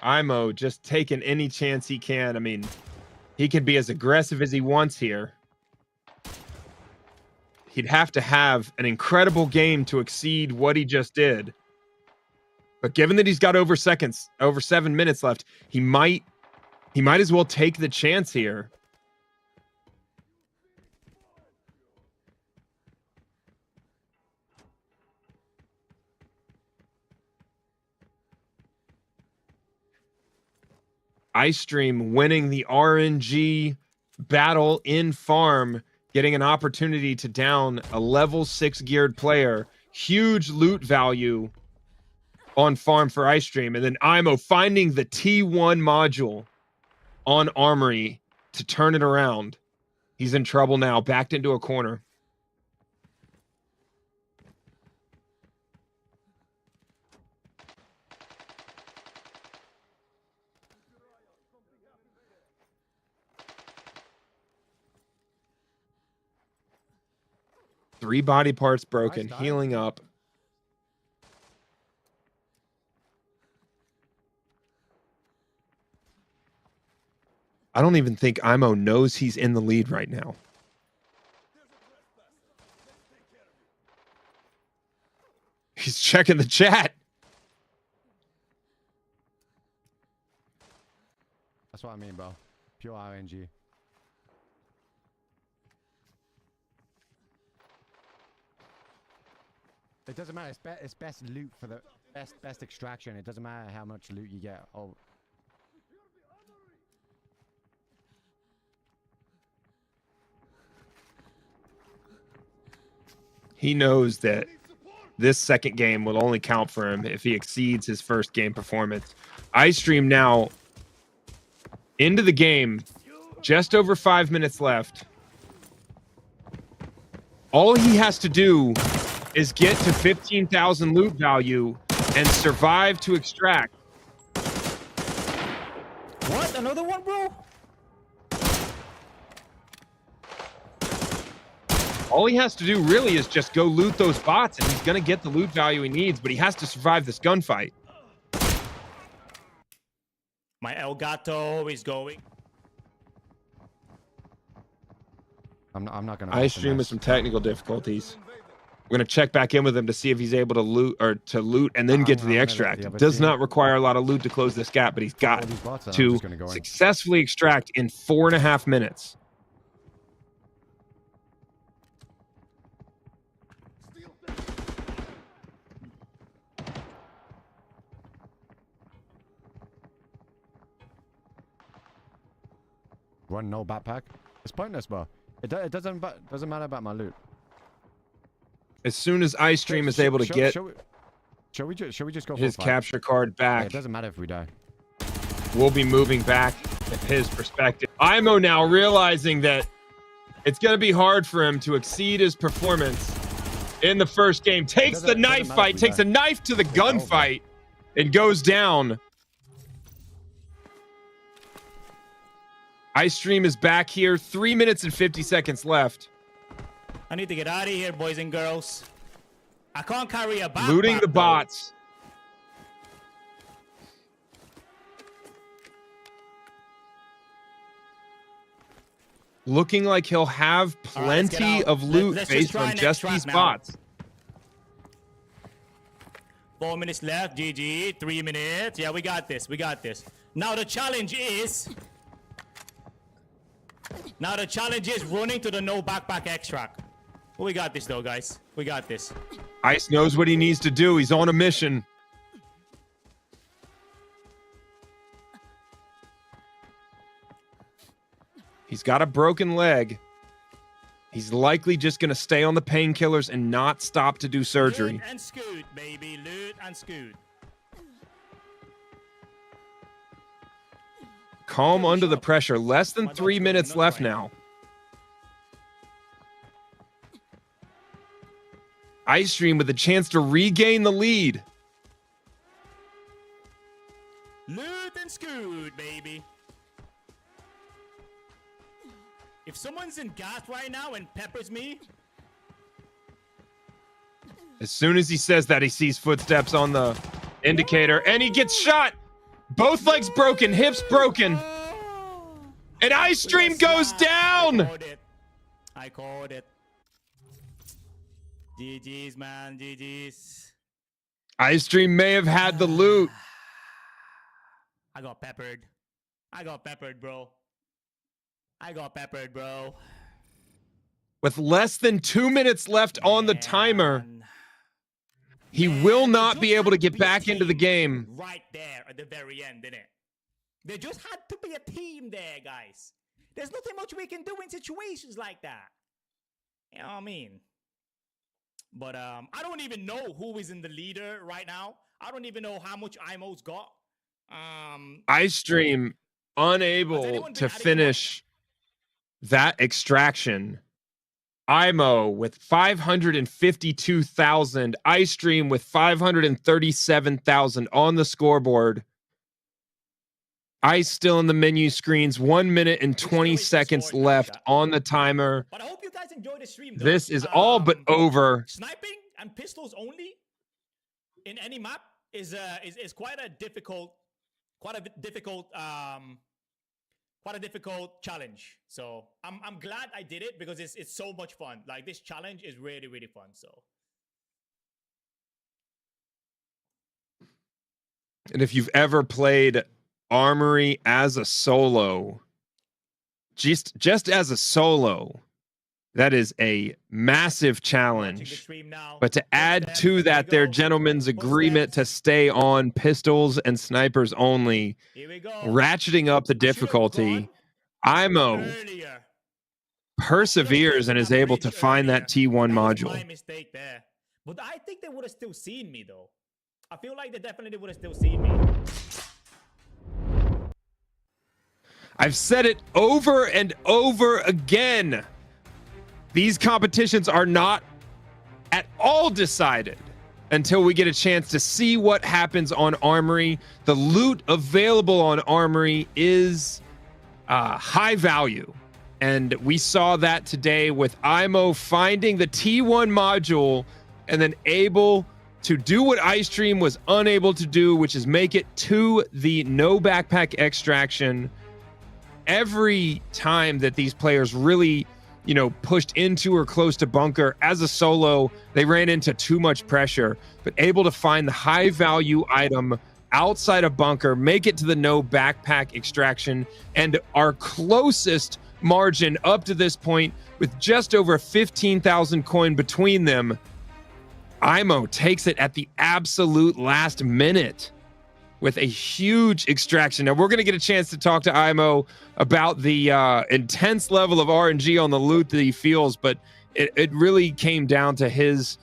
Imow just taking any chance he can. I mean, he can be as aggressive as he wants here. He'd have to have an incredible game to exceed what he just did. But given that he's got over 7 minutes left, he might as well take the chance here. iStream winning the RNG battle in farm, getting an opportunity to down a level 6 geared player. Huge loot value on farm for iStream. And then Imow finding the T1 module on Armory to turn it around. He's in trouble now, backed into a corner. Three body parts broken, healing up. I don't even think Imow knows he's in the lead right now. He's checking the chat. That's what I mean, bro. Pure RNG. It doesn't matter. It's best loot for the best extraction. It doesn't matter how much loot you get. Oh. He knows that this second game will only count for him if he exceeds his first game performance. iStream now into the game. Just over 5 minutes left. All he has to do is get to 15,000 loot value and survive to extract. What? Another one, bro? All he has to do really is just go loot those bots, and he's going to get the loot value he needs, but he has to survive this gunfight. My El Gato is going. I'm not going to... iStream with some technical difficulties. We're going to check back in with him to see if he's able to loot and then get to the extract. It does not require a lot of loot to close this gap, but he's got to successfully extract in 4.5 minutes. Run no backpack. It's pointless, bro. It doesn't matter about my loot. As soon as iStream is able to get shall we just go for his capture card back, it doesn't matter if we die. We'll be moving back at his perspective. Imow now realizing that it's going to be hard for him to exceed his performance in the first game. Takes the knife fight, takes a knife to the gunfight, and goes down. iStream is back here. 3 minutes and 50 seconds left. I need to get out of here, boys and girls. I can't carry a backpack. Looting the bots. looking like he'll have plenty of loot based on just these bots. 4 minutes left. GG. 3 minutes. Yeah, we got this. We got this. Now the challenge is running to the no backpack extract. Well, we got this though, guys. We got this. Ice knows what he needs to do. He's on a mission. He's got a broken leg. He's likely just going to stay on the painkillers and not stop to do surgery. Loot and scoot, baby. Loot and scoot. Calm under the pressure. Less than 3 minutes left now. Icestream with a chance to regain the lead. Loot and scoot, baby. If someone's in gas right now and peppers me. As soon as he says that, he sees footsteps on the indicator and he gets shot. Both legs broken, hips broken. And Icestream goes down. I called it. GG's, man. GG's. Icestream may have had the loot. I got peppered. I got peppered, bro. I got peppered, bro. With less than 2 minutes left on the timer, he will not be able to get back into the game. Right there at the very end, didn't it? There just had to be a team there, guys. There's nothing much we can do in situations like that. You know what I mean? But I don't even know who is in the leader right now. I don't even know how much Imow's got. Icestream unable to finish that extraction. Imow with 552,000. Icestream with 537,000 on the scoreboard. Ice still in the menu screens. 1 minute and 20 seconds left on the timer. But I hope you guys enjoy the stream, though. This is all but over. Sniping and pistols only in any map is quite a difficult challenge. So I'm glad I did it because it's so much fun. Like, this challenge is really, really fun. So. And if you've ever played Armory as a solo, just as a solo, that is a massive challenge. But to add to that, their gentleman's agreement to stay on pistols and snipers only, ratcheting up the difficulty, Imow perseveres and is able to find that T1 module. My mistake there. But I think they would have still seen me, though. I feel like they definitely would have still seen me. I've said it over and over again. These competitions are not at all decided until we get a chance to see what happens on Armory. The loot available on Armory is high value. And we saw that today with Imow finding the T1 module and then able to do what Icestream was unable to do, which is make it to the no backpack extraction. Every time that these players really, pushed into or close to bunker as a solo, they ran into too much pressure, but able to find the high value item outside of bunker, make it to the no backpack extraction, and our closest margin up to this point with just over 15,000 coin between them. Imow takes it at the absolute last minute with a huge extraction. Now, we're going to get a chance to talk to Imow about the intense level of RNG on the loot that he feels, but it really came down to his,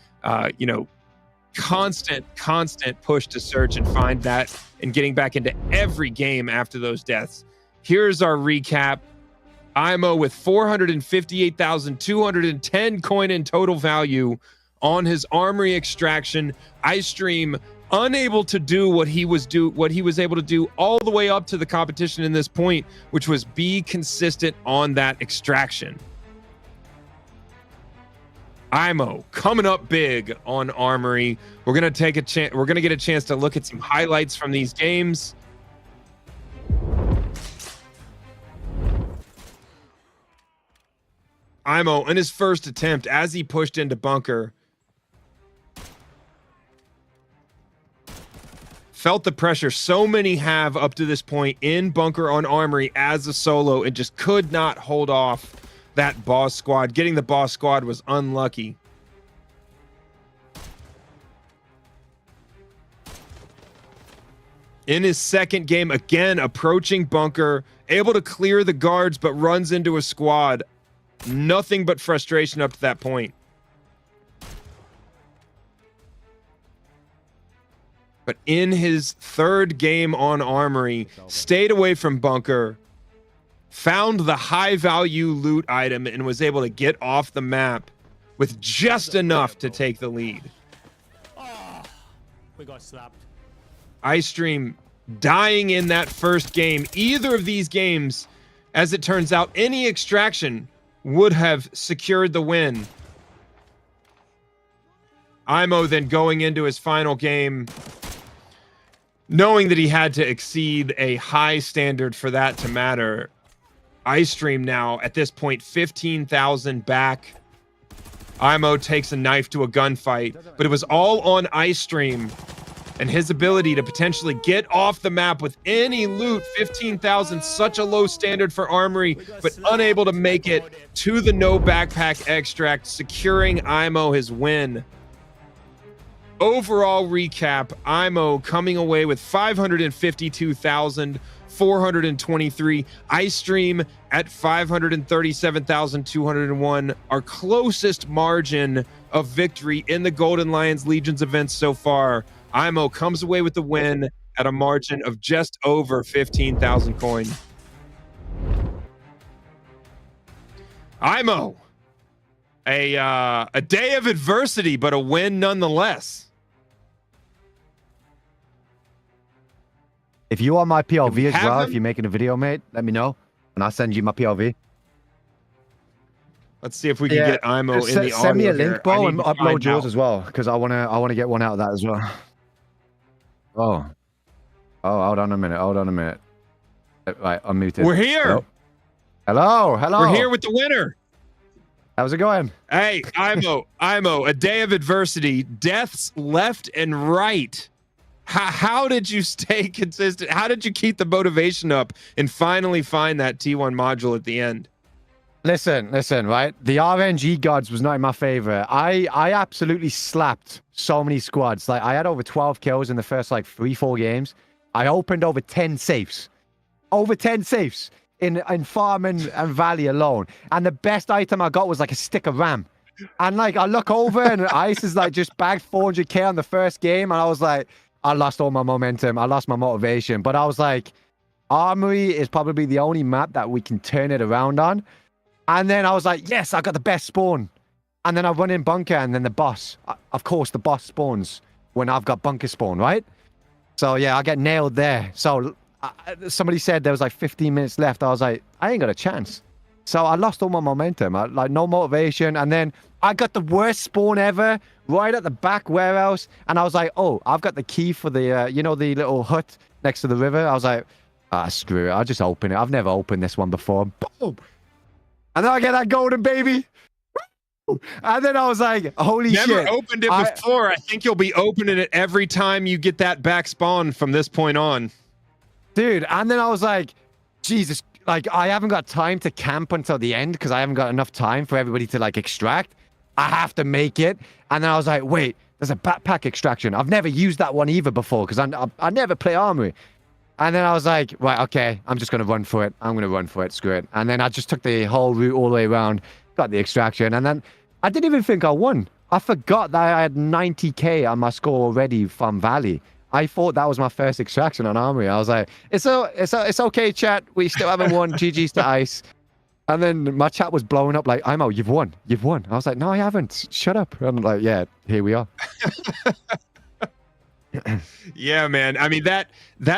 constant push to search and find that and getting back into every game after those deaths. Here's our recap. Imow with 458,210 coin in total value on his Armory extraction. Icestream unable to do what he was able to do all the way up to the competition in this point, which was be consistent on that extraction. Imow coming up big on Armory. We're gonna take a chance. We're gonna get a chance to look at some highlights from these games. Imow in his first attempt as he pushed into bunker. Felt the pressure so many have up to this point in bunker on armory as a solo and just could not hold off that boss squad. Getting the boss squad was unlucky. In his second game, again, approaching bunker, able to clear the guards, but runs into a squad. Nothing but frustration up to that point. But in his third game on armory, stayed away from bunker, found the high-value loot item, and was able to get off the map with just enough to take the lead. We got slapped. iStream dying in that first game. Either of these games, as it turns out, any extraction would have secured the win. Imow then going into his final game, knowing that he had to exceed a high standard for that to matter. iStream now, at this point, 15,000 back. Imow takes a knife to a gunfight, but it was all on iStream and his ability to potentially get off the map with any loot. 15,000, such a low standard for armory, but unable to make it to the no backpack extract, securing Imow his win. Overall recap, Imow coming away with 552,423. iStream at 537,201. Our closest margin of victory in the Golden Lions Legions events so far. Imow comes away with the win at a margin of just over 15,000 coin. Imow, a day of adversity, but a win nonetheless. If you want my POV as well, him? if you're making a video, mate, let me know, and I'll send you my POV. Let's see if we can get Imow in the audio. Send me a here. link, bro, I and need to upload find yours out. as well, because I wanna get one out of that as well. Oh, hold on a minute. Right, I'm muted. We're here. Hello. We're here with the winner. How's it going? Hey, Imow, a day of adversity, deaths left and right. How did you stay consistent? How did you keep the motivation up and finally find that T1 module at the end? Listen, right? The RNG gods was not in my favor. I absolutely slapped so many squads. Like, I had over 12 kills in the first, like, 3-4 games. I opened over 10 safes. Over 10 safes in Farm and Valley alone. And the best item I got was, like, a stick of RAM. And, like, I look over and Ice is, like, just bagged 400k on the first game. And I was like, I lost all my momentum. I lost my motivation. But I was like, Armory is probably the only map that we can turn it around on. And then I was like, yes, I got the best spawn. And then I run in bunker, and then the boss. Of course, the boss spawns when I've got bunker spawn, right? So, yeah, I get nailed there. So, somebody said there was like 15 minutes left. I was like, I ain't got a chance. So, I lost all my momentum. Like, no motivation. And then I got the worst spawn ever right at the back warehouse. And I was like, oh, I've got the key for the, you know, the little hut next to the river. I was like, screw it. I'll just open it. I've never opened this one before. Boom. And then I get that golden baby. And then I was like, holy shit. Never opened it before. I think you'll be opening it every time you get that back spawn from this point on. Dude, and then I was like, Jesus, like, I haven't got time to camp until the end because I haven't got enough time for everybody to, like, extract. I have to make it. And then I was like, wait, there's a backpack extraction. I've never used that one either before because I never play armory. And then I was like, right, okay, I'm just going to run for it. I'm going to run for it. Screw it. And then I just took the whole route all the way around, got the extraction. And then I didn't even think I won. I forgot that I had 90k on my score already from Valley. I thought that was my first extraction on Armory. I was like, it's okay, chat. We still haven't won. GG's to Ice. And then my chat was blowing up like, Imow, you've won. You've won. I was like, no, I haven't. Shut up. And I'm like, yeah, here we are. Yeah, man. I mean, that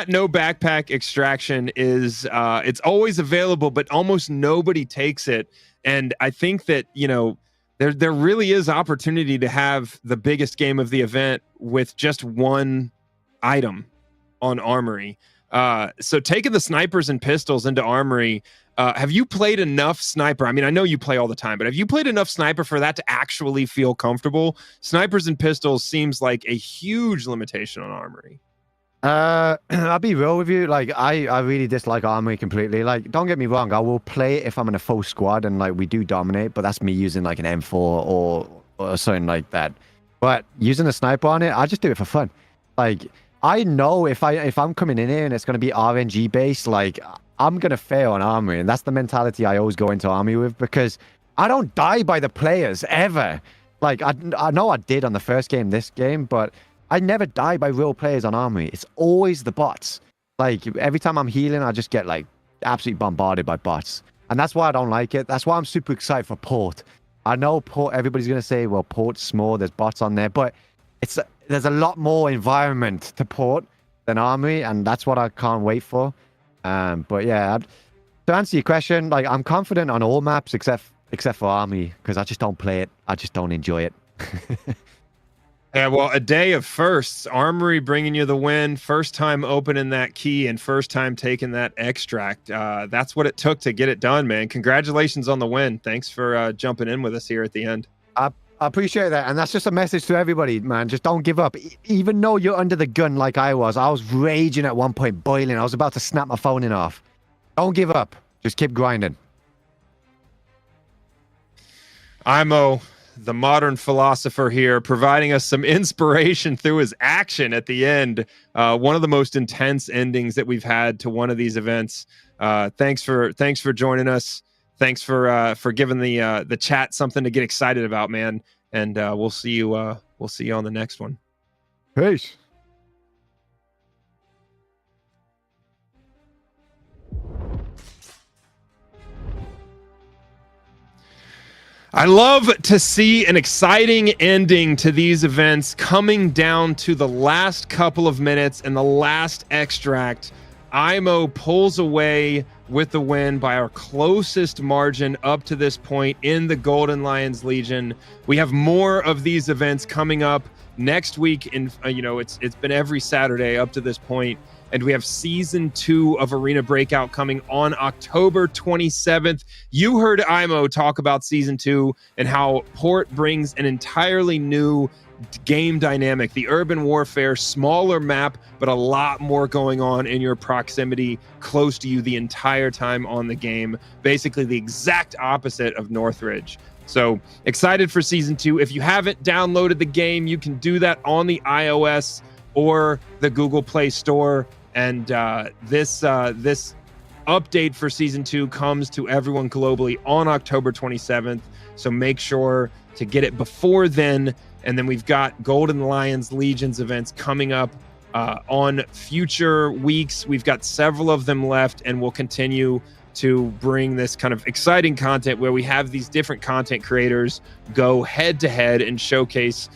no backpack extraction is it's always available, but almost nobody takes it. And I think that, you know, there really is opportunity to have the biggest game of the event with just one item on Armory. So taking the snipers and pistols into Armory, Have you played enough sniper? I mean, I know you play all the time, but have you played enough sniper for that to actually feel comfortable? Snipers and pistols seems like a huge limitation on armory. I'll be real with you. Like, I really dislike armory completely. Like, don't get me wrong. I will play it if I'm in a full squad and like we do dominate, but that's me using like an M4 or something like that. But using a sniper on it, I just do it for fun. Like, I know if I'm coming in here and it's going to be RNG based, like I'm going to fail on armory. And that's the mentality I always go into armory with, because I don't die by the players ever. Like, I know I did on the first game, this game, but I never die by real players on armory. It's always the bots. Like, every time I'm healing, I just get like absolutely bombarded by bots. And that's why I don't like it. That's why I'm super excited for Port. I know Port, everybody's going to say, well, Port's small, there's bots on there, but there's a lot more environment to Port than armory, and that's what I can't wait for. But yeah, to answer your question, like, I'm confident on all maps except for army, because I just don't play it. I just don't enjoy it. Yeah, well, a day of firsts. Armory bringing you the win. First time opening that key and first time taking that extract. That's what it took to get it done, man. Congratulations on the win. Thanks for jumping in with us here at the end. I appreciate that. And that's just a message to everybody, man. Just don't give up. Even though you're under the gun like I was raging at one point, boiling. I was about to snap my phone in half. Don't give up. Just keep grinding. Imow, the modern philosopher here, providing us some inspiration through his action at the end. One of the most intense endings that we've had to one of these events. Thanks for joining us. Thanks for giving the chat something to get excited about, man. And we'll see you on the next one. Peace. I love to see an exciting ending to these events coming down to the last couple of minutes and the last extract. Imow pulls away with the win by our closest margin up to this point in the Golden Lions Legion. We have more of these events coming up next week. It's been every Saturday up to this point. And we have season 2 of Arena Breakout coming on October 27th. You heard Imow talk about season 2 and how Port brings an entirely new game dynamic. The urban warfare, smaller map, but a lot more going on in your proximity, close to you the entire time on the game. Basically the exact opposite of Northridge. So excited for season 2. If you haven't downloaded the game, you can do that on the iOS or the Google Play Store. And this update for season 2 comes to everyone globally on October 27th. So make sure to get it before then. And then we've got Golden Lions Legions events coming up on future weeks. We've got several of them left, and we'll continue to bring this kind of exciting content where we have these different content creators go head to head and showcase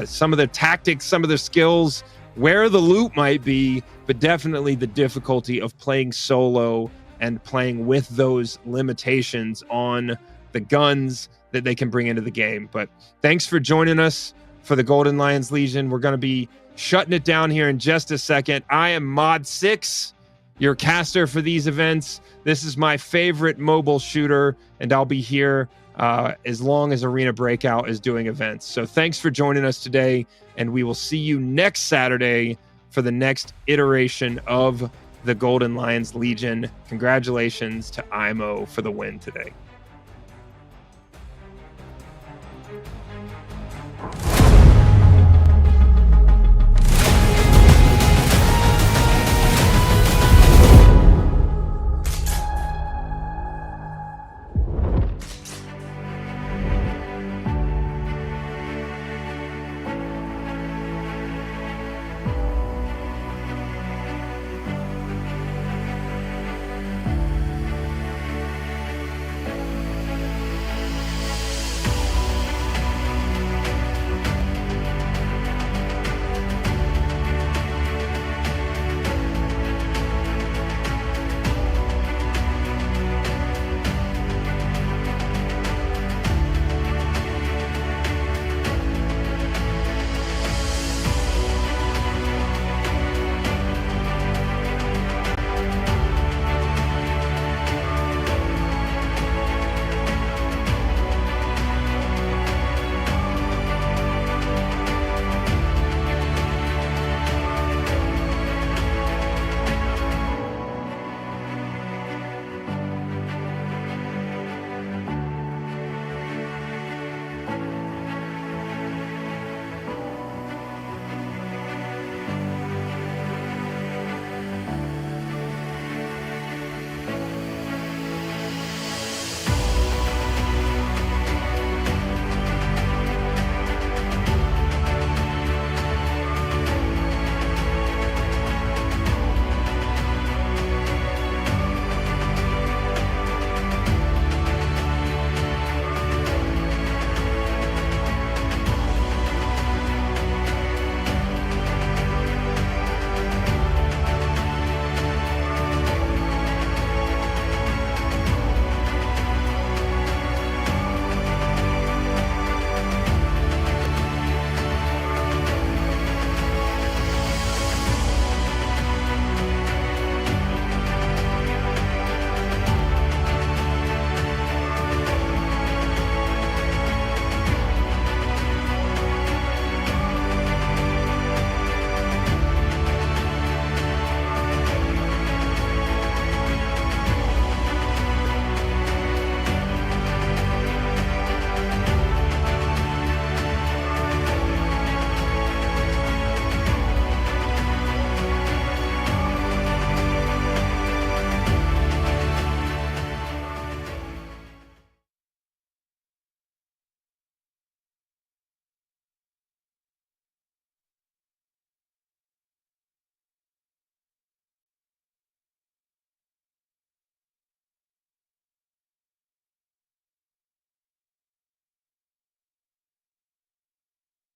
some of their tactics, some of their skills, where the loot might be, but definitely the difficulty of playing solo and playing with those limitations on the guns that they can bring into the game. But thanks for joining us for the Golden Lions Legion. We're going to be shutting it down here in just a second. I am Modsix, your caster for these events. This is my favorite mobile shooter, and I'll be here as long as Arena Breakout is doing events. So thanks for joining us today, and we will see you next Saturday for the next iteration of the Golden Lions Legion. Congratulations to Imow for the win today.